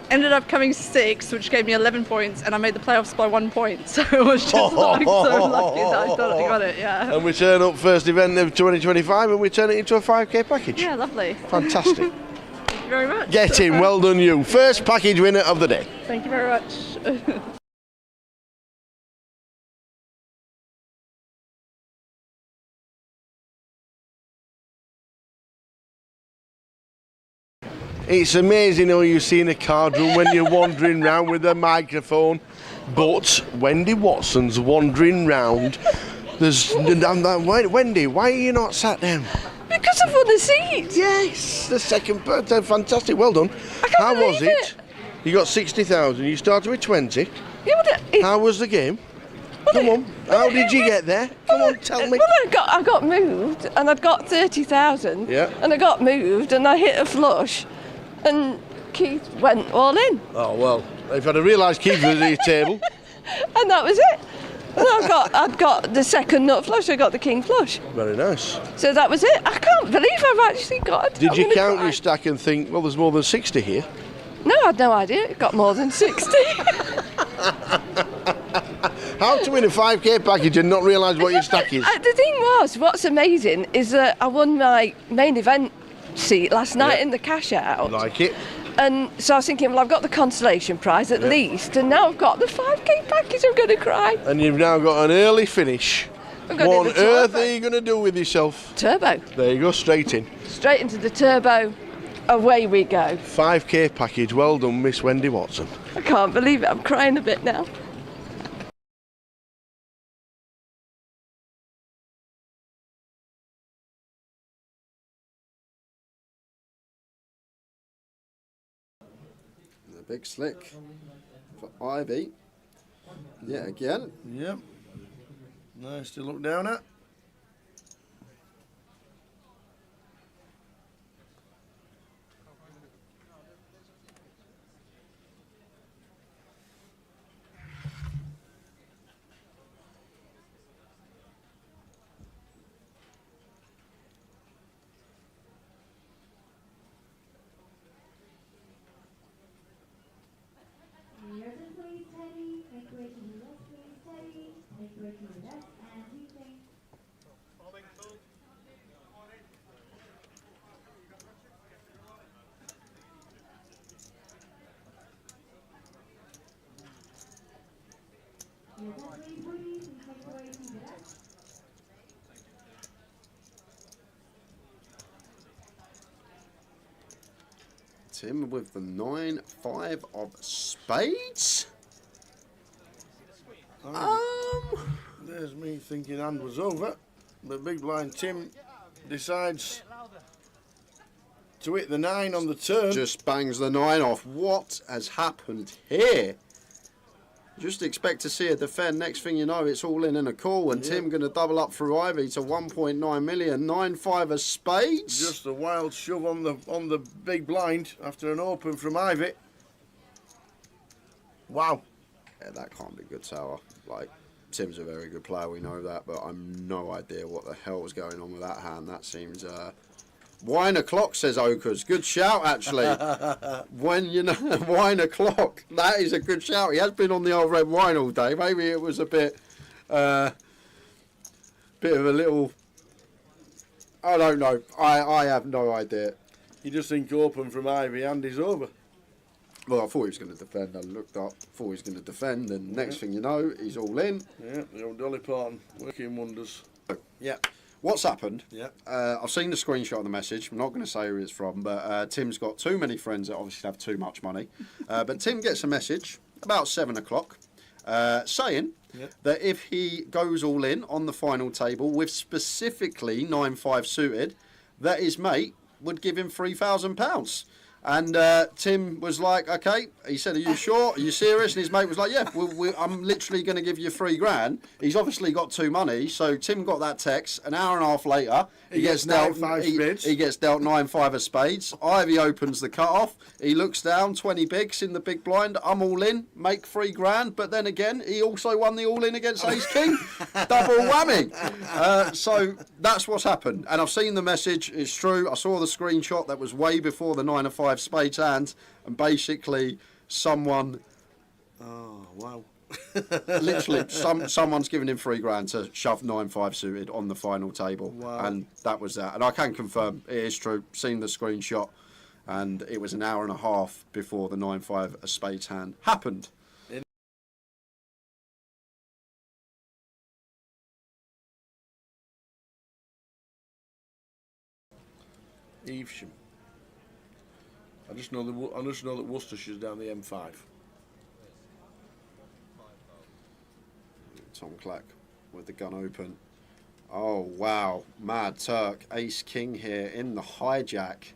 Ended up coming 6, which gave me 11 points, and I made the playoffs by 1 point. So it was just so lucky that I thought I got it, yeah. And we turn up first event of 2025, and we turn it into a 5k package. Yeah, lovely. Fantastic. Thank you very much. Get in, well done you. First package winner of the day. Thank you very much. It's amazing how you see in a card room when you're wandering round with a microphone, but Wendy Watson's wandering round. Wendy, why are you not sat down? Because I've won the seat. Yes, the second person. Fantastic, well done. How was it? You got 60,000, you started with 20. Yeah, how was the game? Come on, how did you get there? Come on, tell me. Well, I got moved, and I'd got 30,000. Yeah. And I got moved, and I hit a flush, and Keith went all in. Oh, well, if I'd have realised Keith was at your table. And that was it. And I'd got the second nut flush, I got the king flush. Very nice. So that was it. I can't believe I've actually got it. Did you count your stack and think, well, there's more than 60 here? No, I had no idea. It got more than 60. How to win a 5k package and not realise what your stack is? The thing was, what's amazing is that I won my main event seat last night in the cash out. Like it. And so I was thinking, well, I've got the consolation prize at least, and now I've got the 5k package. I'm going to cry. And you've now got an early finish. What on earth are you going to do with yourself? Turbo. There you go, straight in. Straight into the turbo. Away we go. 5k package. Well done, Miss Wendy Watson. I can't believe it. I'm crying a bit now. The big slick for Ivy. Yet again. Yep. Nice to look down at. Tim with the 9-5 of spades. There's me thinking hand was over. But big blind Tim decides to hit the 9 on the turn. Just bangs the 9 off. What has happened here? Just expect to see a defend. Next thing you know, it's all in a call, and Tim going to double up through Ivy to 1.9 million. 9-5 of spades. Just a wild shove on the big blind after an open from Ivy. Wow. Yeah, that can't be good, Tower. Like, Tim's a very good player, we know that, but I've no idea what the hell was going on with that hand. That seems wine o'clock, says Okers. Good shout, actually. When you know, wine o'clock. That is a good shout. He has been on the old red wine all day. Maybe it was a bit of a little. I don't know. I have no idea. You just think open from Ivy and he's over. Well, I thought he was going to defend. I looked up, thought he was going to defend, and next thing you know, he's all in. Yeah, the old Dolly Parton, working wonders. Yeah. What's happened? Yeah. I've seen the screenshot of the message. I'm not going to say who it's from, but Tim's got too many friends that obviously have too much money. But Tim gets a message about 7 o'clock saying that if he goes all in on the final table with specifically 9-5 suited, that his mate would give him £3,000. And Tim was like, okay. He said, are you sure? Are you serious? And his mate was like, yeah, I'm literally going to give you £3,000. He's obviously got too money. So Tim got that text. An hour and a half later, he gets dealt 9-5 of spades. Ivy opens the cut-off. He looks down, 20 bigs in the big blind. I'm all in, make £3,000. But then again, he also won the all-in against Ace-King. Double whammy. So that's what's happened. And I've seen the message. It's true. I saw the screenshot. That was way before the 9-5 spades hand, and basically someone literally someone's given him £3,000 to shove 9-5 suited on the final table. And that was that. And I can confirm it is true. Seen the screenshot, and it was an hour and a half before the 9-5 a spades hand happened. Evesham. I just know that Worcestershire's down the M5. Tom Clack with the gun open. Oh wow, Mad Turk, Ace King here in the hijack,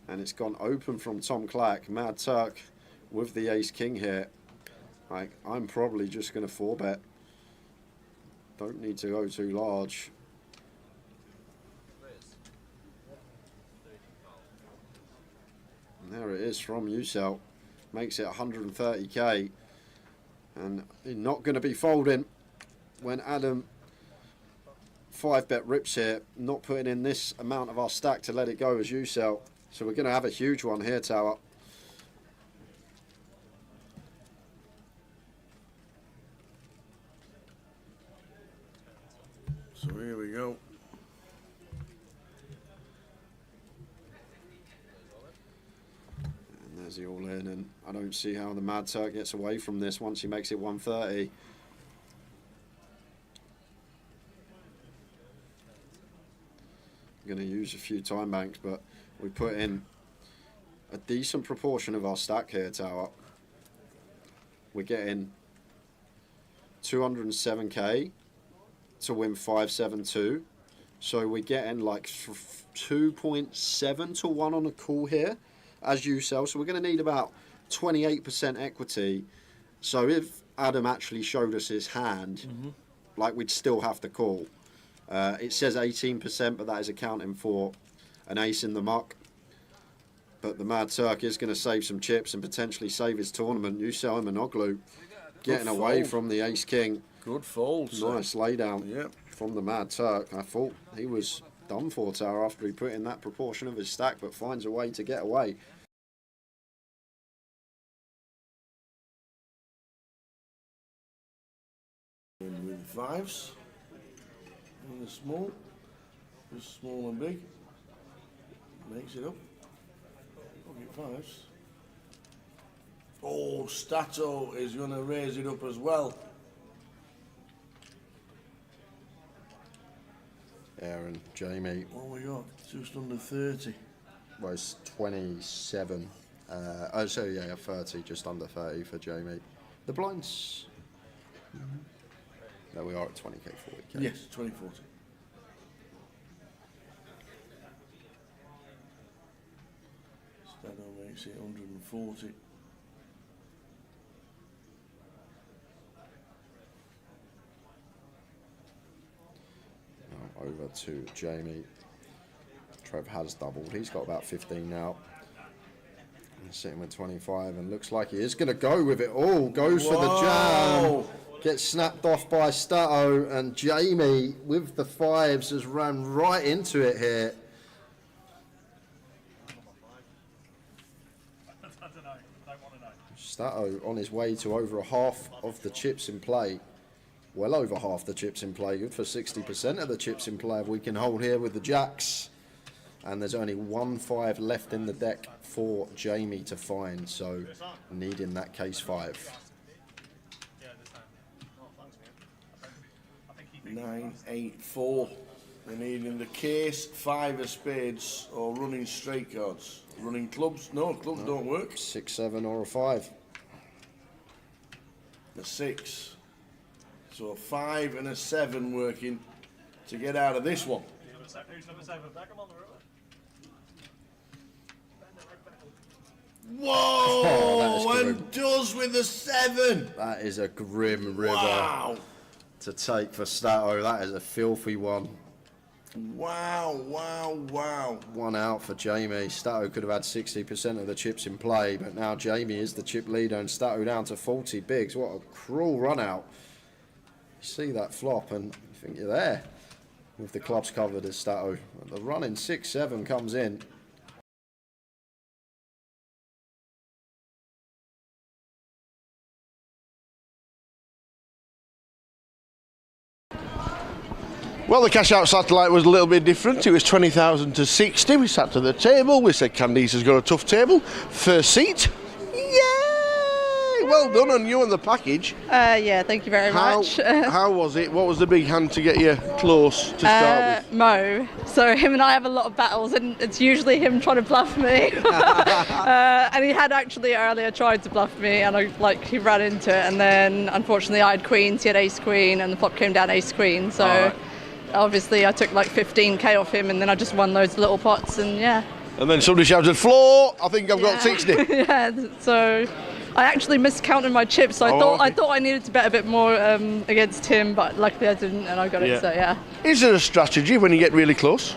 and it's gone open from Tom Clack. Mad Turk with the Ace King here. Like, I'm probably just going to 4-bet. Don't need to go too large. There it is from Usel. Makes it 130k. And he's not going to be folding when Adam 5-bet rips here. Not putting in this amount of our stack to let it go as Usel. So we're going to have a huge one here, Tower. So here we go. There's the all in, and I don't see how the Mad Turk gets away from this once he makes it 130. I'm going to use a few time banks, but we put in a decent proportion of our stack here, Tower. We're getting 207k to win 572. So we're getting like 2.7 to 1 on a call here as you sell. So we're going to need about 28% equity. So if Adam actually showed us his hand, like, we'd still have to call. It says 18%, but that is accounting for an ace in the muck. But the Mad Turk is going to save some chips and potentially save his tournament. You sell him an Oglu, getting away from the Ace King. Good fold. Nice laydown from the Mad Turk. I thought he was done for, Tower, after he put in that proportion of his stack, but finds a way to get away. With fives. And the small. Just small and big. Makes it up. Pocket fives. Oh, Stato is going to raise it up as well. Aaron, Jamie. What we got? Just under 30. Well, it's 27. So yeah, 30, just under 30 for Jamie. The blinds. There we are at 20k, 40k. Yes, 2040. That makes it 140. Now over to Jamie. Trev has doubled. He's got about 15 now. He's sitting with 25 and looks like he is going to go with it all. Goes for the jam. Gets snapped off by Stato, and Jamie with the fives has ran right into it here. Stato on his way to over half of the chips in play. Well over half the chips in play. Good for 60% of the chips in play if we can hold here with the jacks. And there's only 1-5 left in the deck for Jamie to find, so needing that case 5. 9, 8, 4. They're needing the case, 5 of spades, or running straight cards. Running clubs? No, clubs don't work. 6, 7, or a 5. The 6. So a 5 and a 7 working to get out of this one. Whoa! And does with the 7. That is a grim river. Wow! To take for Stato. That is a filthy one. Wow, wow, wow. One out for Jamie. Stato could have had 60% of the chips in play, but now Jamie is the chip leader and Stato down to 40 bigs. What a cruel run out. You see that flop and you think you're there with the clubs covered as Stato. The run in 6-7 comes in. Well, the cash out satellite was a little bit different. It was 20,000 to 60. We sat to the table. We said Candice has got a tough table. First seat. Yay! Well done on you and the package. Yeah, thank you very much. How was it? What was the big hand to get you close to start with? Mo. So him and I have a lot of battles, and it's usually him trying to bluff me. And he had actually earlier tried to bluff me, and he ran into it. And then unfortunately I had queens. He had ace queen, and the flop came down ace queen. So. Obviously I took like 15k off him, and then I just won loads of little pots, and yeah. And then somebody shouted, floor, I think I've got 60. Yeah, so I actually miscounted my chips, so I thought I needed to bet a bit more against him, but luckily I didn't, and I got it, so yeah. Is there a strategy when you get really close?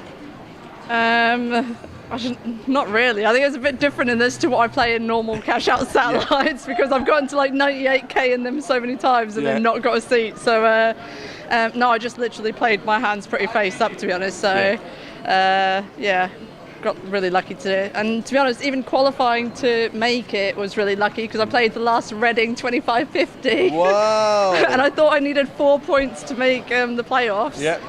Not really. I think it's a bit different in this to what I play in normal cash out satellites, because I've gotten to like 98k in them so many times and then not got a seat. So no, I just literally played my hands pretty face up, to be honest. So got really lucky today. And to be honest, even qualifying to make it was really lucky, because I played the last Reading 25-50. Wow! And I thought I needed 4 points to make the playoffs. Yep.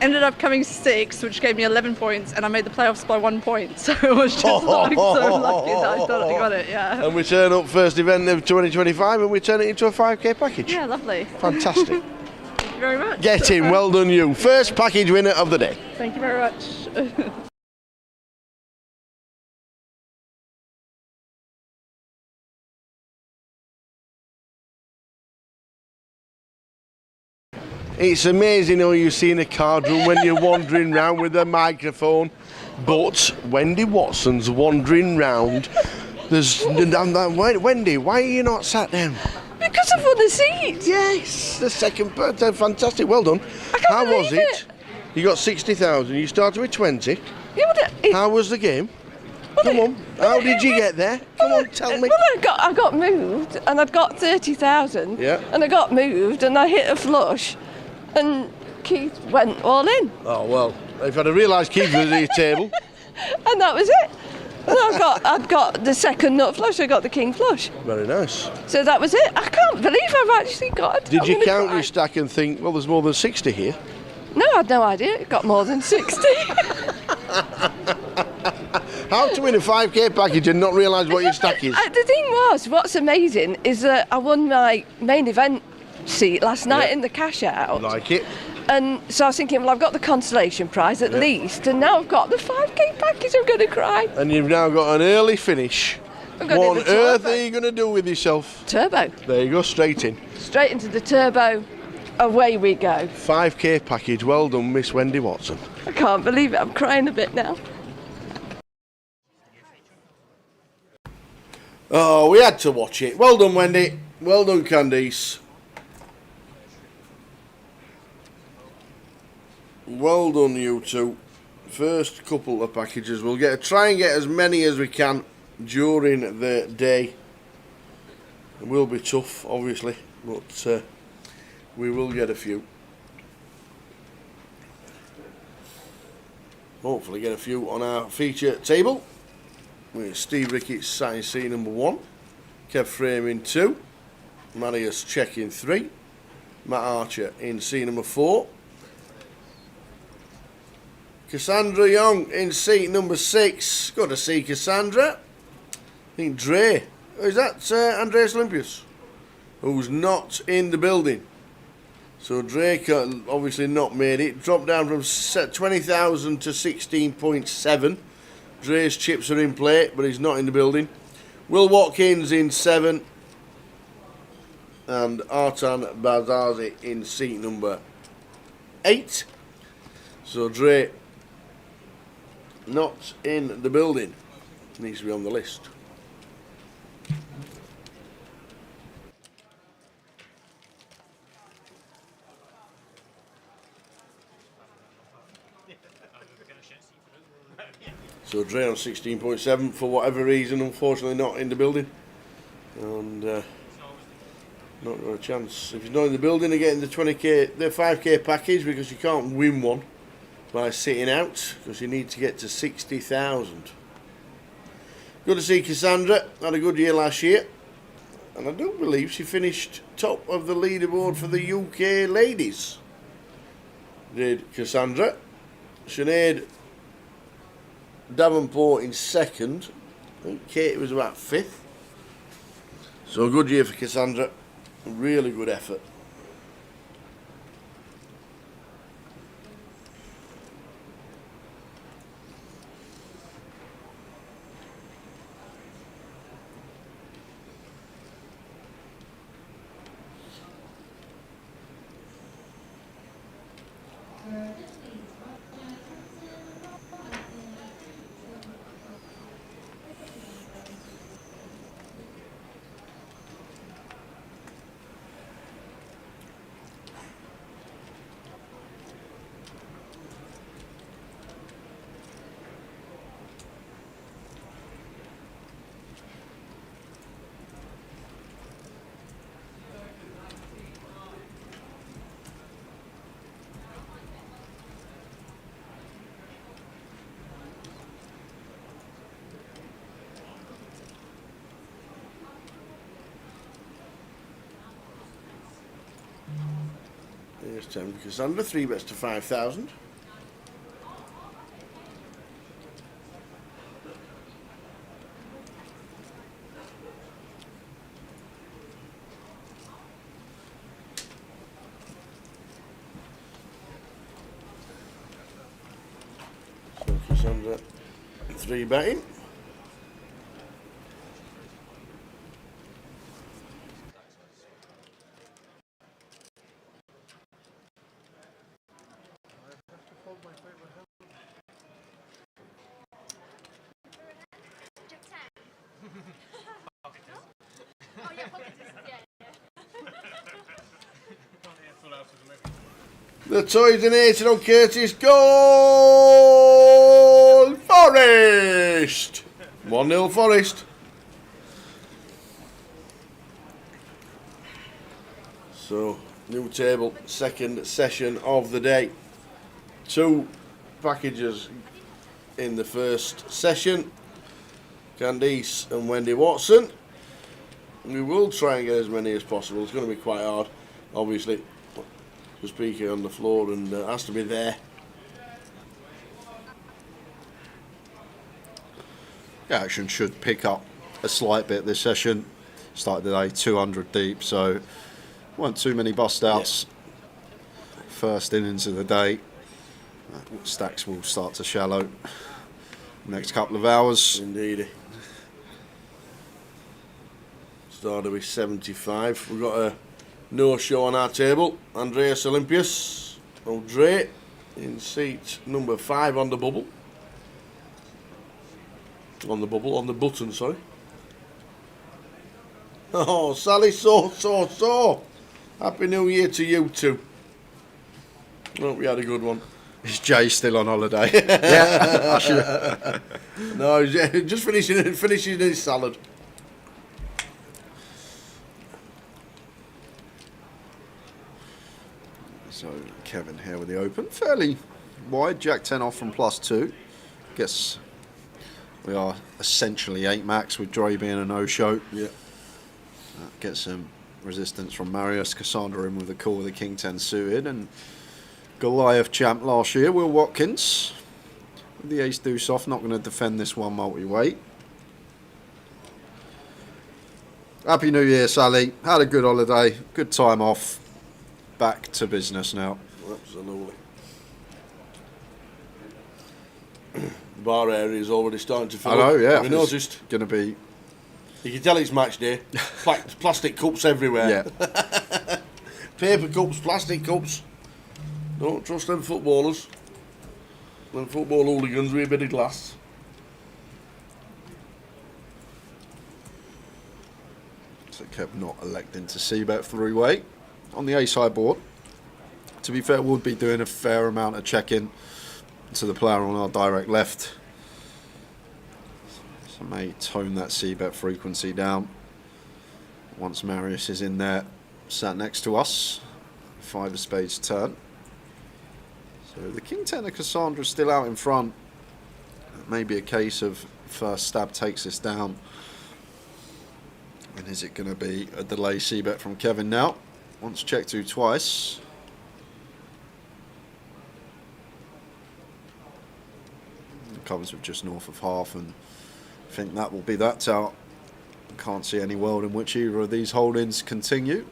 Ended up coming 6, which gave me 11 points, and I made the playoffs by 1 point. So it was just so lucky that I thought I got it, yeah. And we turn up first event of 2025, and we turn it into a 5k package. Yeah, lovely. Fantastic. Thank you very much. Get in, well done you. First package winner of the day. Thank you very much. It's amazing how you see in a card room when you're wandering round with a microphone, but Wendy Watson's wandering round. Wendy, why are you not sat down? Because I won the seat. Yes, the second person, fantastic, well done. How was it? You got 60,000, you started with 20. Yeah, how was the game? Come on, how did you get there? Come on, tell me. Well, I got moved, and I'd got 30,000, and I got moved, and I hit a flush, and Keith went all in. Oh, well, if I'd have realised Keith was at your table. And that was it. And I'd got the second nut flush, I got the king flush. Very nice. So that was it. I can't believe I've actually got it. Did you count your stack and think, well, there's more than 60 here? No, I had no idea. It got more than 60. How to win a 5k package and not realise what your stack is? The thing was, what's amazing is that I won my main event seat last night in the cash out. Like it. And so I was thinking, well, I've got the consolation prize at least, and now I've got the 5k package. I'm going to cry. And you've now got an early finish I'm gonna What do on the earth turbo. are you going to do with yourself? Turbo. There you go, straight in. Straight into the turbo. Away we go. 5k package. Well done, Miss Wendy Watson. I can't believe it. I'm crying a bit now. Oh, we had to watch it. Well done, Wendy. Well done, Candice. Well done, you two. First couple of packages. We'll try and get as many as we can during the day. It will be tough, obviously, but we will get a few. Hopefully get a few on our feature table. With Steve Ricketts sat in seat number 1, Kev Frame in 2, Marius Check in 3, Matt Archer in seat number 4, Cassandra Young in seat number 6. Good to see Cassandra. I think Dre, is that Andreas Olympius, who's not in the building. So Drake obviously not made it. Dropped down from 20,000 to 16.7. Dre's chips are in play, but he's not in the building. Will Watkins in 7. And Artan Bazazi in seat number 8. So Dre not in the building. Needs to be on the list. So Dre on 16.7 for whatever reason, unfortunately not in the building. And not got a chance. If he's not in the building, they're getting the 20k, the 5k package, because you can't win one by sitting out, because you need to get to 60,000. Good to see Cassandra. Had a good year last year. And I do believe she finished top of the leaderboard for the UK ladies. Did Cassandra. Sinead Davenport in 2nd. I think Katie was about 5th. So a good year for Cassandra. A really good effort. Here's 10 for Cassandra, 3 bets to 5,000. So Cassandra, 3 betting. The toys donated on Curtis. Goal! Forest! 1-0 Forest. So, new table, second session of the day. 2 packages in the first session. Candice and Wendy Watson. We will try and get as many as possible. It's going to be quite hard, obviously. The speaker on the floor and has to be there. The action should pick up a slight bit this session. Started the day 200 deep, so weren't too many bust outs. Yeah. First innings of the day. Stacks will start to shallow next couple of hours. Indeed. Started with 75. We've got a no-show on our table. Andreas Olympius. Andre in seat number 5 on the bubble. On the button, sorry. Oh, Sally, so. Happy New Year to you too. Hope we had a good one. Is Jay still on holiday? Yeah. No, he's just finishing his salad. So Kevin here with the open. Fairly wide. Jack 10 off from +2. Guess we are essentially 8 max with Dre being a no-show. Yeah. Get some resistance from Marius. Cassandra in with the call with the King 10 suited. And Goliath champ last year, Will Watkins. With the ace deuce off, not going to defend this one multi-weight. Happy New Year, Sally. Had a good holiday. Good time off. Back to business now. Absolutely. Bar area is already starting to fill I know, up. yeah. Have you noticed? Going to be... You can tell it's match day. Plastic cups everywhere. Yeah. Paper cups, plastic cups. Don't trust them footballers. Them football hooligans with a bit of glass. So Kev not electing to c-bet 3-way on the ace-high board. To be fair, we'll be doing a fair amount of checking to the player on our direct left. So may tone that c-bet frequency down. Once Marius is in there, sat next to us. 5 of spades turn. So the King 10 of Cassandra is still out in front. It may be a case of first stab takes this down. And is it going to be a delay c-bet from Kevin now? Once checked to twice. It comes with just north of half, and I think that will be that out. Can't see any world in which either of these holdings continue.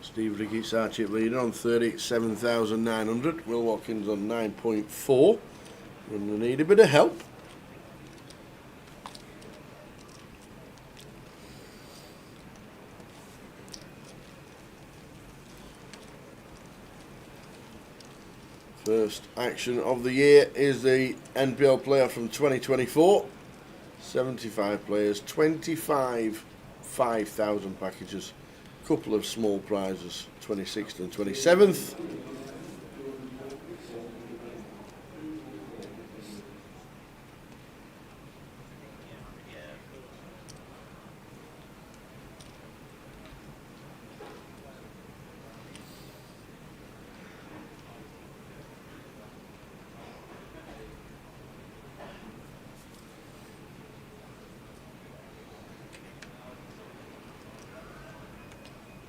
Steve Ricketts Archip leader on 37,900. Will Watkins on 9.4. And they need a bit of help. First action of the year is the NPL player from 2024. 75 players, 25 5,000 packages. Couple of small prizes, 26th and 27th.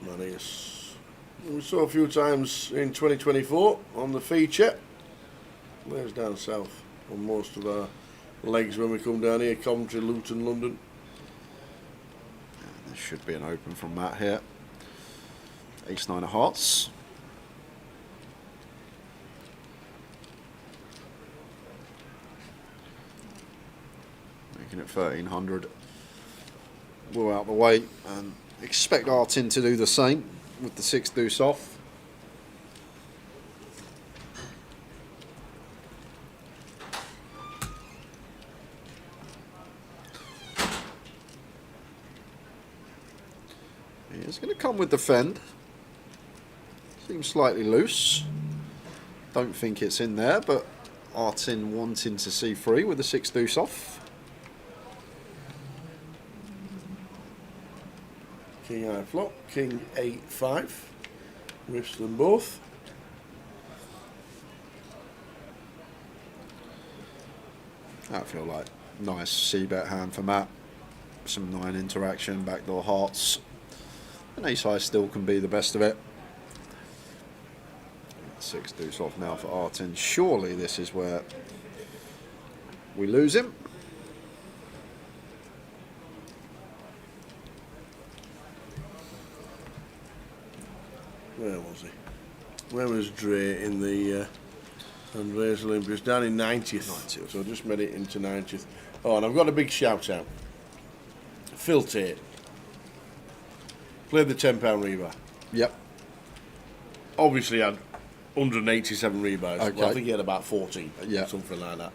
Marius. We saw a few times in 2024 on the feature. There's down south on most of our legs when we come down here, Coventry, Luton, London. There should be an open from Matt here. Ace-9 of hearts. Making it 1,300. We're out the way and expect Artin to do the same with the 6 deuce off. He's going to come with defend. Seems slightly loose. Don't think it's in there, but Artin wanting to see free with the 6 deuce off. King high flop, King 8-5. Riffs them both. That feel like nice c-bet hand for Matt. Some 9 interaction, backdoor hearts. And ace high still can be the best of it. 6 deuce off now for Artin. Surely this is where we lose him. Where was he? Where was Dre in the Andreas Olympus? Down in 90th. 90th. So I just made it into 90th. Oh, and I've got a big shout out. Phil Tate. Played the £10 rebuy. Yep. Obviously had 187 rebuys. Okay. Well, I think he had about 14. Yeah. Something like that.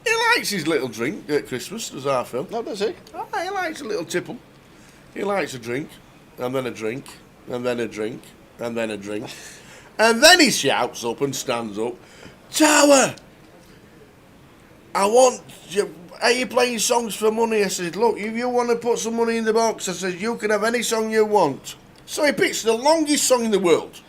He likes his little drink at Christmas, does our Phil? No, does he? Oh, he likes a little tipple. He likes a drink, and then a drink, and then a drink, and then a drink. And then he shouts up and stands up, Tower! I want you. Are you playing songs for money? I said, look, if you want to put some money in the box, I said, you can have any song you want. So he picks the longest song in the world.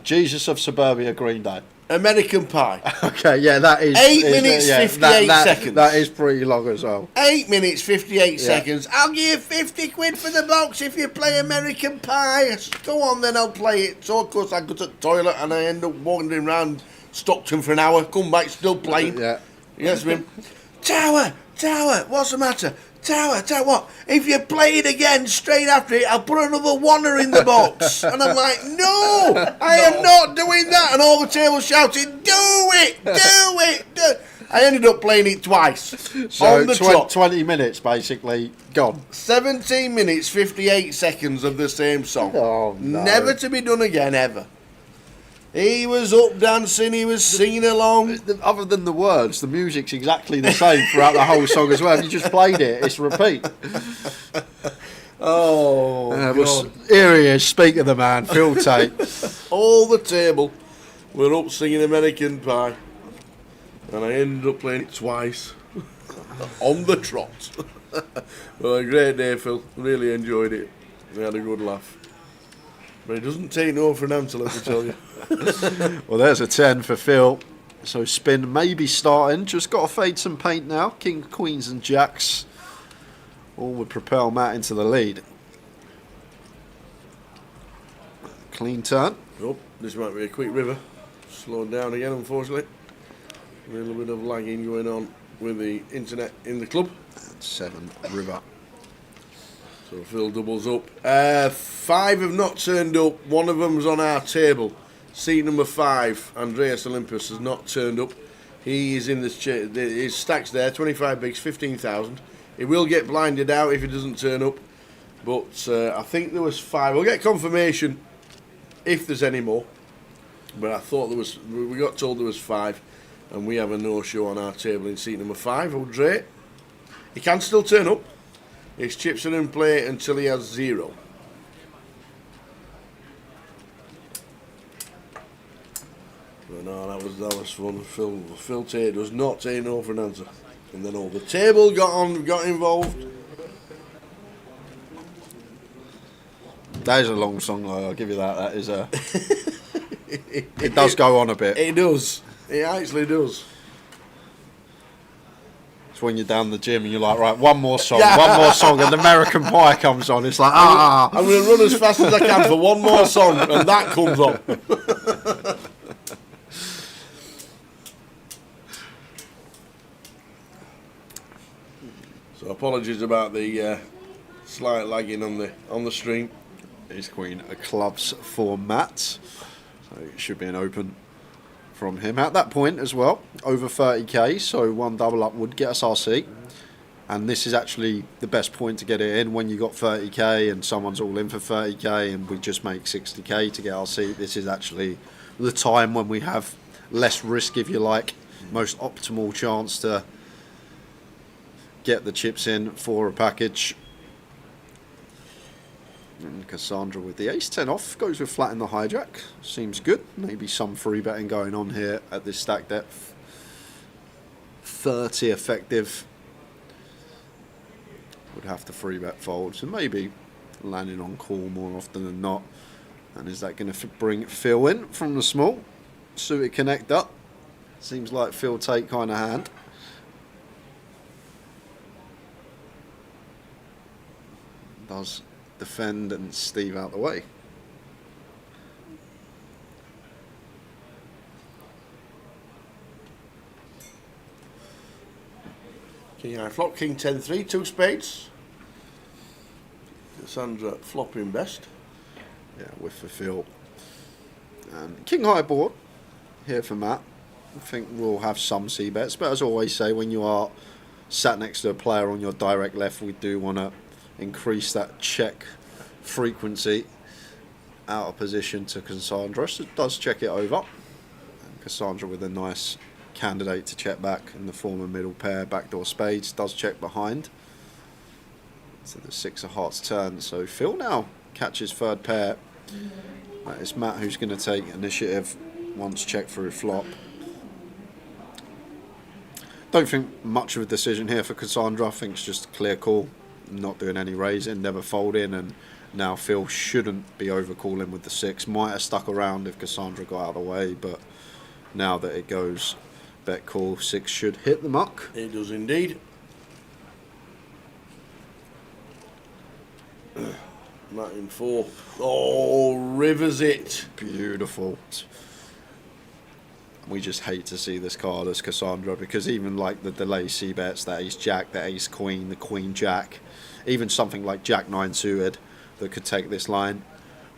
Jesus of Suburbia, Green Day. American Pie. Okay, yeah, that is... 8 minutes, 58 seconds. That is pretty long as well. 8 minutes, 58 seconds. I'll give you 50 quid for the box if you play American Pie. I said, go on then, I'll play it. So, of course, I go to the toilet and I end up wandering around Stockton for an hour, come back, still playing. Yeah. Yes, ma'am. Tower, what's the matter? Tower, what? If you play it again straight after it, I'll put another oneer in the box. And I'm like, no, I am not doing that. And all the table shouting, do it. I ended up playing it twice. So on the trot. 20 minutes, basically, gone. 17 minutes, 58 seconds of the same song. Oh, no. Never to be done again, ever. He was up dancing, he was singing along. Other than the words, the music's exactly the same throughout the whole song as well. If you just played it, it's repeat. Oh, well, here he is, speak of the man, Phil Tate. All the table were up singing American Pie. And I ended up playing it twice. On the trot. Well, a great day, Phil. Really enjoyed it. We had a good laugh. But it doesn't take no for an answer, let me tell you. Well, there's a 10 for Phil. So spin maybe starting. Just got to fade some paint now. King, Queens and Jacks all would propel Matt into the lead. Clean turn. Oh, this might be a quick river. Slowed down again, unfortunately. A little bit of lagging going on with the internet in the club. 7 river. So Phil doubles up. 5 have not turned up. One of them's on our table. Seat number 5, Andreas Olympus, has not turned up. He is in this his stacks there, 25 bigs, 15,000. He will get blinded out if he doesn't turn up. But I think there was 5. We'll get confirmation if there's any more. But I thought there was. We got told there was 5, and we have a no-show on our table in seat number 5. Dre. He can still turn up. His chips are in play until he has 0. But no, that was fun. Phil Tate does not take no for an answer. And then all the table got involved. That is a long song, though. I'll give you that. That is a. It does go on a bit. It does. It actually does. It's when you're down the gym and you're like, right, one more song, and American Pie comes on. It's like, I'm going to run as fast as I can for one more song, and that comes on. So apologies about the slight lagging on the stream. Ace Queen clubs for Matt. So it should be an open from him at that point as well. Over 30k, so one double up would get us our seat. And this is actually the best point to get it in when you got 30k and someone's all in for 30k and we just make 60k to get our seat. This is actually the time when we have less risk, if you like, most optimal chance to get the chips in for a package. And Cassandra with the ace-10 off goes with flat in the hijack. Seems good. Maybe some free betting going on here at this stack depth. 30 effective. Would have to free bet fold. So maybe landing on call more often than not. And is that going to bring Phil in from the small? Suited connect up. Seems like Phil Tate kind of hand. Does defend and Steve out the way. King high flop, king 10-3, 2 spades. Cassandra flopping best. Yeah, with the fill. King high board here for Matt. I think we'll have some C bets, but as I always say, when you are sat next to a player on your direct left, we do want to increase that check frequency out of position to Cassandra. So it does check it over. And Cassandra with a nice candidate to check back in the form of middle pair, backdoor spades, does check behind. So the 6 of hearts turn. So Phil now catches third pair. It's Matt who's going to take initiative once check through flop. Don't think much of a decision here for Cassandra. I think it's just a clear call. Not doing any raising, never folding, and now Phil shouldn't be overcalling with the 6. Might have stuck around if Cassandra got out of the way, but now that it goes bet call, 6 should hit the muck. It does indeed. Matt in 4. Oh, rivers it. Beautiful. We just hate to see this card as Cassandra, because even like the delay C bets, that ace jack, the ace queen, the queen jack, even something like jack 9 suited that could take this line,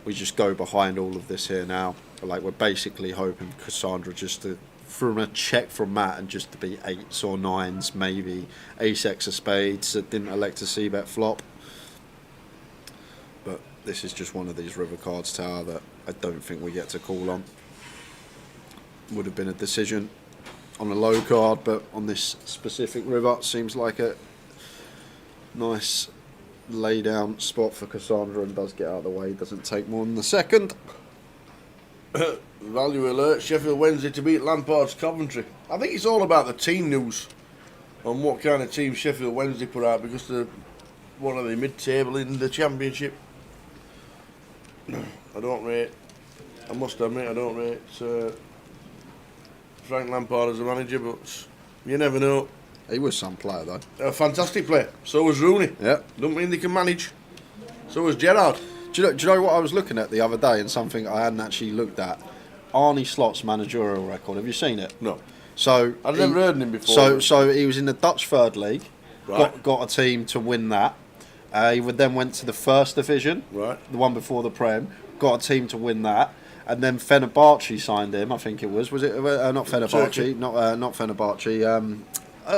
we just go behind all of this here now. Like, we're basically hoping Cassandra just to, from a check from Matt, and just to be 8s or 9s, maybe ace x of spades that didn't elect a C bet flop. But this is just one of these river cards, Tower, that I don't think we get to call on. Would have been a decision on a low card, but on this specific river, seems like a nice lay down spot for Cassandra, and does get out of the way, doesn't take more than the second. Value alert, Sheffield Wednesday to beat Lampard's Coventry. I think it's all about the team news on what kind of team Sheffield Wednesday put out, because they're one of the mid-table in the Championship. I must admit, I don't rate Frank Lampard as a manager, but you never know. He was some player though. A fantastic player. So was Rooney. Yeah. Don't mean they can manage. So was Gerrard. Do you know what I was looking at the other day, and something I hadn't actually looked at? Arnie Slot's managerial record. Have you seen it? No. So I've never heard of him before. So he was in the Dutch Third League. Right. Got a team to win that. He then went to the First Division. Right. The one before the Prem. Got a team to win that. And then Fenerbahce signed him, I think it was. Was it not Fenerbahce? Turkey. Not Fenerbahce.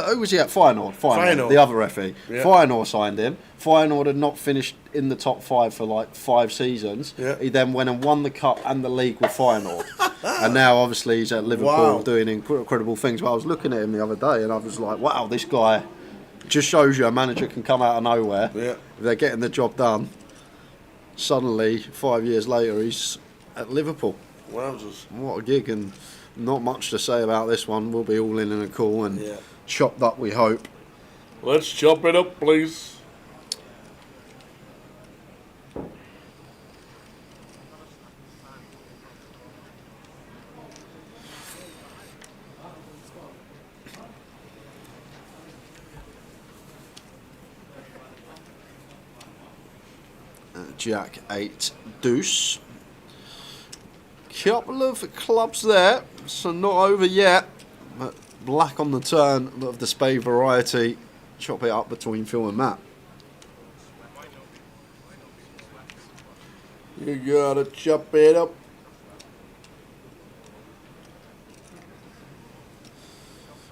Who was he at? Feyenoord. Feyenoord. The other referee. Yeah. Feyenoord signed him. Feyenoord had not finished in the top 5 for like 5 seasons. Yeah. He then went and won the cup and the league with Feyenoord. And now obviously he's at Liverpool. Wow. Doing incredible things. But I was looking at him the other day and I was like, wow, this guy just shows you a manager can come out of nowhere. Yeah. If they're getting the job done, suddenly 5 years later he's at Liverpool. Wowzers. What a gig, and not much to say about this one. We'll be all in a call and Yeah. chopped up, we hope. Let's chop it up, please. Jack 8 deuce. Couple of clubs there, so not over yet. But black on the turn of the spade variety. Chop it up between Phil and Matt. You gotta chop it up.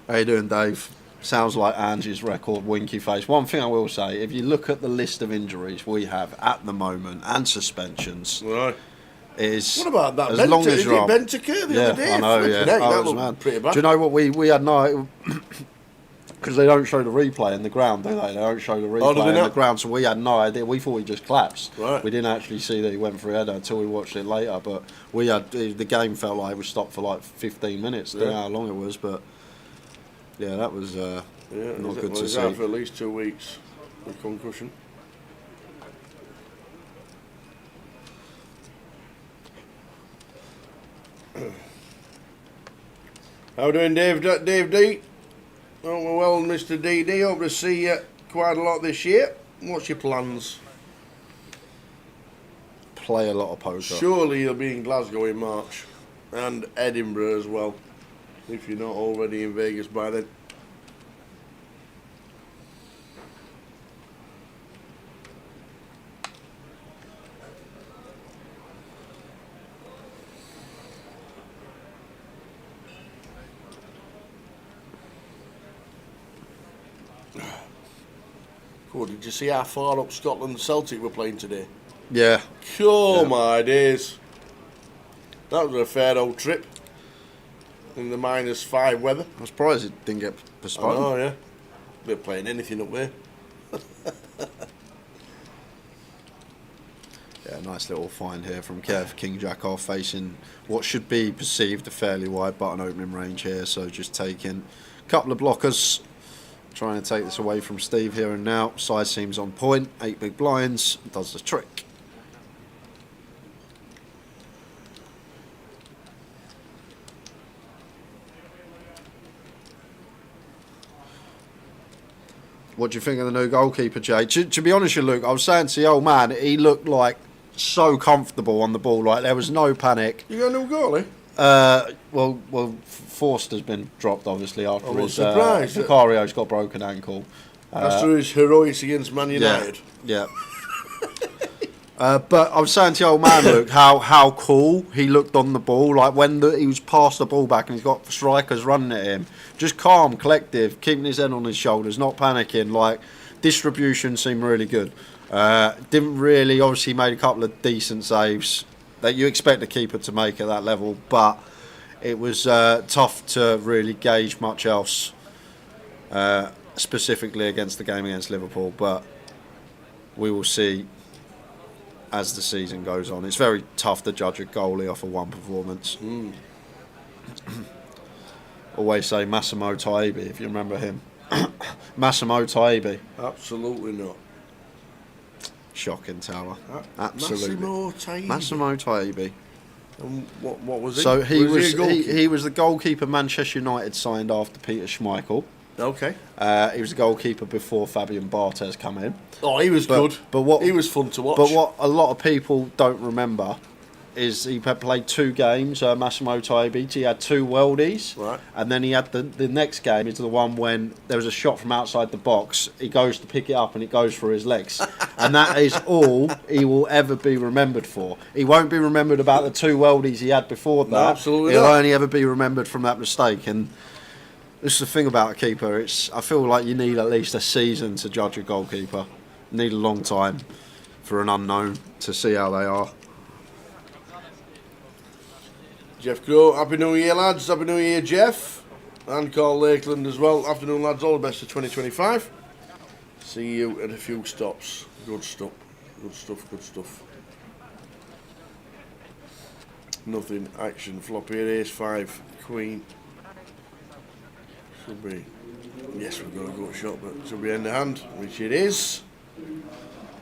How you doing, Dave? Sounds like Angie's record, winky face. One thing I will say, if you look at the list of injuries we have at the moment and suspensions, Right. is What about that? as long as you're on. Bentaker the other day? I know, Flipping yeah. heck, I that was looked mad. pretty bad. Do you know what we had no, because they don't show the replay in the ground, do they? They don't show the Oh, do replay they in the not? ground, so we had no idea. We thought he just collapsed. Right. We didn't actually see that he went for a header until we watched it later. But we had the game felt like it was stopped for like 15 minutes. I don't know Yeah. how long it was, but yeah, that was Yeah, not good to he's see. out for at least 2 weeks with concussion. How doing, Dave? Dave D? Oh, well, Mr. DD. Hope to see you quite a lot this year. What's your plans? Play a lot of poker. Surely you'll be in Glasgow in March, and Edinburgh as well, if you're not already in Vegas by then. Oh, did you see how far up Scotland Celtic were playing today? Yeah. Oh my days. That was a fair old trip. In the -5 weather. I'm surprised it didn't get postponed. Oh yeah. They're playing anything up there. Yeah, nice little find here from Kev. King Jack off facing what should be perceived a fairly wide button opening range here. So just taking a couple of blockers. Trying to take this away from Steve here and now. Side seems on point. 8 big blinds. Does the trick. What do you think of the new goalkeeper, Jay? To be honest with you, Luke, I was saying to the old man, he looked like so comfortable on the ball. Like there was no panic. You got a new goalie? Well, Forster's been dropped obviously after I'm his surprised. Vicario's got a broken ankle. After his heroics against Man United. Yeah. But I was saying to the old man, Luke, how cool he looked on the ball. Like when he was past the ball back and he's got strikers running at him, just calm, collective, keeping his head on his shoulders, not panicking. Like distribution seemed really good. Didn't really, obviously made a couple of decent saves that you expect a keeper to make at that level, but it was tough to really gauge much else, specifically against the game against Liverpool. But we will see as the season goes on. It's very tough to judge a goalie off of one performance. Always say Massimo Taibbi, if you remember him. Massimo Taibbi. Absolutely not. Shocking, Tower. Absolutely. Massimo Taibbi. Massimo Taibbi. What was he? So he was he was the goalkeeper Manchester United signed after Peter Schmeichel. Okay. He was the goalkeeper before Fabian Barthez come in. Oh, he was good. But he was fun to watch. But what a lot of people don't remember is he played 2 games, Massimo Taibbi. He had 2 worldies. Right. And then he had the next game is the one when there was a shot from outside the box. He goes to pick it up and it goes through his legs. And that is all he will ever be remembered for. He won't be remembered about the 2 worldies he had before that. No, absolutely He'll not. only ever be remembered from that mistake. And this is the thing about a keeper. I feel like you need at least a season to judge a goalkeeper. You need a long time for an unknown to see how they are. Jeff Crow, Happy New Year, lads. Happy New Year, Jeff. And Carl Lakeland as well. Afternoon, lads. All the best for 2025. See you at a few stops. Good stuff. Good stuff, good stuff. Nothing. Action. Flop here. Ace 5. Queen. Should be. Yes, we're going to go shot, but it should be in the hand, which it is.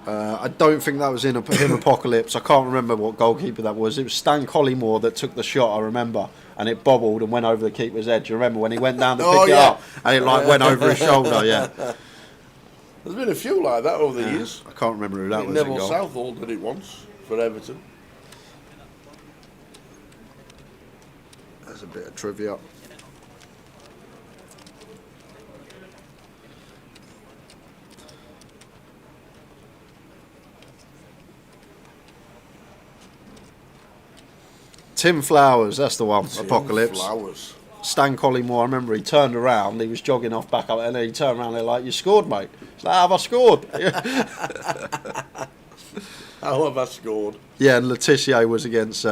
I don't think that was in him Apocalypse. I can't remember what goalkeeper that was. It was Stan Collymore that took the shot, I remember. And it bobbled and went over the keeper's head. Do you remember when he went down to pick it up and it went over his shoulder? Yeah. There's been a few like that over the years. I can't remember who that was. Neville Southall did it once for Everton. There's a bit of trivia. Tim Flowers, that's the one. Apocalypse. Flowers. Stan Collymore, I remember he turned around, he was jogging off back up, and then he turned around and they're like, "You scored, mate." It's like, "Have I scored?" How have I scored? Yeah, and Letitia was against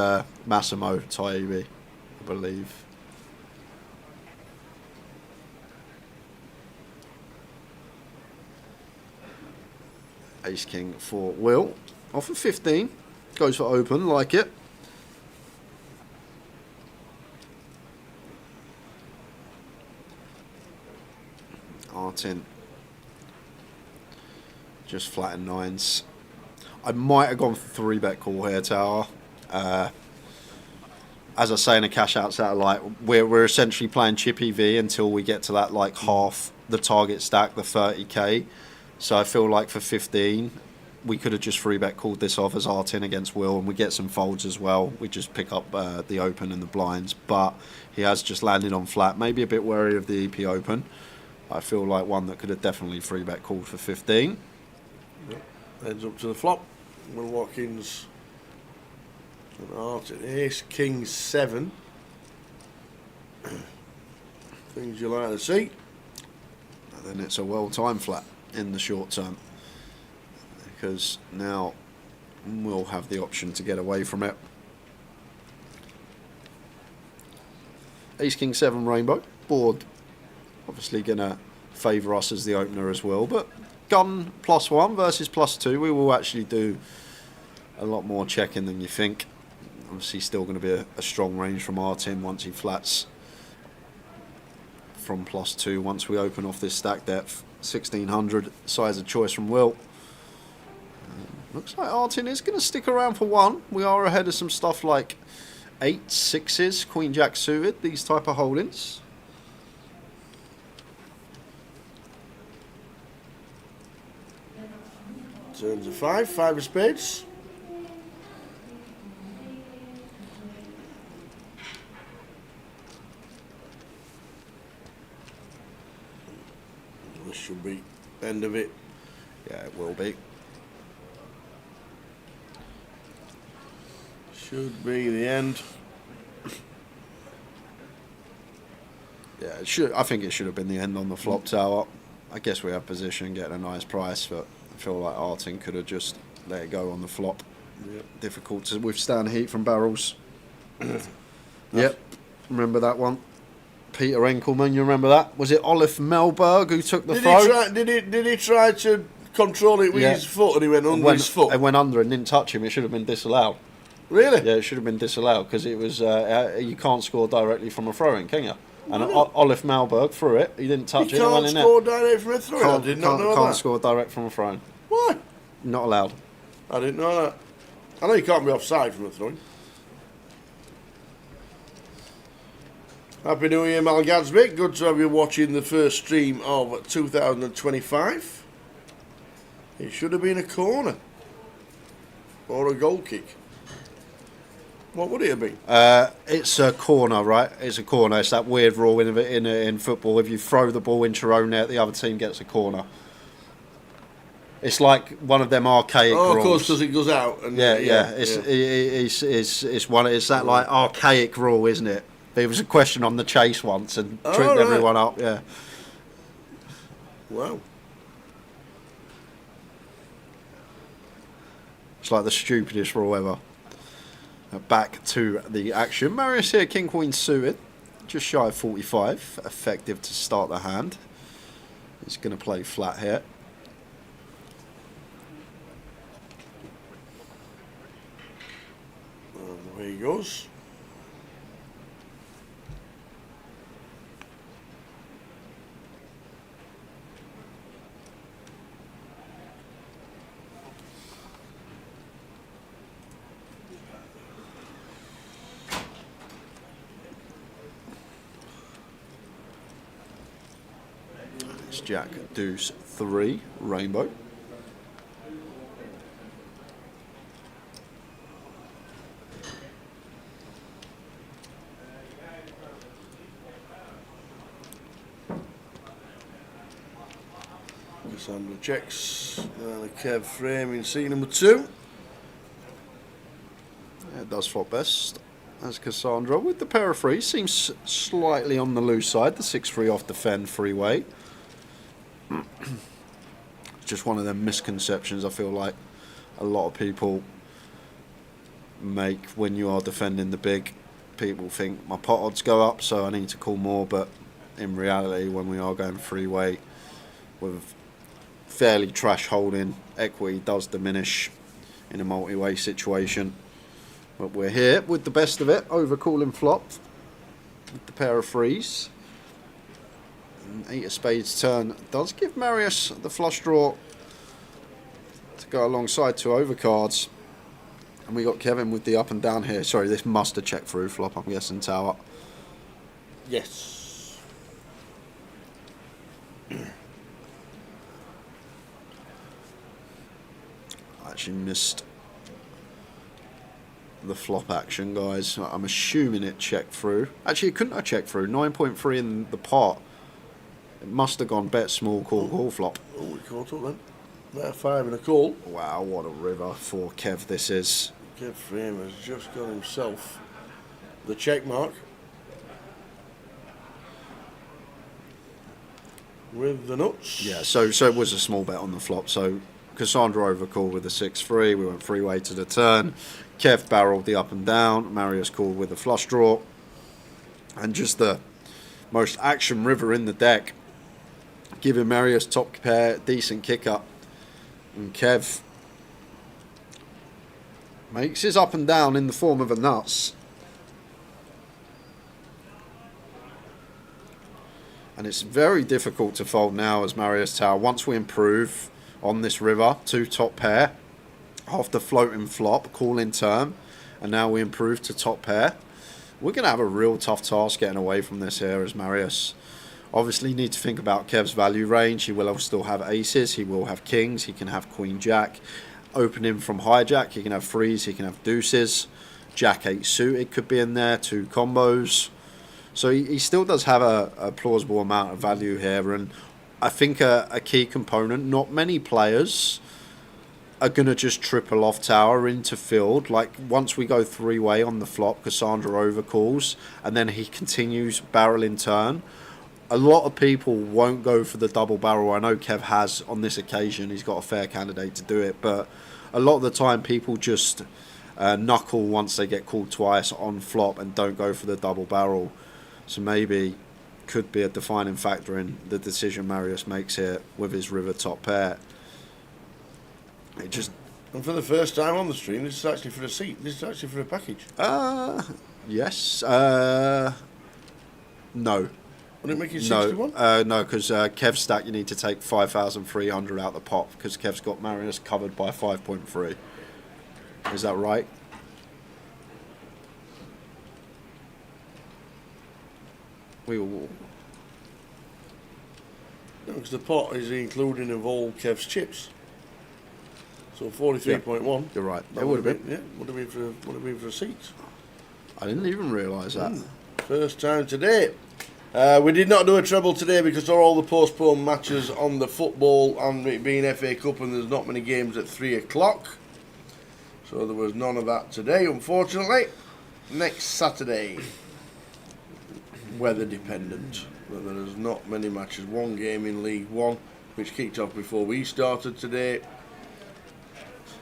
Massimo Taibbi, I believe. Ace King for Will. Off of 15. Goes for open, like it. Artin. Just flat and 9s. I might have gone for 3-bet call here, Tower. As I say in a cash out satellite, we're essentially playing chip EV until we get to that like half the target stack, the 30k. So I feel like for 15, we could have just 3-bet called this off as Artin against Will, and we get some folds as well. We just pick up the open and the blinds, but he has just landed on flat. Maybe a bit wary of the EP open. I feel like one that could have definitely 3-bet called for 15. Yep. Heads up to the flop. Will Watkins and Artin. Ace King 7. Things you like to see. And then it's a well-timed flat in the short term. because now we'll have the option to get away from it. Ace King 7 Rainbow. Board obviously going to favour us as the opener as well, but gun +1 versus +2, we will actually do a lot more checking than you think. Obviously still going to be a strong range from Artin once he flats from +2 once we open off this stack depth. 1600 size of choice from Will. Looks like Artin is going to stick around for 1. We are ahead of some stuff like 8, 6s, Queen Jack suited, these type of holdings. Turns of 5 of spades. This should be end of it. Yeah, it will be. Should be the end. Yeah, it should. I think it should have been the end on the flop tower. I guess we have position, getting a nice price, but I feel like Artin could have just let it go on the flop. Yep. Difficult to withstand heat from barrels. Yep, remember that one. Peter Enkelman, you remember that? Was it Olaf Melberg who took the throw? Did he try to control it with his foot and he went under his foot? It went under and didn't touch him. It should have been disallowed. Really? Yeah, it should have been disallowed because it was. You can't score directly from a throw-in, can you? And Olaf Malberg threw it. He didn't touch it. You can't score direct from a throw-in. I did not know that. Can't score direct from a throw-in. Why? Not allowed. I didn't know that. I know you can't be offside from a throw-in. Happy New Year, Mal Gadsby. Good to have you watching the first stream of 2025. It should have been a corner. Or a goal kick. What would it have been? It's a corner, right? It's a corner. It's that weird rule in football. If you throw the ball into your own net, the other team gets a corner. It's like one of them archaic rules. Oh, of course, because it goes out. And It's that like archaic rule, isn't it? There was a question on the chase once and tripped everyone up. Yeah. Wow. It's like the stupidest rule ever. Back to the action. Marius here, King Queen suited, just shy of 45, effective to start the hand. He's going to play flat here. And away he goes. It's Jack, Deuce, 3, Rainbow. Cassandra checks. And a Kev frame in scene number 2. Yeah, it does flop best. As Cassandra with the pair of threes. Seems slightly on the loose side. The 6-3 off defend freeway. Just one of them misconceptions I feel like a lot of people make when you are defending the big. People think my pot odds go up, so I need to call more, but in reality, when we are going freeway with fairly trash holding, equity does diminish in a multi-way situation. But we're here with the best of it, overcalling flop with the pair of threes. 8 of spades turn does give Marius the flush draw to go alongside 2 overcards. And we got Kevin with the up and down here. Sorry, this must have checked through flop, I'm guessing tower. Yes. I actually missed the flop action, guys. I'm assuming it checked through. Actually, it couldn't have checked through. 9.3 in the pot. It must have gone bet small, call flop. Oh, we caught up then. About 5 and a call. Wow, what a river for Kev this is. Kev Frame has just got himself the check mark. With the nuts. Yeah, so it was a small bet on the flop, so Cassandra overcalled with a 6-3. We went 3-way to the turn. Kev barreled the up and down. Marius called with a flush draw. And just the most action river in the deck, giving Marius top pair, decent kick up. And Kev makes his up and down in the form of a nuts. And it's very difficult to fold now as Marius Tower. Once we improve on this river, 2 top pair, after floating flop, call in turn, and now we improve to top pair. We're going to have a real tough task getting away from this here as Marius obviously need to think about Kev's value range. He will still have aces, he will have kings, he can have queen jack. Opening from hijack, he can have threes, he can have deuces. Jack 8 suited could be in there, 2 combos. So he still does have a plausible amount of value here, and I think a key component, not many players are going to just triple off tower into field. Like once we go 3-way on the flop, Cassandra overcalls, and then he continues barrel in turn. A lot of people won't go for the double barrel. I know Kev has on this occasion. He's got a fair candidate to do it, but a lot of the time people just knuckle once they get called twice on flop and don't go for the double barrel. So maybe could be a defining factor in the decision Marius makes here with his river top pair. It just, and for the first time on the stream, this is actually for a seat. This is actually for a package. Yes. No. Would it make it 61? No, because Kev's stack you need to take 5,300 out the pot because Kev's got Marius covered by 5.3. Is that right? We will. No, because the pot is including of all Kev's chips. So 43.1. You're right. It would have been. Yeah, would have been for a seat. I didn't even realise that. First time today. We did not do a treble today because of all the postponed matches on the football and it being FA Cup, and there's not many games at 3 o'clock. So there was none of that today, unfortunately. Next Saturday, weather dependent. But there is not many matches. 1 game in League One, which kicked off before we started today.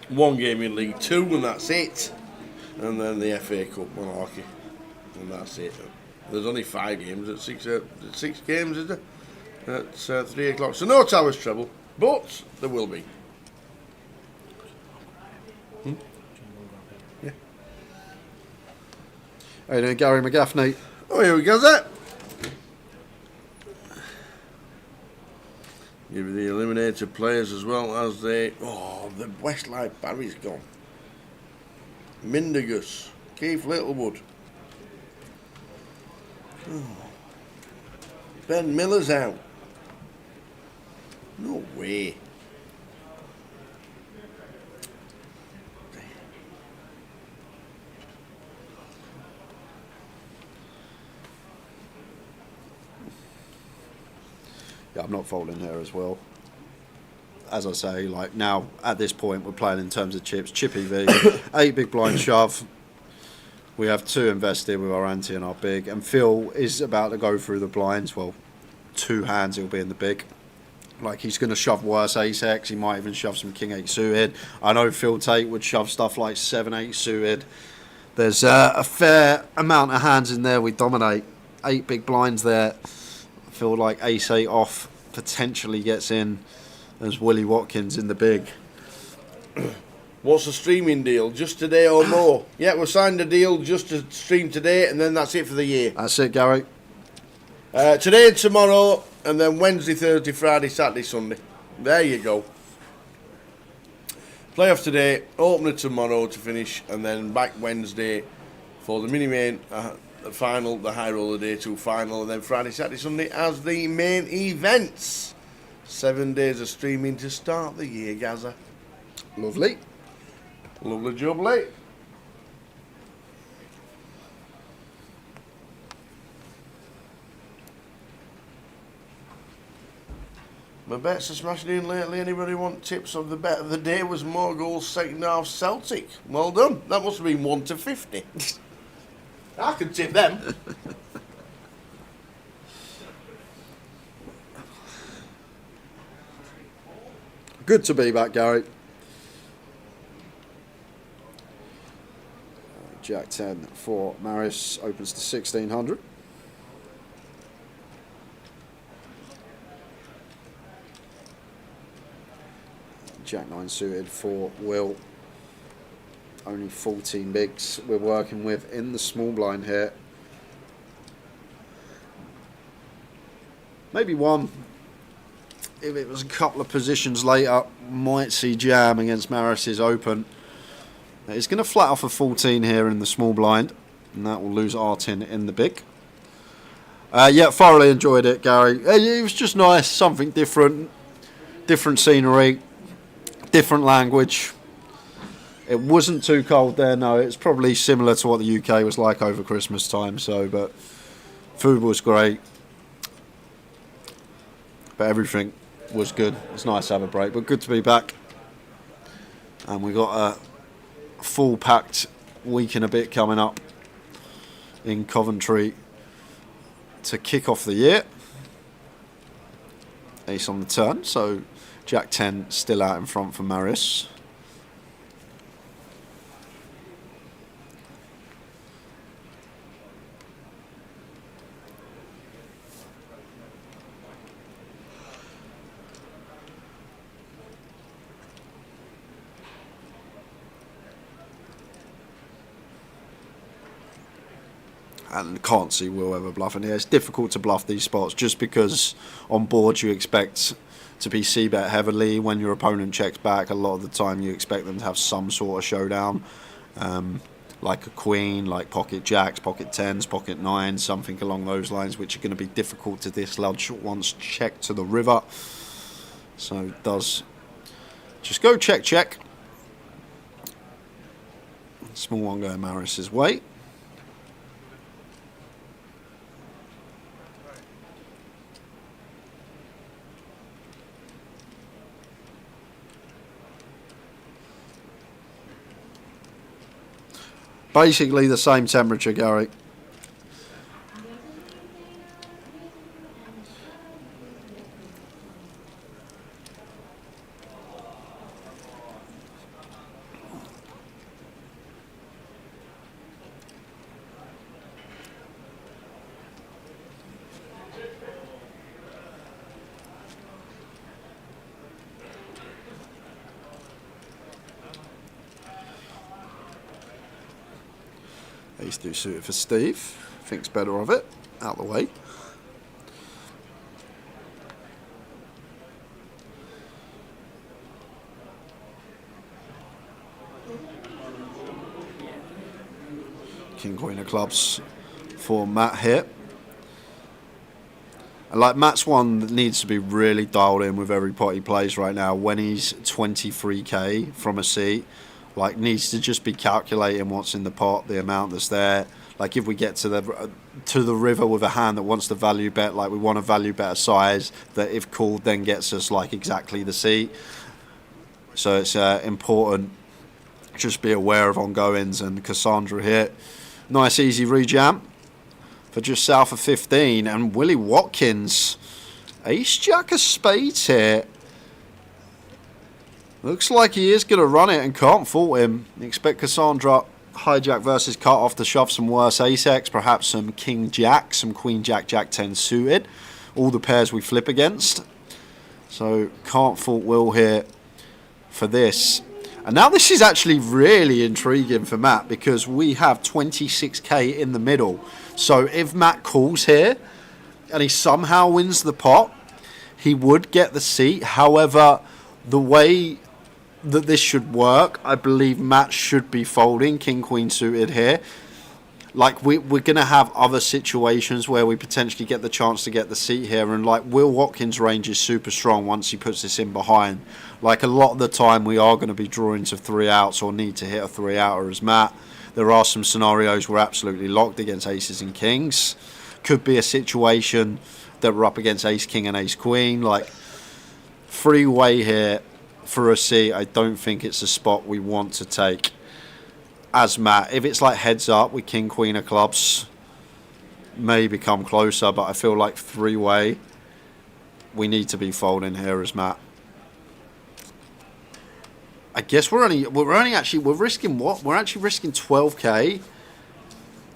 1 game in League Two, and that's it. And then the FA Cup malarkey, and that's it. There's only 5 games at 6 games, is there? At 3 o'clock. So no Towers treble, but there will be. Yeah. How you doing, Gary McGaffney? Oh, here we go, there. Give you the eliminated players as well as the Westlife Barry's gone. Mindigus, Keith Littlewood. Oh. Ben Miller's out. No way. Yeah, I'm not folding here as well. As I say, like now at this point we're playing in terms of chips. Chip EV, 8 big blind shove. We have 2 invested with our ante and our big, and Phil is about to go through the blinds. Well, 2 hands he'll be in the big. Like he's going to shove worse ace X. He might even shove some king 8 suited. I know Phil Tate would shove stuff like 7-8 suited. There's a fair amount of hands in there we dominate. 8 big blinds there. I feel like ace 8 off potentially gets in as Willie Watkins in the big. What's the streaming deal? Just today or more? Yeah, we signed a deal just to stream today, and then that's it for the year. That's it, Gary. Today and tomorrow, and then Wednesday, Thursday, Friday, Saturday, Sunday. There you go. Playoff today, opener tomorrow to finish, and then back Wednesday for the mini-main, the final, the high roller day 2 final, and then Friday, Saturday, Sunday as the main events. 7 days of streaming to start the year, Gaza. Lovely. Lovely jubbly. My bets are smashing in lately. Anybody want tips of the bet of the day? Was more goals second half Celtic. Well done. That must have been 1 to 50. I could tip them. Good to be back, Gary. Jack 10 for Marius opens to 1600. Jack 9 suited for Will. Only 14 bigs we're working with in the small blind here. Maybe one, if it was a couple of positions later, might see jam against Marius's open. He's going to flat off a 14 here in the small blind, and that will lose Artin in the big. Yeah, thoroughly enjoyed it, Gary. It was just nice, something different, different scenery, different language. It wasn't too cold there, no. It's probably similar to what the UK was like over Christmas time, but food was great. But everything was good. It's nice to have a break, but good to be back. And we got a full packed week and a bit coming up in Coventry to kick off the year. Ace on the turn, so Jack 10 still out in front for Marius. And can't see Will ever bluffing here. It's difficult to bluff these spots just because on board you expect to be c-bet heavily. When your opponent checks back, a lot of the time you expect them to have some sort of showdown, like a queen, like pocket jacks, pocket tens, pocket nines, something along those lines, which are going to be difficult to dislodge once checked to the river. So it does just go check, check. Small one going Marius's way. Basically the same temperature, Gary. Ace do suited for Steve. Thinks better of it. Out the way. King Queen of clubs for Matt here. And like Matt's one that needs to be really dialed in with every pot he plays right now. When he's 23k from a seat, like needs to just be calculating what's in the pot, the amount that's there. Like if we get to the river with a hand that wants to value bet, like we want a value bet a size that if called then gets us like exactly the seat. So it's important. Just be aware of ongoings. And Cassandra here, nice easy rejam for just south of 15. And Willie Watkins, ace jack of spades here. Looks like he is going to run it and can't fault him. Expect Cassandra hijack versus cut off to shove some worse ace-x, perhaps some king jack, some queen jack, jack 10 suited. All the pairs we flip against. So can't fault Will here for this. And now this is actually really intriguing for Matt because we have 26k in the middle. So if Matt calls here and he somehow wins the pot, he would get the seat. However, the way that this should work, I believe Matt should be folding king queen suited here. Like we're gonna have other situations where we potentially get the chance to get the seat here, and like Will Watkins' range is super strong once he puts this in behind. Like a lot of the time we are going to be drawing to 3 outs or need to hit a 3 outer as Matt. There are some scenarios we're absolutely locked against aces and kings. Could be a situation that we're up against ace king and ace queen. Like freeway here for a seat, I don't think it's a spot we want to take as Matt. If it's like heads up with king queen of clubs, maybe come closer, but I feel like three-way we need to be folding here as Matt. I guess we're risking what? We're actually risking 12k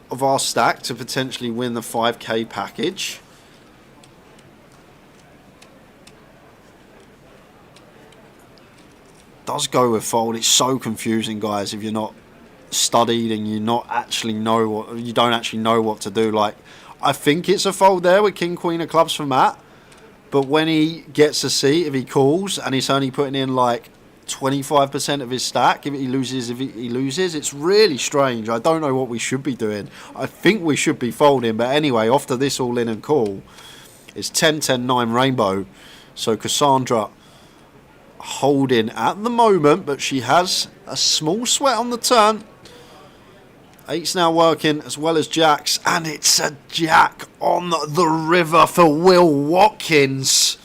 of our stack to potentially win the 5k package. Does go with fold. It's so confusing, guys, if you're not studied and you don't actually know what to do. Like, I think it's a fold there with king queen of clubs for Matt, but when he gets a seat, if he calls and he's only putting in like 25% of his stack, if he loses, it's really strange. I don't know what we should be doing. I think we should be folding, but anyway, after this all in and call, it's 10-10-9 rainbow. So Cassandra holding at the moment, but she has a small sweat on the turn. Eight's now working as well as jacks, and it's a jack on the river for Will Watkins.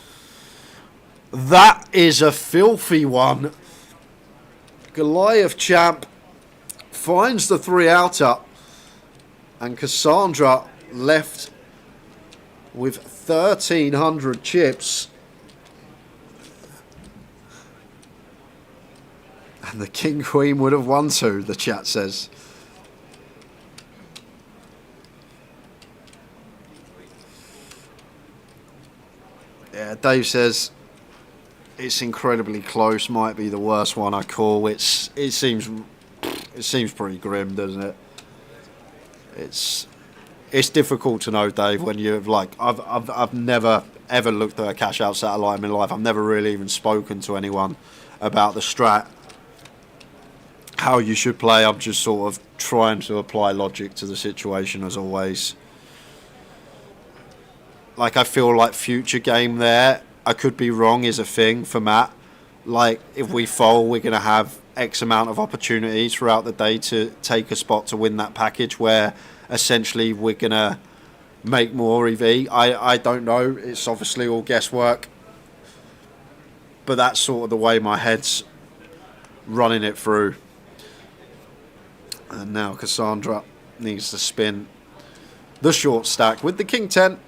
That is a filthy one. Goliath champ finds the 3-outer, and Cassandra left with 1,300 chips. And the king queen would have won too, the chat says. Yeah, Dave says it's incredibly close. Might be the worst one I call. It seems pretty grim, doesn't it? It's difficult to know, Dave. When you've like, I've never ever looked at a cash out satellite in my life. I've never really even spoken to anyone about the strat, how you should play. I'm just sort of trying to apply logic to the situation as always. Like, I feel like future game there, I could be wrong, is a thing for Matt. Like, if we fold, we're going to have X amount of opportunities throughout the day to take a spot to win that package, where essentially we're going to make more EV. I don't know. It's obviously all guesswork. But that's sort of the way my head's running it through. And now Cassandra needs to spin the short stack with the king 10.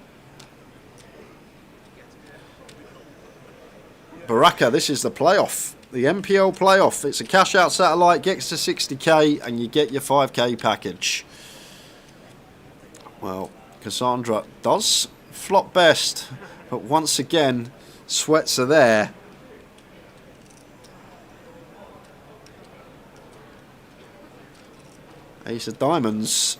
Baraka, this is the playoff, the MPL playoff. It's a cash out satellite, gets to 60k, and you get your 5k package. Well, Cassandra does flop best, but once again, sweats are there. Ace of diamonds.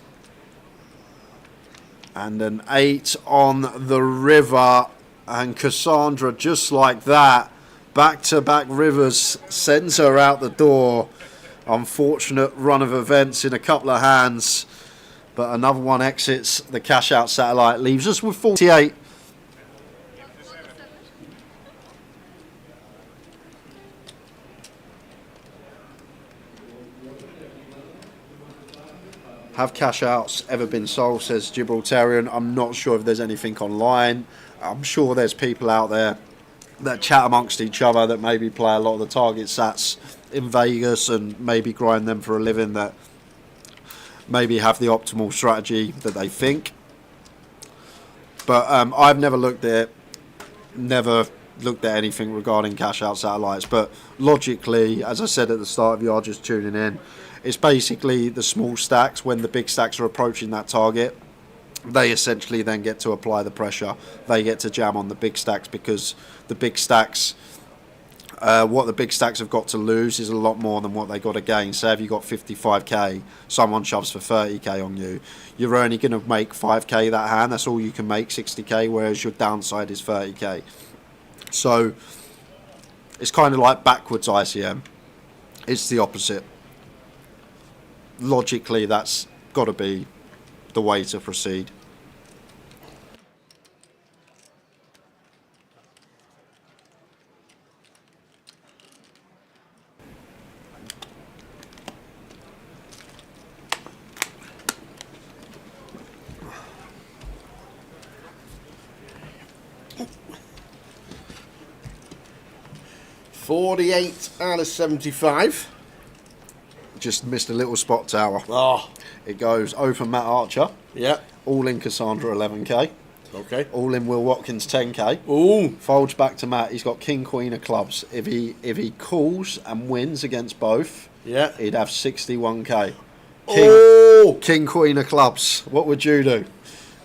And an 8 on the river. And Cassandra, just like that, back-to-back rivers, sends her out the door. Unfortunate run of events in a couple of hands. But another one exits the cash-out satellite, leaves us with 48. Have cash-outs ever been sold, says Gibraltarian. I'm not sure if there's anything online. I'm sure there's people out there that chat amongst each other that maybe play a lot of the target sats in Vegas and maybe grind them for a living, that maybe have the optimal strategy that they think. But I've never looked at anything regarding cash out satellites. But logically, as I said at the start, if you are just tuning in, it's basically the small stacks. When the big stacks are approaching that target, they essentially then get to apply the pressure. They get to jam on the big stacks, because the big stacks, what the big stacks have got to lose is a lot more than what they got to gain. Say if you got 55k, someone shoves for 30k on you, you're only going to make 5k that hand. That's all you can make, 60k, whereas your downside is 30k. So it's kind of like backwards ICM. It's the opposite. Logically, that's got to be the way to proceed. $48 out of 75. Just missed a little spot tower. Oh, It goes open Matt Archer. yeah. All in Cassandra 11k. Okay. All in Will Watkins 10k. Ooh. Folds back to Matt. He's got King Queen of clubs. If he calls and wins against both, Yeah. he'd have 61k. King Queen of clubs. What would you do?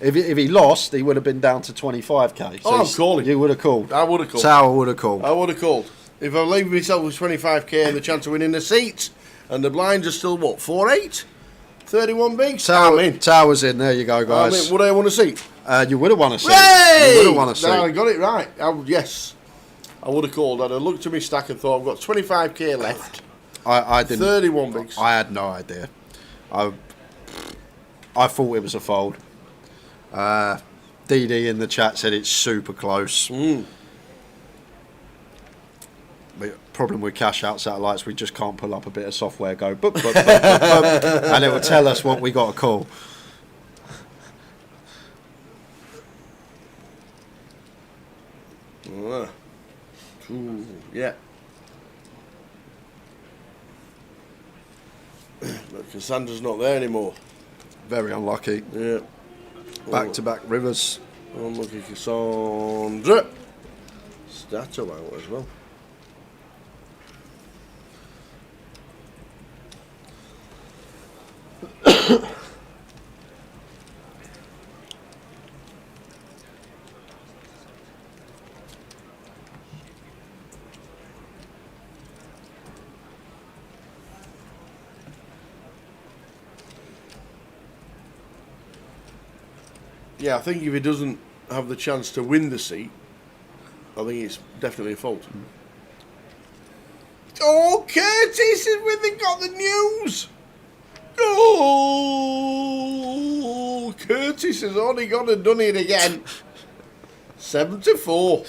If he lost, he would have been down to 25k. So I'm calling. You would have called. I would have called. Tower would have called. I would have called. If I leave myself with 25k and the chance of winning the seat, and the blinds are still, what, 4-8? 31 bigs? Tower's in. There you go, guys. Would I want a seat? You would have won a seat. Hey! You would have won a seat. No, I got it right. Yes. I would have called. I'd have looked at my stack and thought, I've got 25k left. I didn't. 31 bigs. I had no idea. I thought it was a fold. DD in the chat said it's super close. The problem with cash out satellites, we just can't pull up a bit of software, go boop, boop, boop, boop, boop, and it will tell us what we got to call. Ooh, yeah. But Cassandra's not there anymore. Very unlucky. Yeah. Back-to-back rivers. Unlucky Cassandra. Stato out as well. Yeah, I think if he doesn't have the chance to win the seat, I think it's definitely a fault. Oh, Curtis is when they got the news. Oh, Curtis has only gone and done it again. 7-4.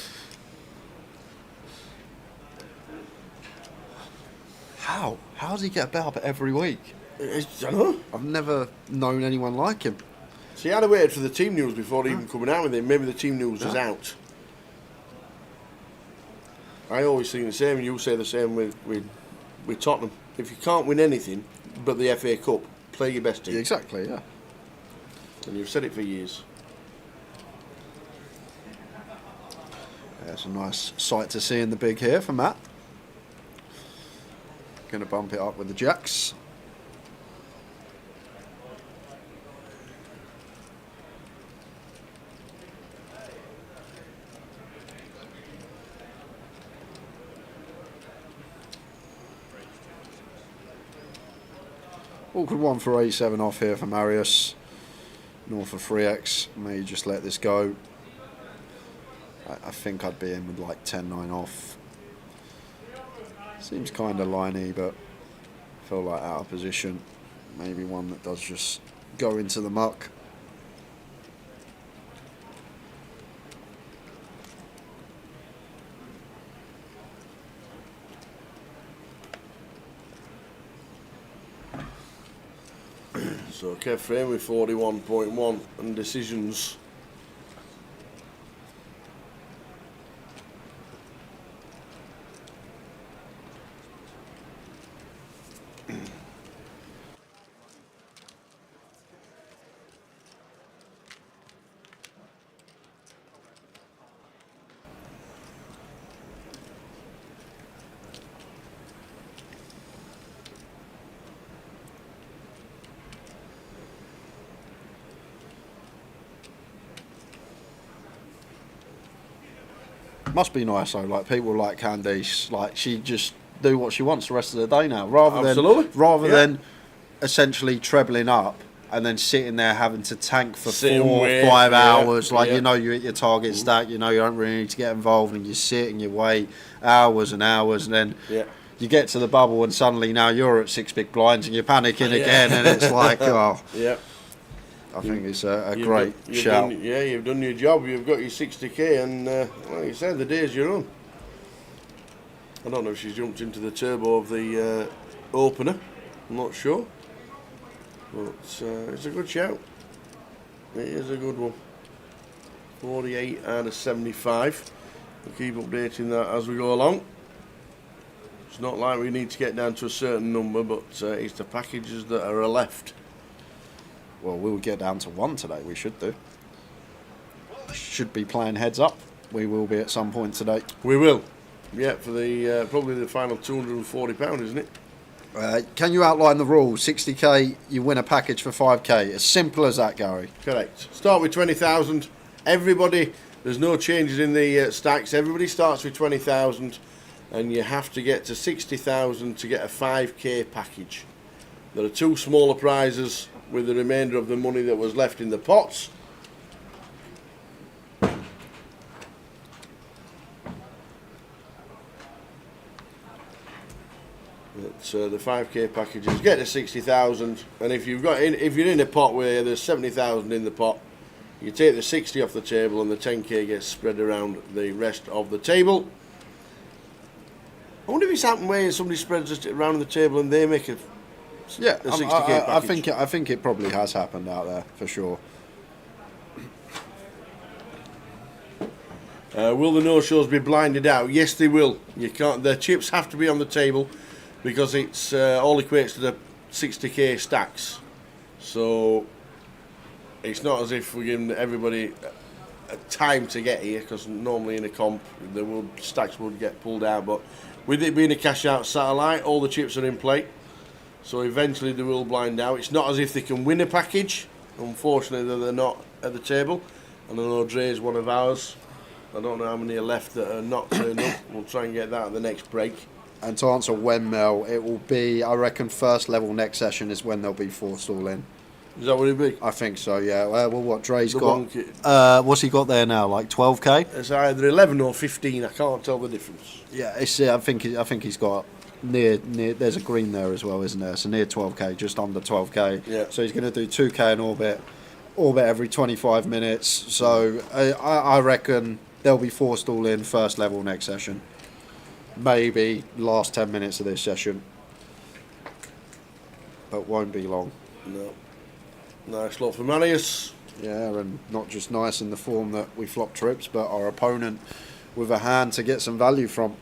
How? How does he get a bet up every week? I don't know. I've never known anyone like him. See, I'd have waited for the team news before even coming out with it. Maybe the team news is out. I always think the same, and you say the same with Tottenham. If you can't win anything but the FA Cup, play your best team. Exactly, yeah. And you've said it for years. It's a nice sight to see in the big here for Matt. Going to bump it up with the jacks. Awkward one for A7 off here for Marius. North of 3x. May just let this go. I think I'd be in with like 10-9 off. Seems kind of liney, but I feel like out of position. Maybe one that does just go into the muck. So Kev Frame with 41.1 and decisions. Must be nice though, like people like Candice, like she just do what she wants the rest of the day now, rather than essentially trebling up and then sitting there having to tank for 4 or 5 hours. Like you know you hit your target stack, you know you don't really need to get involved, and you sit and you wait hours and hours, and then you get to the bubble and suddenly now you're at 6 big blinds and you're panicking again, and it's like I think it's a great shout. You've done your job. You've got your 60k, and like you said, the day's your own. I don't know if she's jumped into the turbo of the opener. I'm not sure, but it's a good shout. It is a good one. 48 out of 75. We'll keep updating that as we go along. It's not like we need to get down to a certain number, but it's the packages that are left. Well, we'll get down to 1 today, we should do. should be playing heads up. We will be at some point today. We will. Yeah, for the probably the final £240, isn't it? Can you outline the rules? 60k, you win a package for 5k. As simple as that, Gary. Correct. Start with 20,000. Everybody, there's no changes in the stacks. Everybody starts with 20,000, and you have to get to 60,000 to get a 5k package. There are 2 smaller prizes with the remainder of the money that was left in the pots. The 5k packages get to 60,000, and if you're in a pot where there's 70,000 in the pot, you take the 60 off the table, and the 10k gets spread around the rest of the table. I wonder if it's happened where somebody spreads it around the table and they make a 60k package. I think it probably has happened out there for sure. Will the no-shows be blinded out? Yes, they will. You can't. The chips have to be on the table because it's all equates to the 60k stacks. So it's not as if we're giving everybody a time to get here, because normally in a comp stacks would get pulled out. But with it being a cash-out satellite, all the chips are in play. So eventually they will blind out. It's not as if they can win a package. Unfortunately, they're not at the table. And I know Dre's one of ours. I don't know how many are left that are not turned up. We'll try and get that at the next break. And to answer when, Mel, it will be, I reckon, first level next session is when they'll be forced all in. Is that what it'll be? I think so, yeah. Well, what Dre's The got? What's he got there now? Like 12k? It's either 11 or 15. I can't tell the difference. Yeah, it's. I think he's got near. There's a green there as well, isn't there? So near 12k, just under 12k. Yeah. So he's going to do 2k in orbit every 25 minutes. So I reckon they'll be forced all in first level next session. Maybe last 10 minutes of this session, but won't be long. No. Nice lot for Marius. Yeah, and not just nice in the form that we flop trips, but our opponent with a hand to get some value from.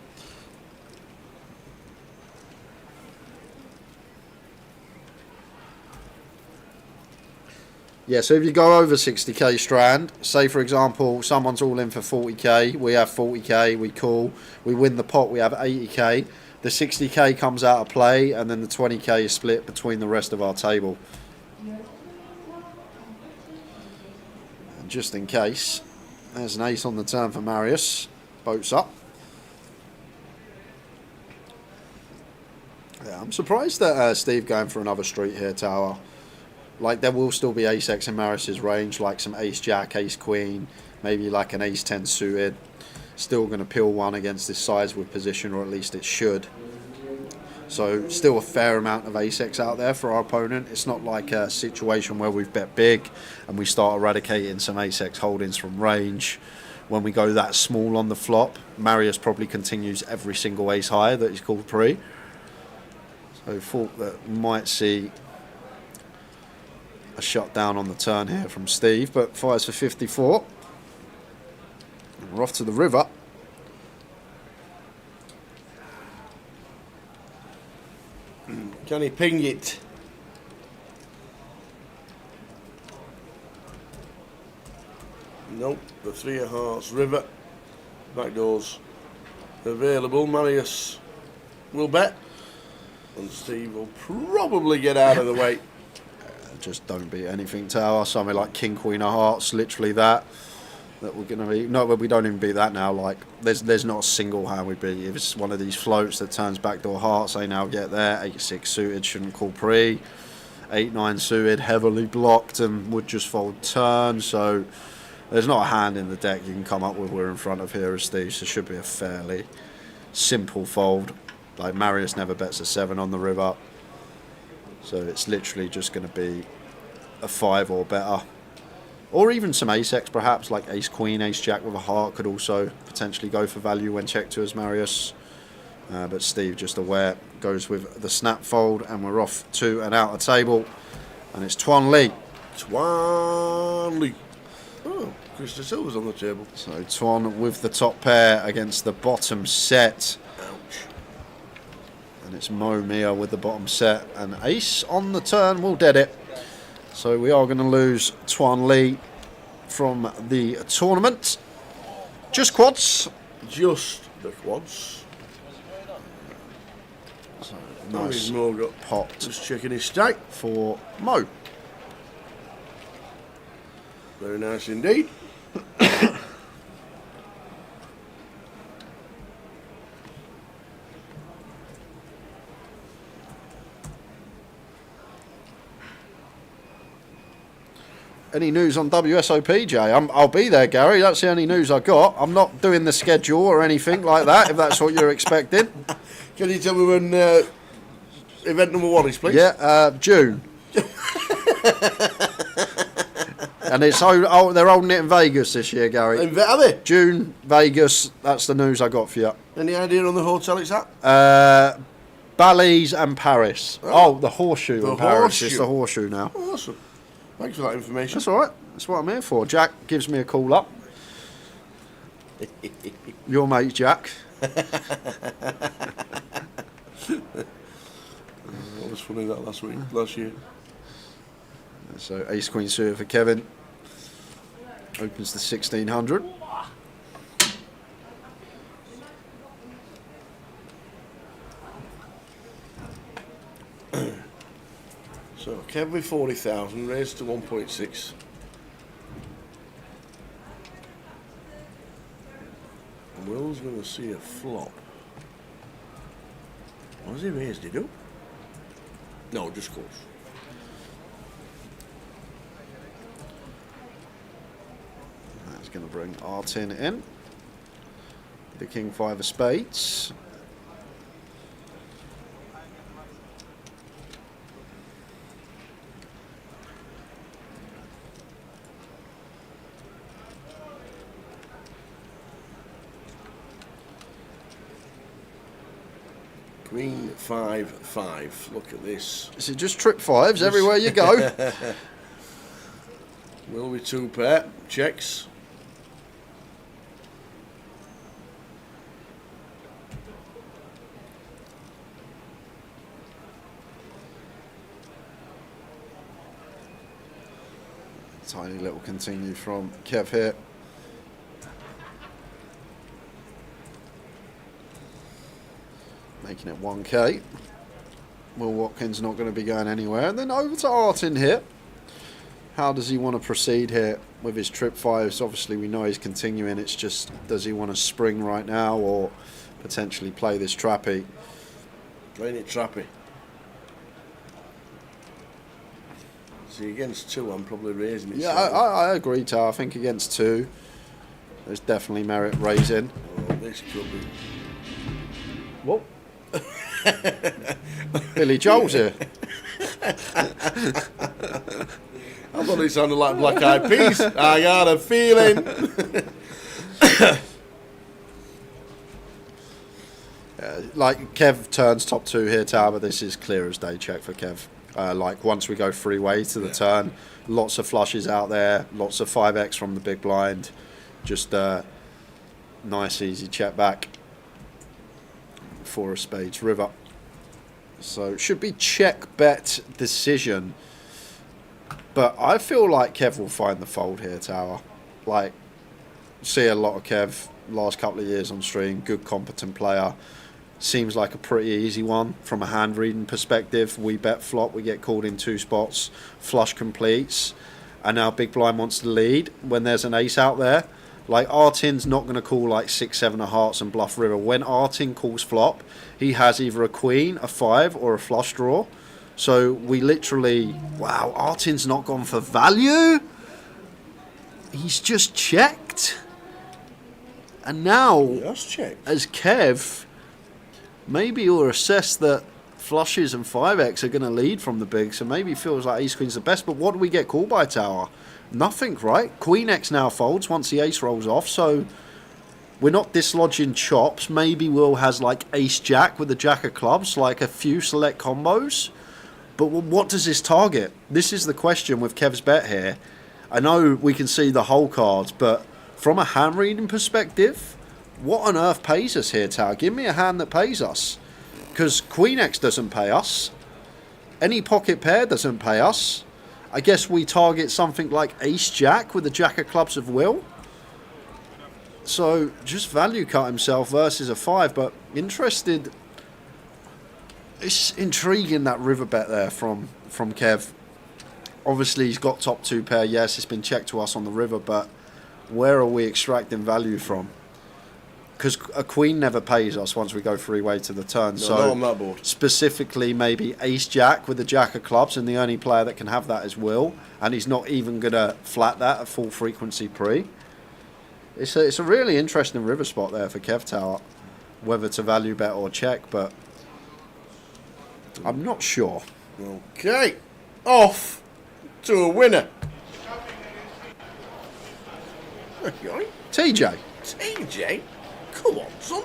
Yeah, so if you go over 60k strand, say for example someone's all in for 40k, we have 40k, we call, we win the pot, we have 80k, the 60k comes out of play, and then the 20k is split between the rest of our table. And just in case, there's an ace on the turn for Marius, boats up. Yeah, I'm surprised that Steve going for another street here, Tower. Like, there will still be ace-x in Marius's range, like some ace-jack, ace-queen, maybe like an ace-10 suited. Still going to peel one against this size with position, or at least it should. So, still a fair amount of ace-x out there for our opponent. It's not like a situation where we've bet big and we start eradicating some ace-x holdings from range. When we go that small on the flop, Marius probably continues every single ace-high that he's called pre. So, thought that we might see a shot down on the turn here from Steve, but fires for 54. And we're off to the river. Can he ping it? Nope. The 3 of hearts, river. Back doors available. Marius will bet, and Steve will probably get out of the way. Just don't beat anything, Tower. Something like King Queen of Hearts, literally that we're going to be. No, we don't even beat that now. Like, there's not a single hand we beat. If it's one of these floats that turns backdoor hearts, they now get there. 8-6 suited shouldn't call pre. 8-9 suited heavily blocked and would just fold turn. So there's not a hand in the deck you can come up with. We're in front of here as Steve, so it should be a fairly simple fold. Like, Marius never bets a 7 on the river. So it's literally just going to be a 5 or better. Or even some ace-x perhaps, like ace-queen, ace-jack with a heart could also potentially go for value when checked to as Marius. But Steve, just aware, goes with the snap fold, and we're off to an outer table. And it's Tuan Lee. Tuan Lee. Oh, Krista Silver's on the table. So Tuan with the top pair against the bottom set. And it's Mo Mia with the bottom set, and ace on the turn will dead it. So we are going to lose Tuan Lee. from the tournament. Just quads. Just the quads. So, Nice. nice Mo got pot just checking his stack. for Mo. Very nice indeed. Any news on WSOP, Jay? I'll be there, Gary. That's the only news I got. I'm not doing the schedule or anything like that, if that's what you're expecting. Can you tell me when event number 1 is, please? Yeah, June. And it's they're holding it in Vegas this year, Gary. Are they? June, Vegas. That's the news I got for you. Any idea on the hotel it's at? Bally's and Paris. Oh, the Horseshoe The in Paris. Horseshoe. It's the Horseshoe now. Awesome. Thanks for that information. That's all right. That's what I'm here for. Jack gives me a call up. Your mate, Jack. That was funny that last year. So ace queen suited for Kevin. Opens the 1600. So Kev with 40,000 raised to 1.6. And Will's going to see a flop. What has he raised it up? No, just calls. That's going to bring R10 in. The king 5 of spades. Queen 5-5. Look at this. Is it just trip fives everywhere you go? Will with 2 pair. Checks. Tiny little continue from Kev here. Making it 1k. Will Watkins not going to be going anywhere. And then over to Artin here. How does he want to proceed here with his trip fives? Obviously we know he's continuing. It's just, does he want to spring right now or potentially play this trappy? Playing it trappy. See, against 2 I'm probably raising it. Yeah, I agree, Tar. I think against 2 there's definitely merit raising. Oh, this could be. What? Billy Joel's here. I thought it sounded like Black Eyed Peas. I got a feeling. Like Kev turns top 2 here, Tar, but this is clear as day check for Kev. Like once we go 3-way to the turn, lots of flushes out there, lots of 5x from the big blind. Just nice easy check back. 4 of spades river. So it should be check bet decision. But I feel like Kev will find the fold here, Tower. Like, see a lot of Kev last couple of years on stream. Good competent player. Seems like a pretty easy one from a hand reading perspective. We bet flop, we get called in 2 spots, flush completes, and now big blind wants to lead when there's an ace out there. Like Artin's not going to call like 6-7 of hearts and bluff river. When Artin calls flop, he has either a queen, a 5, or a flush draw. So we literally, wow, Artin's not gone for value. He's just checked. And now, Just checked. as Kev, maybe you'll assess that flushes and 5x are going to lead from the big, so maybe feels like ace queen's the best. But what do we get called by, Tower? Nothing, right? Queen x now folds once the ace rolls off, so we're not dislodging chops. Maybe Will has like ace jack with the jack of clubs, like a few select combos. But what does this target? This is the question with Kev's bet here. I know we can see the whole cards, but from a hand reading perspective, what on earth pays us here, Tower? Give me a hand that pays us. Because Queen X doesn't pay us. Any pocket pair doesn't pay us. I guess we target something like Ace Jack with the Jack of Clubs of Will. So just value cut himself versus a 5, but interested. It's intriguing, that river bet there from Kev. Obviously he's got top 2 pair, yes, it's been checked to us on the river, but where are we extracting value from? Because a queen never pays us once we go 3-way to the turn. No, I'm not bored. Specifically maybe Ace Jack with the Jack of Clubs, and the only player that can have that is Will, and he's not even going to flat that at full frequency pre. It's a really interesting river spot there for Kev Tower, whether to value bet or check, but I'm not sure. Okay, off to a winner. TJ. TJ, come on, son.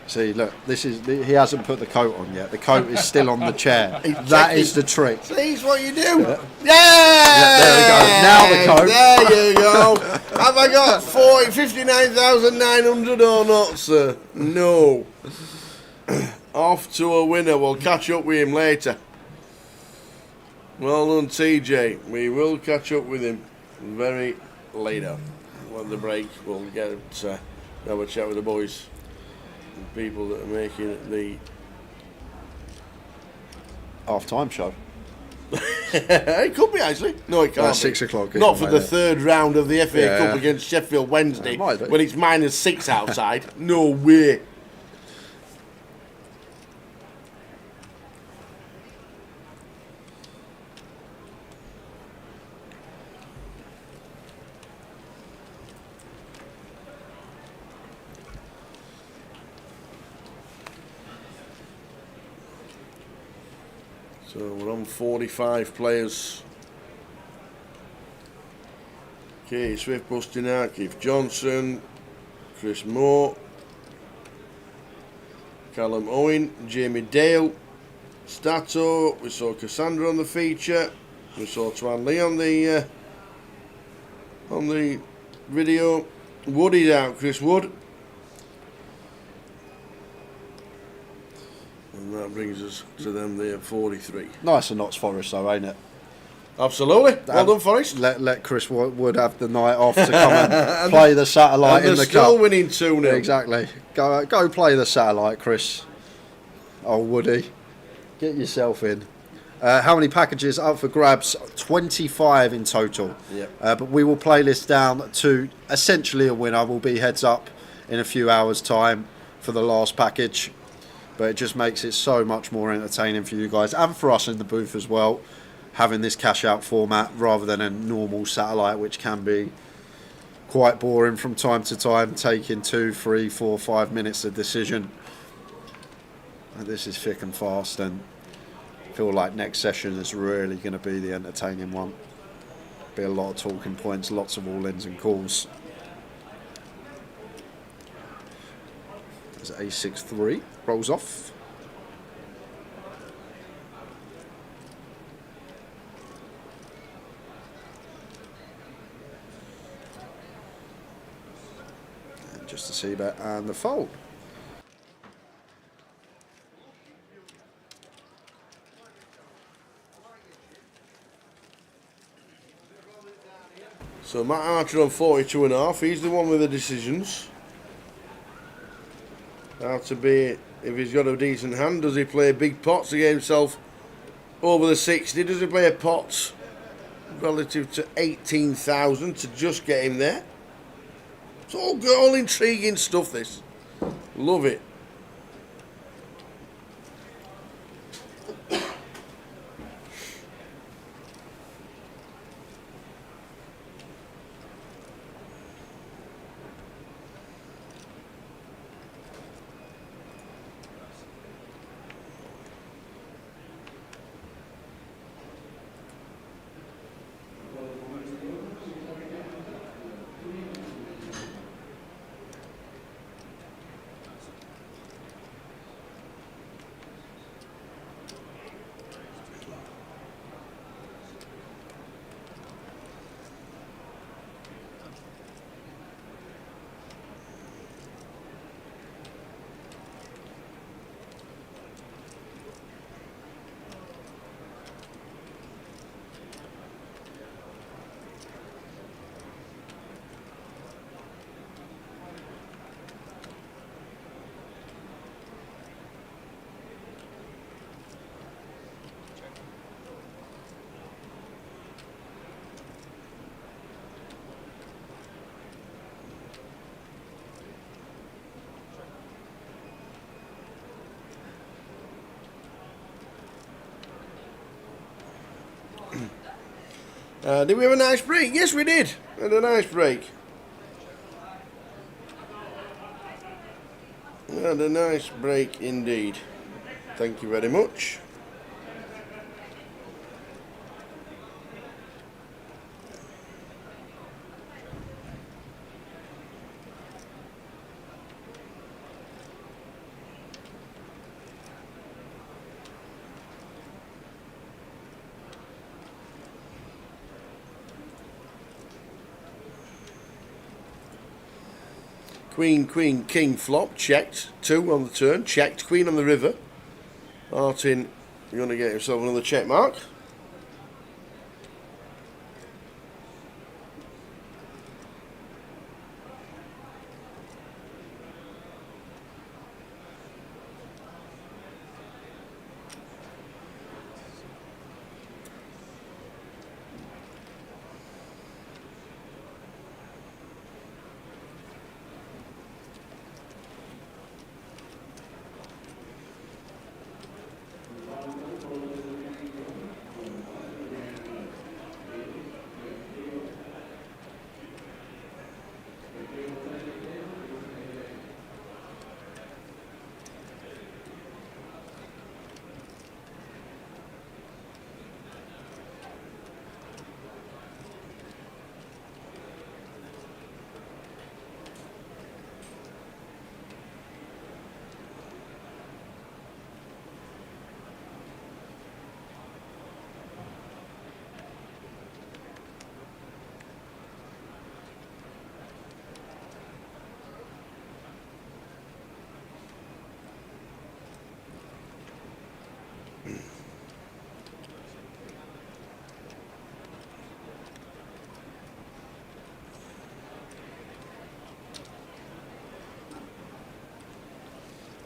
See, look, he hasn't put the coat on yet. The coat is still on the chair. That is the trick. See what you do. Yeah. There we go. Now the coat. There you go. Have I got 59,900 or not, sir? No. Off to a winner. We'll catch up with him later. Well done, TJ. We will catch up with him very later. On the break, we'll get have a chat with the boys. People that are making the half-time show. It could be, actually. No, it can't. That's 6 o'clock. Not for the third round of the FA Cup against Sheffield Wednesday, might be. when it's -6 outside. No way. So we're on 45 players. Okay, Swift busting out, Keith Johnson, Chris Moore, Callum Owen, Jamie Dale, Stato. We saw Cassandra on the feature. We saw Twan Lee on the video. Woody's out, Chris Wood. And that brings us to them there, 43. Nice and Notts Forest, though, ain't it? Absolutely. Well done, Forest. Let Chris Wood have the night off to come and play the satellite in the cup. Still winning 2-0. Exactly. Go play the satellite, Chris. Oh, Woody. Get yourself in. How many packages up for grabs? 25 in total. Yep. But we will play this down to essentially a winner. We'll be heads up in a few hours' time for the last package. But it just makes it so much more entertaining for you guys and for us in the booth as well, having this cash out format rather than a normal satellite, which can be quite boring from time to time, taking 2, 3, 4, 5 minutes of decision. And this is thick and fast, and I feel like next session is really going to be the entertaining one. Be a lot of talking points, lots of all-ins and calls. There's A6-3, rolls off. And just the C-bet and the fold. So Matt Archer on 42.5. He's the one with the decisions. How to be, if he's got a decent hand, does he play big pots to get himself over the 60? Does he play a pot relative to 18,000 to just get him there? It's all intriguing stuff, this. Love it. Did we have a nice break? Yes, we did. We had a nice break. We had a nice break indeed. Thank you very much. Queen, Queen, King flop, checked. 2 on the turn, checked. Queen on the river. Martin, you're going to get yourself another check mark.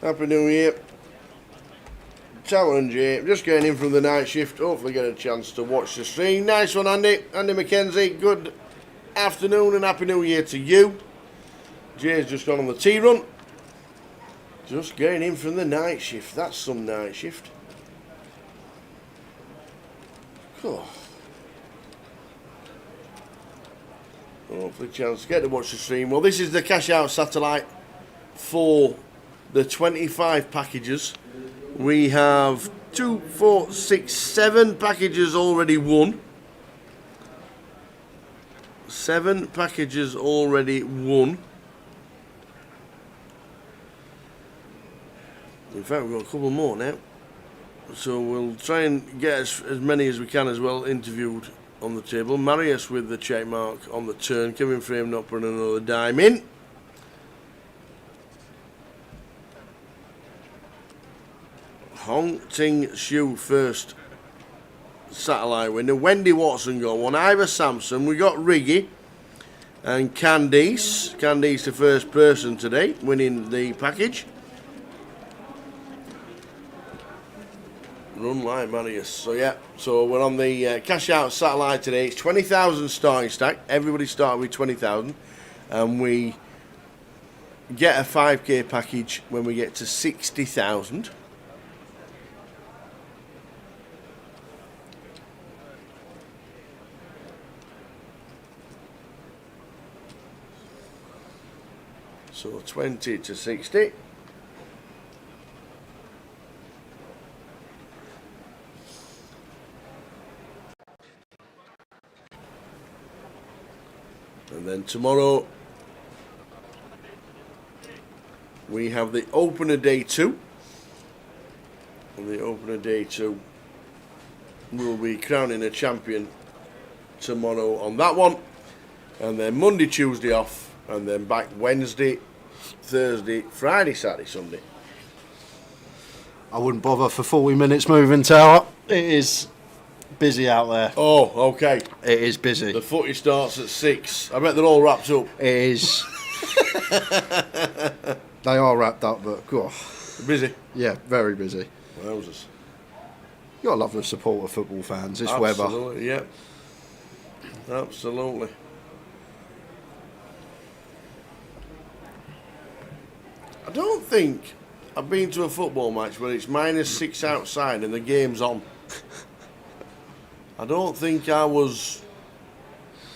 Happy New Year. Tower and Jay, just getting in from the night shift. Hopefully get a chance to watch the stream. Nice one, Andy. Andy McKenzie, good afternoon and Happy New Year to you. Jay's just gone on the tea run. Just getting in from the night shift. That's some night shift. Oh. Hopefully chance to get to watch the stream. Well, this is the cash out satellite for the 25 packages. We have 2, 4, 6, 7 packages already won. 7 packages already won. In fact, we've got a couple more now. So we'll try and get as many as we can as well interviewed on the table. Marius with the check mark on the turn. Kevin framed up and another dime in. Hong Ting Shu first satellite winner. Wendy Watson got one. Ivor Sampson. We got Riggy and Candice. Candice the first person today winning the package. Run like Marius. So yeah, so we're on the cash out satellite today. It's 20,000 starting stack. Everybody started with 20,000 and we get a 5k package when we get to 60,000. So 20 to 60. And then tomorrow we have the opener day 2. And the opener day 2 will be crowning a champion tomorrow on that one. And then Monday, Tuesday off. And then back Wednesday, Thursday, Friday, Saturday, Sunday. I wouldn't bother for 40 minutes moving tower. It is busy out there. Oh, okay. It is busy. The footy starts at 6. I bet they're all wrapped up. It is. They are wrapped up, but God. Busy. Yeah, very busy. Wowzers. You gotta love the support of football fans. It's Absolutely, weather. yeah. Absolutely. I don't think I've been to a football match where it's -6 outside and the game's on. I don't think I was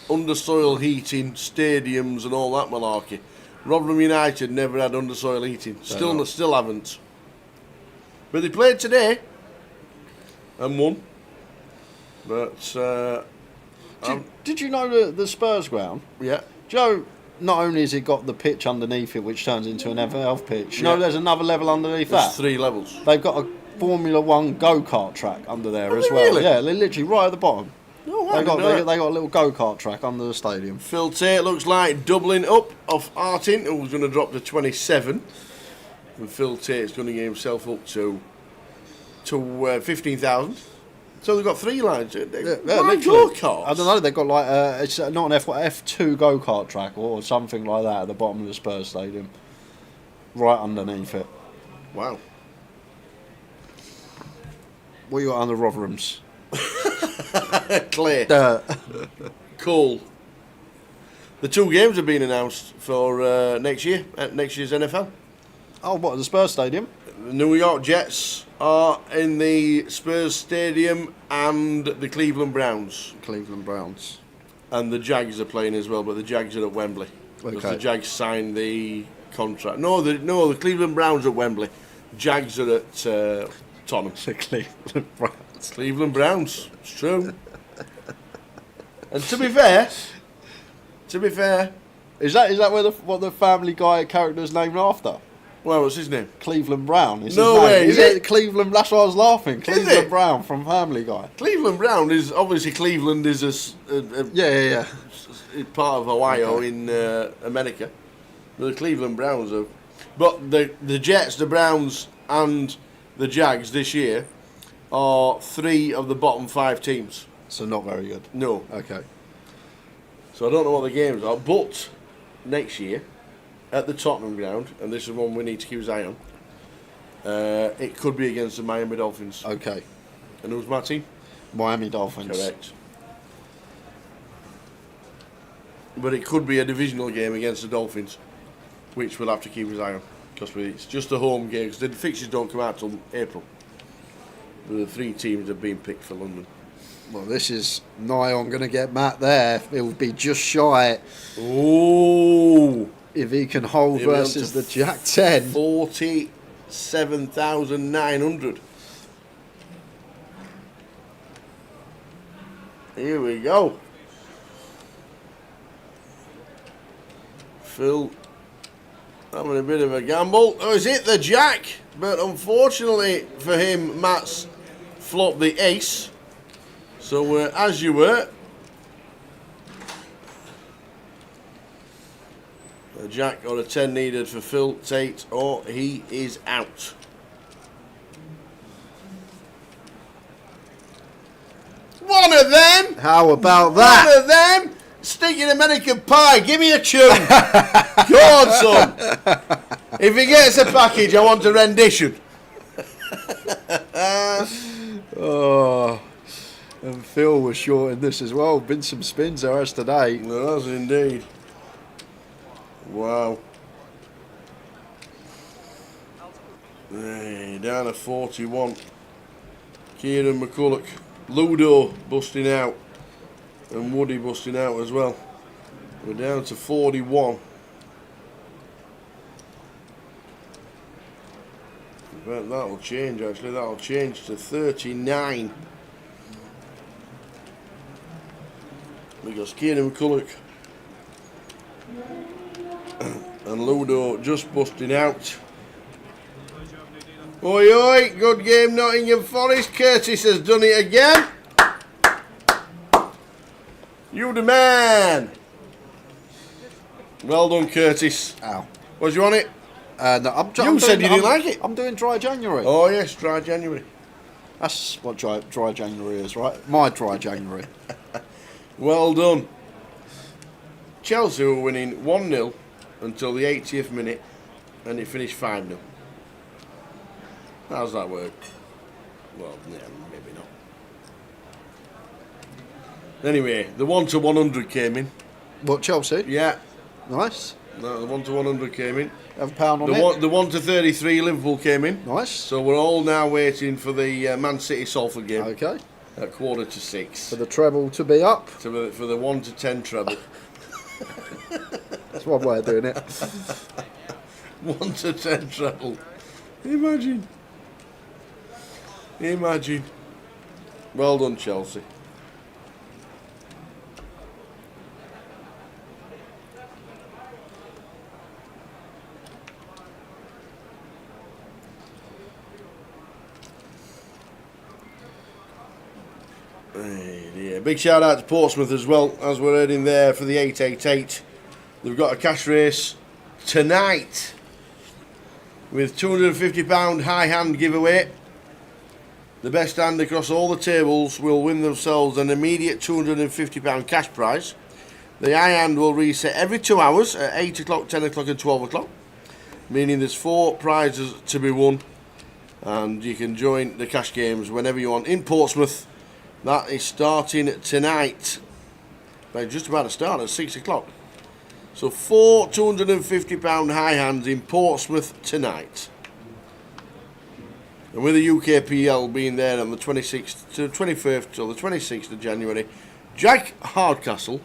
undersoil heating, stadiums, and all that malarkey. Rotherham United never had undersoil heating. Still haven't. But they played today and won. But Did you know the Spurs ground? yeah, Joe, not only has it got the pitch underneath it, which turns into an FL pitch, you Yeah. know there's another level underneath there's that? 3 levels. They've got a Formula One go-kart track under there Have as they well. really? Yeah, they're literally right at the bottom. Oh, They got a little go-kart track under the stadium. Phil Tate looks like doubling up off Artin, who's going to drop to 27. And Phil Tate's going to get himself up to 15,000. So they've got 3 lines. Why literally. go-karts? I don't know. They've got like it's not an F2 go-kart track or something like that at the bottom of the Spurs stadium, right underneath it. Wow. What you got under Rotherham's? Clay. Cool. The 2 games have been announced for next year, at next year's NFL. Oh, what, the Spurs stadium? The New York Jets are in the Spurs Stadium and the Cleveland Browns. Cleveland Browns. And the Jags are playing as well, but the Jags are at Wembley. Because Okay. the Jags signed the contract. No, the Cleveland Browns are at Wembley. Jags are at Tottenham. The Cleveland Browns. Cleveland Browns. It's true. And to be fair, Is that what the Family Guy character's named after? well, what's his name? Cleveland Brown. Is No his name. way, is it? Cleveland? That's why I was laughing. Cleveland it? Brown from Family Guy. Cleveland Brown is obviously Cleveland is Yeah. part of Ohio in America. The Cleveland Browns are, but the Jets, the Browns, and the Jags this year are 3 of the bottom 5 teams. So not very good. No, Okay. so I don't know what the games are, but next year at the Tottenham ground, and this is one we need to keep his eye on. It could be against the Miami Dolphins. Okay. And who's my team? Miami Dolphins. Correct. But it could be a divisional game against the Dolphins, which we'll have to keep his eye on, because it's just a home game, because the fixtures don't come out till April. The 3 teams have been picked for London. Well, this is nigh on going to get Matt there. It will be just shy Oh! if he can hold He'll be on versus to the Jack 10. 47,900. Here we go. Phil having a bit of a gamble. Oh, is it the Jack? But unfortunately for him, Matt's flopped the ace. So as you were. A Jack or a 10 needed for Phil Tate, or he is out. One of them! How about that? One of them! Stinking American pie, give me a tune! Go on, son! If he gets a package, I want a rendition. Oh, and Phil was short in this as well. Been some spins there as today. There has indeed. Wow. Hey, down to 41. Kieran McCulloch. Ludo busting out. And Woody busting out as well. We're down to 41. But that'll change actually. That'll change to 39. Because Kieran McCulloch and Ludo just busting out. Oi, oi, good game, Nottingham Forest. Curtis has done it again. You the man. Well done, Curtis. Ow. Was you on it? No, You said you didn't like it. I'm doing dry January. Oh, yes, dry January. That's what dry January is, right? My dry January. Well done. Chelsea were winning 1-0 until the 80th minute, and it finished 5-0. How's that work? Well, yeah, maybe not. Anyway, the 1 to 100 came in. What, Chelsea? Yeah, Nice. no, the 1 to 100 came in. Have a pound on The it. the 1 to 33 Liverpool came in. Nice. So we're all now waiting for the Man City Salford game. Okay. at 6:15. For the treble to be up. For the 1 to 10 treble. That's one way of doing it. 1 to 10 treble. Imagine. Imagine. Well done, Chelsea. Hey dear. Big shout out to Portsmouth as well, as we're heading there for the 888. They've got a cash race tonight with £250 high hand giveaway. The best hand across all the tables will win themselves an immediate £250 cash prize. The high hand will reset every 2 hours at 8 o'clock, 10 o'clock and 12 o'clock, meaning there's 4 prizes to be won, and you can join the cash games whenever you want in Portsmouth. That is starting tonight. They're just about to start at 6 o'clock. So 4 £250 high hands in Portsmouth tonight. And with the UKPL being there on the 26th to 21st till the 26th of January, Jack Hardcastle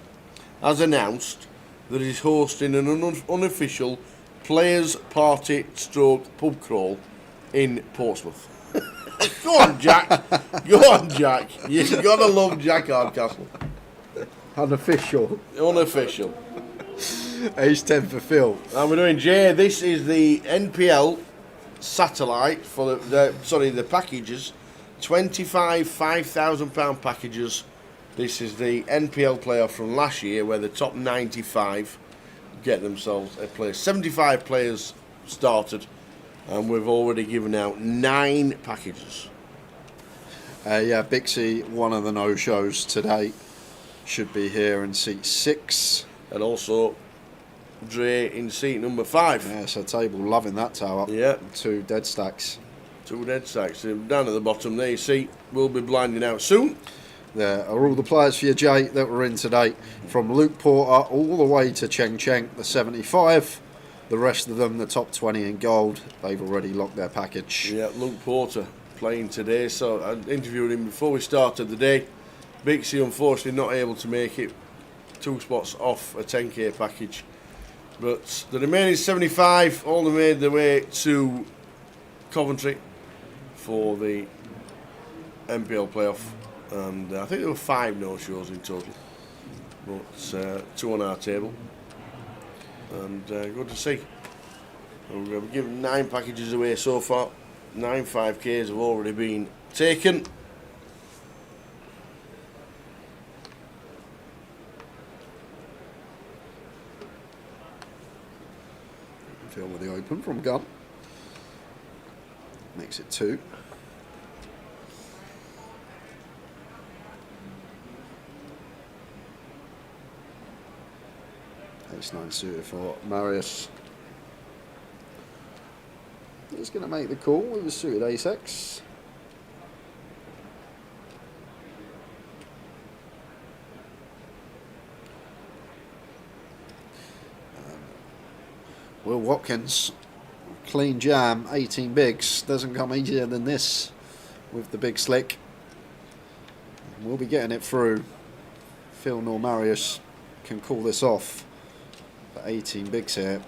has announced that he's hosting an unofficial players' party stroke pub crawl in Portsmouth. Go on, Jack. Go on, Jack. You've got to love Jack Hardcastle. Unofficial. Unofficial. Age 10 for Phil. And we're doing, Jay, this is the NPL satellite for the packages. 25 £5,000 packages. This is the NPL playoff from last year where the top 95 get themselves a place. 75 players started, and we've already given out 9 packages. Yeah, Bixie, one of the no-shows today, should be here in seat 6. And also Dre in seat number 5. Yeah, so table loving that tower. Yeah. 2 dead stacks. 2 dead stacks. Down at the bottom there, you see, we'll be blinding out soon. There are all the players for you, Jay, that were in today. From Luke Porter all the way to Cheng Cheng, the 75. The rest of them, the top 20 in gold, they've already locked their package. Yeah, Luke Porter playing today. So I interviewed him before we started the day. Bixie, unfortunately, not able to make it. 2 spots off a 10k package. But the remaining 75 all made their way to Coventry for the NPL playoff. And I think there were 5 no-shows in total. But 2 on our table. And good to see. We've given 9 packages away so far. 9 5Ks have already been taken. Phil with the open from Gun. Makes it 2. Ace-9 suited for Marius. He's going to make the call with the suited ace-X. Will Watkins, clean jam, 18 bigs. Doesn't come easier than this with the big slick. We'll be getting it through. Phil nor Marius can call this off. But 18 bigs here.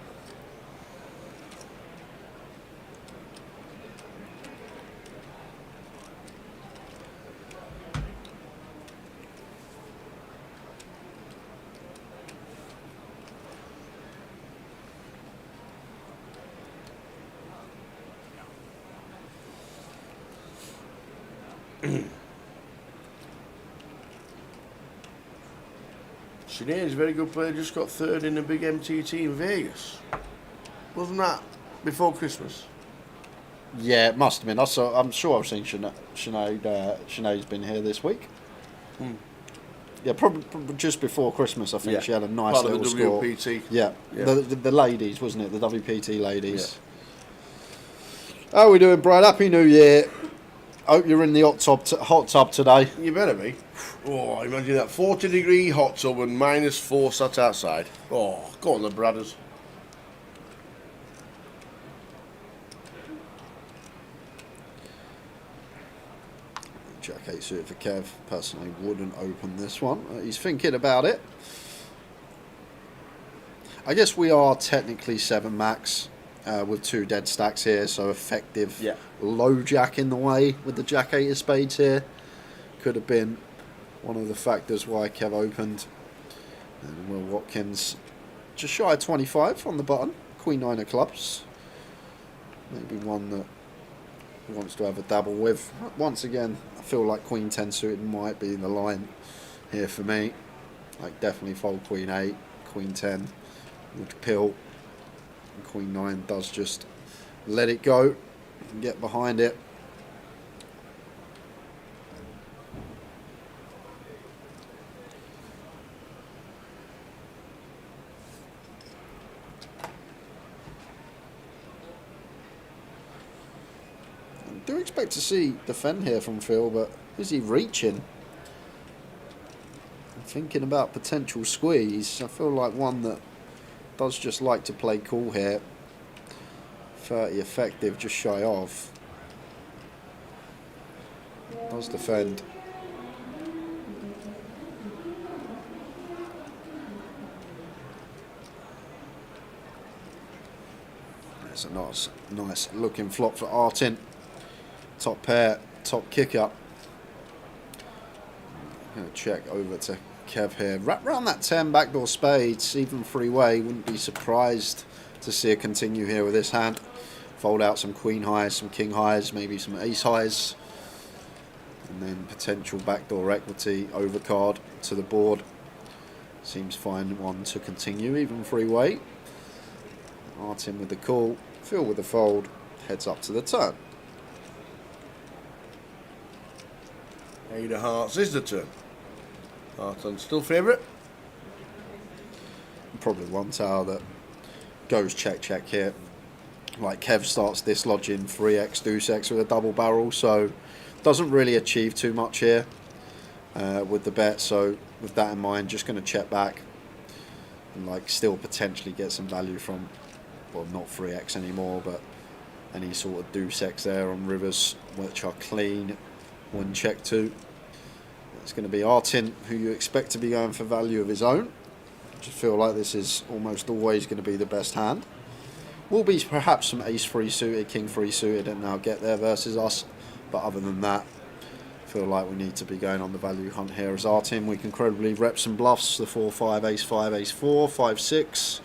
Sinead's a very good player, just got 3rd in a big MTT in Vegas. Wasn't that before Christmas? Yeah, it must have been. I'm sure I've seen Sinead. Sinead's been here this week. Yeah, probably just before Christmas. I think she had a nice part little of the score. WPT. Yeah, the ladies, wasn't it? The WPT ladies. Yeah. How are we doing, Brad? Happy New Year. Hope you're in the hot tub today. You better be. Oh, imagine that 40-degree hot tub and -4 sat outside. Oh, go on the Bradders. Jack 8 suited for Kev. Personally wouldn't open this one. He's thinking about it. I guess we are technically 7 max with 2 dead stacks here, so effective low jack in the way with the Jack 8 of spades here. Could have been one of the factors why Kev opened. And Will Watkins just shy of 25 on the button. Queen 9 of clubs. Maybe one that he wants to have a dabble with. Once again, I feel like Queen 10 suited might be the line here for me. Like definitely fold Queen 8, Queen 10 would pill. And Queen 9 does just let it go and get behind it. I do expect to see defend here from Phil, but is he reaching? I'm thinking about potential squeeze. I feel like one that does just like to play cool here. 30 effective, just shy of. Does defend. There's a nice looking flop for Artin. Top pair, top kicker. Gonna check over to Kev here. Wrap around that 10 backdoor spades, even three-way. Wouldn't be surprised to see it continue here with this hand. Fold out some queen highs, some king highs, maybe some ace highs. And then potential backdoor equity overcard to the board. Seems fine one to continue, even three-way. Artin with the call, Phil with the fold, heads up to the turn. 8 of hearts is the turn. Artin still favourite. Probably one tower that goes check check here. Like Kev starts dislodging 3x deuce x with a double barrel, so doesn't really achieve too much here with the bet. So with that in mind, just going to check back and like still potentially get some value from, well, not 3x anymore, but any sort of deuce x there on rivers which are clean when check to. It's going to be Artin, who you expect to be going for value of his own. I just feel like this is almost always going to be the best hand. Will be perhaps some ace 3 suited, king 3 suited, and now get there versus us. But other than that, I feel like we need to be going on the value hunt here as Artin. We can credibly rep some bluffs, the 4-5, ace-5, ace-4, 5-6.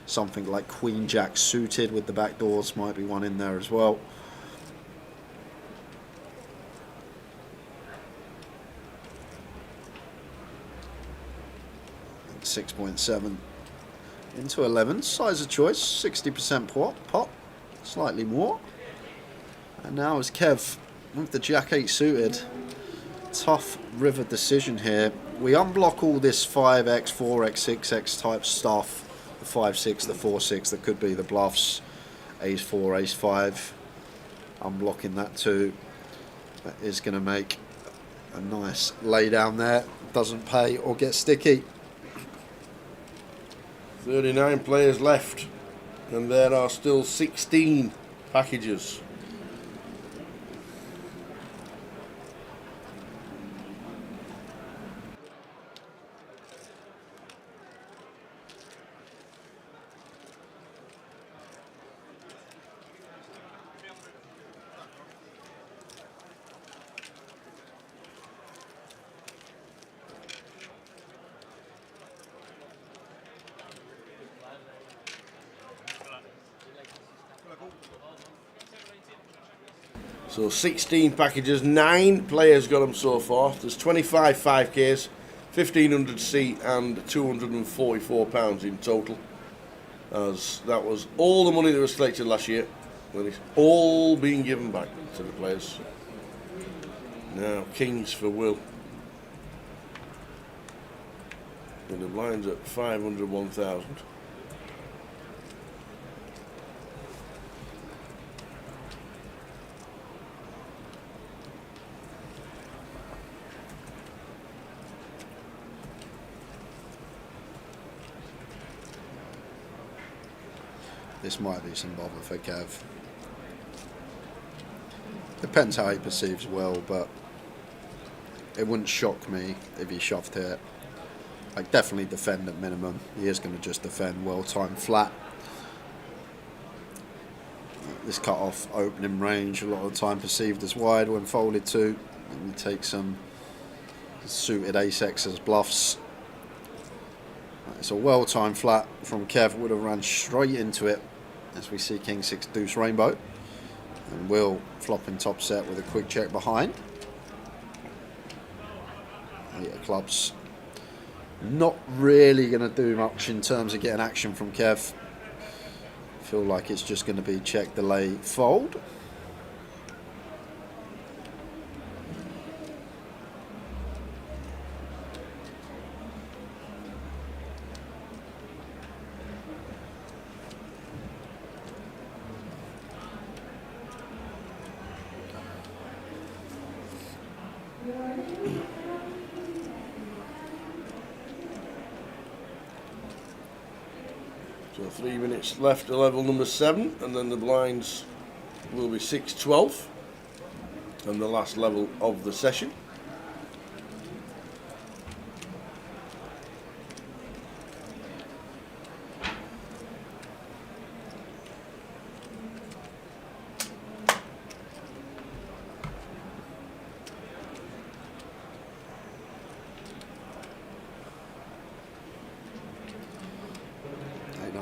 Something like queen jack suited with the back doors might be one in there as well. 6.7 into 11, size of choice, 60% pot, slightly more. And now is Kev with the Jack 8 suited. Tough river decision here. We unblock all this 5x, 4x, 6x type stuff. The 5-6, the 4-6 that could be the bluffs. Ace 4, ace 5. Unblocking that too. That is going to make a nice lay down there. Doesn't pay or get sticky. 39 players left, and there are still 16 packages. So 16 packages, 9 players got them so far. There's 25 5Ks, 1,500 C and £244 in total. As that was all the money that was collected last year, and it's all being given back to the players. Now kings for Will. And the blinds at 500, 1,000. This might be some bother for Kev. Depends how he perceives Will, but it wouldn't shock me if he shoved here. Like, definitely defend at minimum. He is going to just defend well-timed flat. This cut-off opening range, a lot of the time perceived as wide when folded to. And we take some suited ace-x as bluffs. It's a well-timed flat from Kev. Would have ran straight into it as we see King 6 deuce rainbow. And Will flopping top set with a quick check behind. 8 of clubs. Not really going to do much in terms of getting action from Kev. Feel like it's just going to be check, delay, fold. So 3 minutes left to level number 7, and then the blinds will be 6-12, and the last level of the session.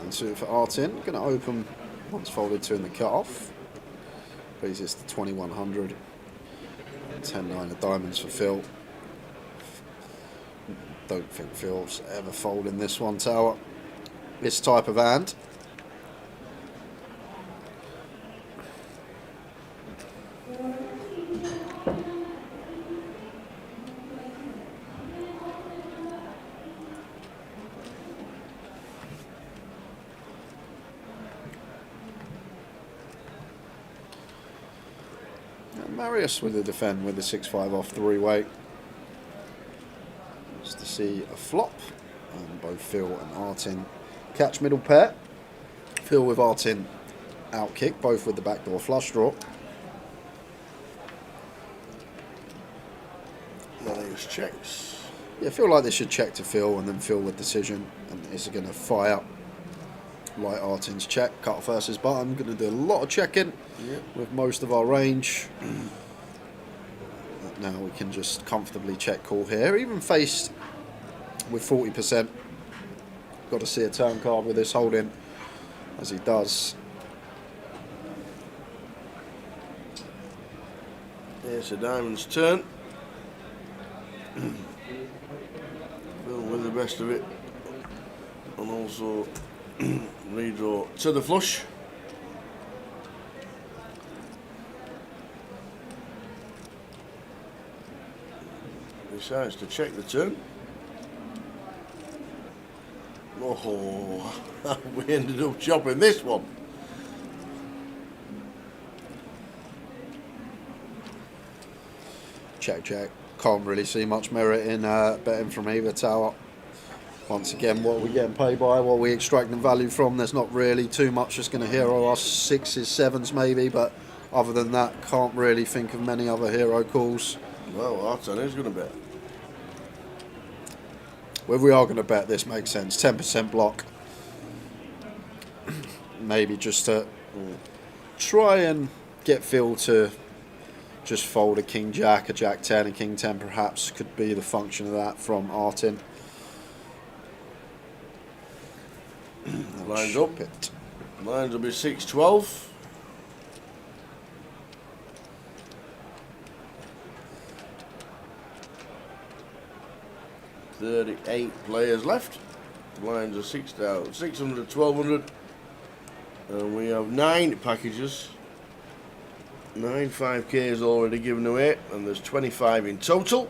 Suited for Artin. Going to open once folded to in the cut-off. Raises to 2100. 10-9 of diamonds for Phil. Don't think Phil's ever folding this one tower. This type of hand. Marius with the defend with the 6-5 off 3-way. Just to see a flop. And both Phil and Artin catch middle pair. Phil with Artin out kick, both with the backdoor flush draw. Marius checks. Yeah, I feel like they should check to Phil and then Phil with decision. And it's going to fire like Artin's check. Cut versus button. Going to do a lot of checking. Yep. With most of our range. Now we can just comfortably check call here, even faced with 40%. Got to see a turn card with this holding, as he does. Here's a diamond's turn. Phil with the best of it, and also redraw to the flush. Decides to check the turn. Oh, we ended up chopping this one. Check, check. Can't really see much merit in betting from either tower. Once again, what are we getting paid by? What are we extracting value from? There's not really too much that's going to hero us. 6s, 7s maybe, but other than that, can't really think of many other hero calls. Well, Artin is going to bet. Well, if we are going to bet, this makes sense. 10% block. Maybe just to try and get Phil to just fold a King Jack, a Jack 10, a King 10 perhaps could be the function of that from Artin. Lines up. Lines will be 6-12. 38 players left. The lines are 6,000, 600, 1,200. And we have 9 packages. 9 5Ks already given away, and there's 25 in total.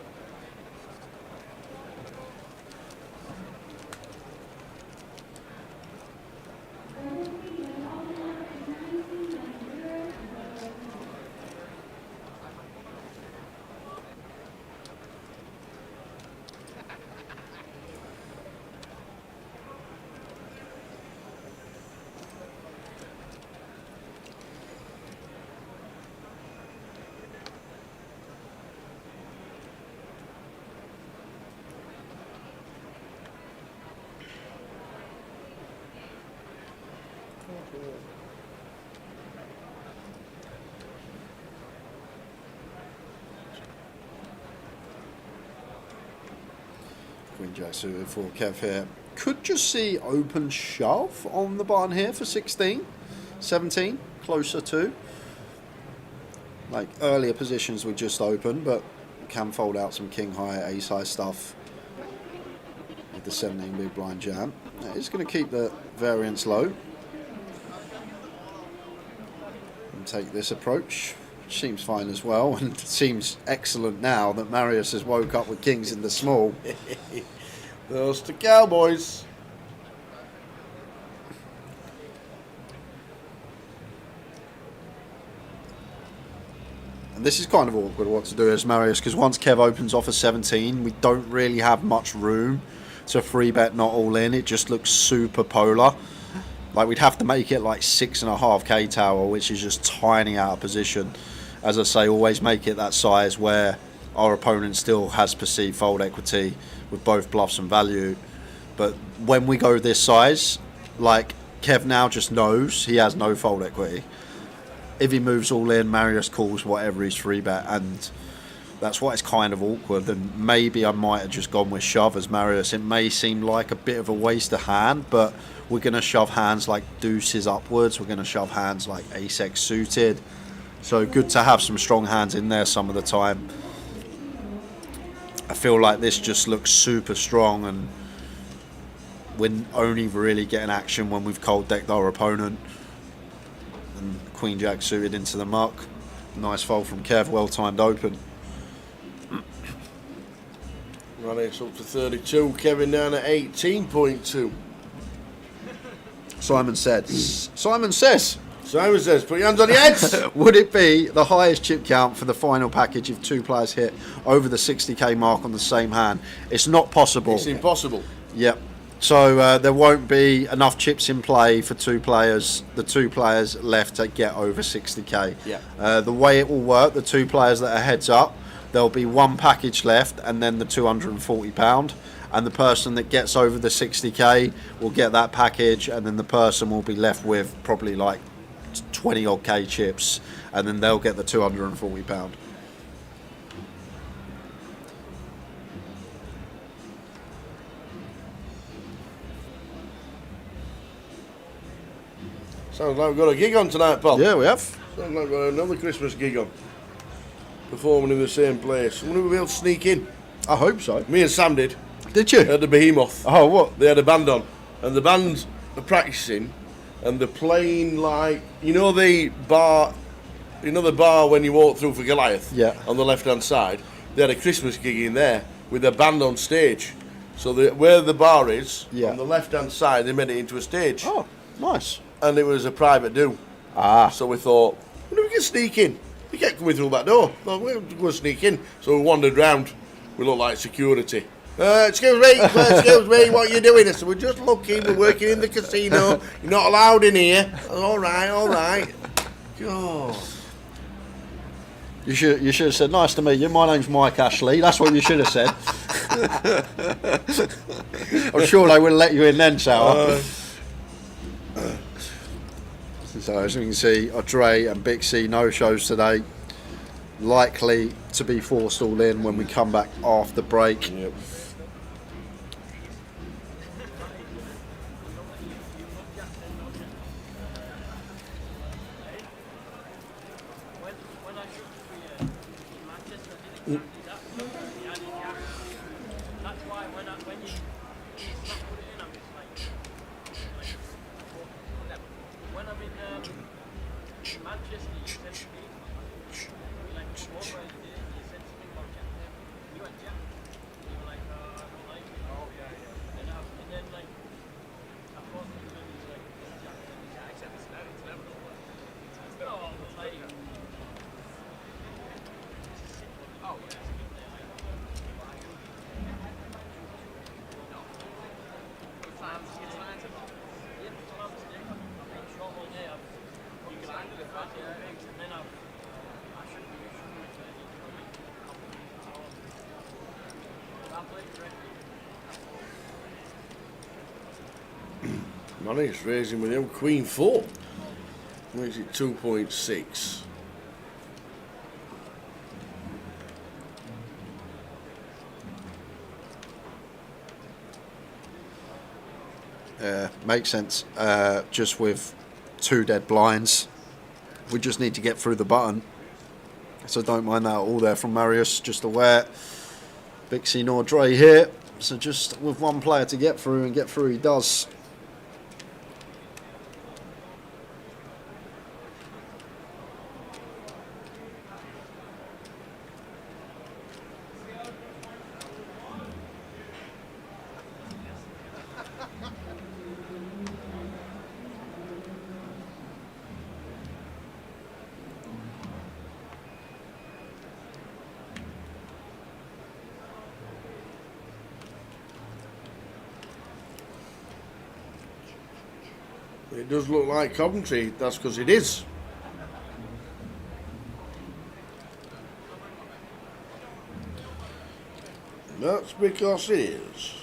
Queen Jack suited for Kev here. Could just see open shove on the button here for 16, 17, closer to. Like earlier positions we just opened, but can fold out some king high, ace high stuff with the 17 big blind jam. It's going to keep the variance low and take this approach, which seems fine as well, and it seems excellent now that Marius has woke up with kings in the small. Those to Cowboys. And this is kind of awkward what to do as Marius, because once Kev opens off a 17, we don't really have much room to free bet not all in. It just looks super polar. Like we'd have to make it like 6.5k tower, which is just tiny out of position. As I say, always make it that size where our opponent still has perceived fold equity with both bluffs and value. But when we go this size, like Kev now just knows he has no fold equity. If he moves all in, Marius calls whatever he's free bet, and that's why it's kind of awkward. And maybe I might have just gone with shove as Marius. It may seem like a bit of a waste of hand, but we're going to shove hands like deuces upwards. We're going to shove hands like ace-x suited. So good to have some strong hands in there some of the time. I feel like this just looks super strong, and we're only really getting action when we've cold decked our opponent. And Queen Jack suited into the muck. Nice fold from Kev, well timed open. Right, it's up to 32. Kevin down at 18.2. Simon says. Simon says. Simon says, put your hands on your heads. Would it be the highest chip count for the final package if two players hit over the 60k mark on the same hand? It's not possible. It's impossible. Yep. So there won't be enough chips in play for two players, the two players left to get over 60k. Yeah. The way it will work, the two players that are heads up, there'll be one package left and then the £240. And the person that gets over the 60k will get that package, and then the person will be left with probably like 20 odd k chips, and then they'll get the £240. Sounds like we've got a gig on tonight, pal. Yeah, we have. Sounds like we've got another Christmas gig on. Performing in the same place. I wonder if we'll be able to sneak in. I hope so. Me and Sam did. Did you? At the Behemoth. Oh, what? They had a band on. And the band are practicing, and they're playing like, you know the bar when you walk through for Goliath? Yeah. On the left-hand side. They had a Christmas gig in there with their band on stage. So where the bar is, yeah, on the left-hand side, they made it into a stage. Oh, nice. And it was a private do. Ah. So we thought, well, we can sneak in. We kept coming through that door. Thought, we'll go sneak in. So we wandered round. We looked like security. Excuse me, what are you doing? I said, we're just looking, we're working in the casino. You're not allowed in here. All right. God. You should have said, nice to meet you, my name's Mike Ashley. That's what you should have said. I'm sure they wouldn't let you in then, Sour. So as you can see, Dre and Big C no shows today. Likely to be forced all in when we come back after break. Yep. Money's raising with him. Queen 4. Makes it 2.6. Makes sense. Just with 2 dead blinds, we just need to get through the button. So don't mind that at all there from Marius. Just aware, Bixie nor Dre here. So just with 1 player to get through, and get through he does. It does look like Coventry, that's because it is. That's because it is.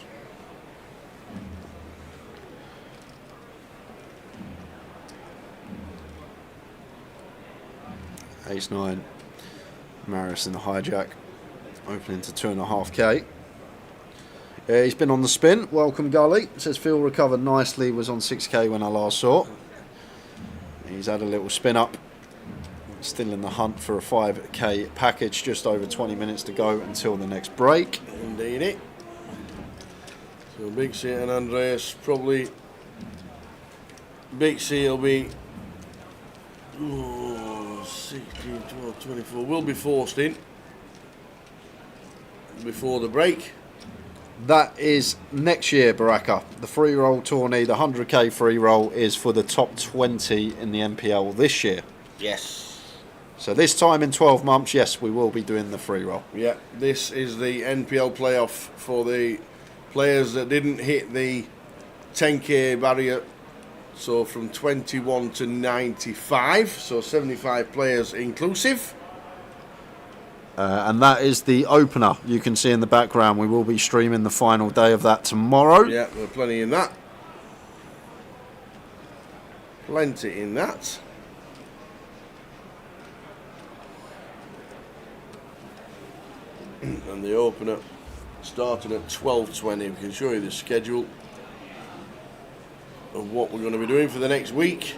Ace-9, Marius in the hijack, opening to 2.5k. He's been on the spin. Welcome, Gully. Says Phil recovered nicely. Was on 6k when I last saw. He's had a little spin up. Still in the hunt for a 5k package. Just over 20 minutes to go until the next break. Indeed. So Bixie and Andreas probably. Bixie will be 16, 12, 24. Will be forced in before the break. That is next year, Baraka. The free roll tourney, the 100k free roll, is for the top 20 in the NPL this year. Yes. So this time in 12 months, yes, we will be doing the free roll. Yeah, this is the NPL playoff for the players that didn't hit the 10k barrier. So from 21 to 95, so 75 players inclusive. And that is the opener. You can see in the background, we will be streaming the final day of that tomorrow. Yeah, there's plenty in that. Plenty in that. And the opener starting at 12:20. We can show you the schedule of what we're going to be doing for the next week.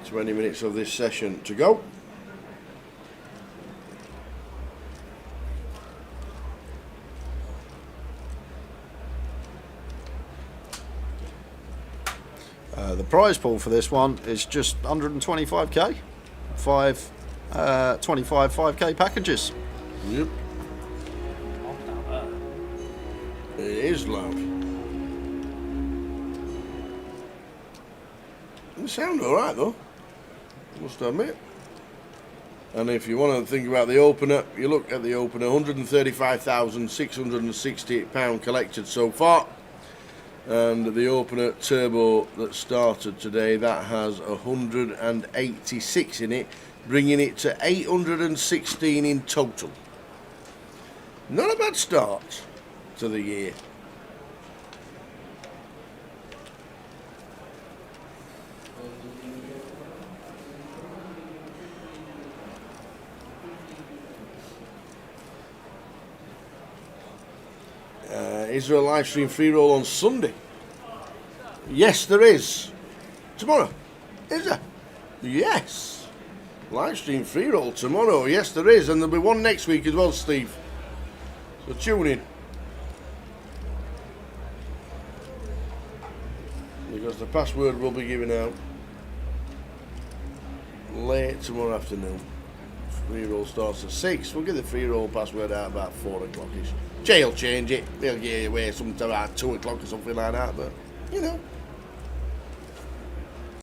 Twenty minutes of this session to go. The prize pool for this one is just 125k. 25 5k packages. Yep. It is loud. It sound alright though, must admit. And if you want to think about the opener, you look at the opener, £135,660 collected so far. And the opener turbo that started today, that has 186 in it, bringing it to 816 in total. Not a bad start to the year. Is there a live stream free roll on Sunday? Yes, there is. Tomorrow? Is there? Yes. Live stream free roll tomorrow. Yes, there is. And there'll be one next week as well, Steve. So tune in. Because the password will be given out late tomorrow afternoon. Free roll starts at 6. We'll get the free roll password out about 4 o'clock-ish. Jay'll change it. They'll get it away sometime about 2 o'clock or something like that. But, you know,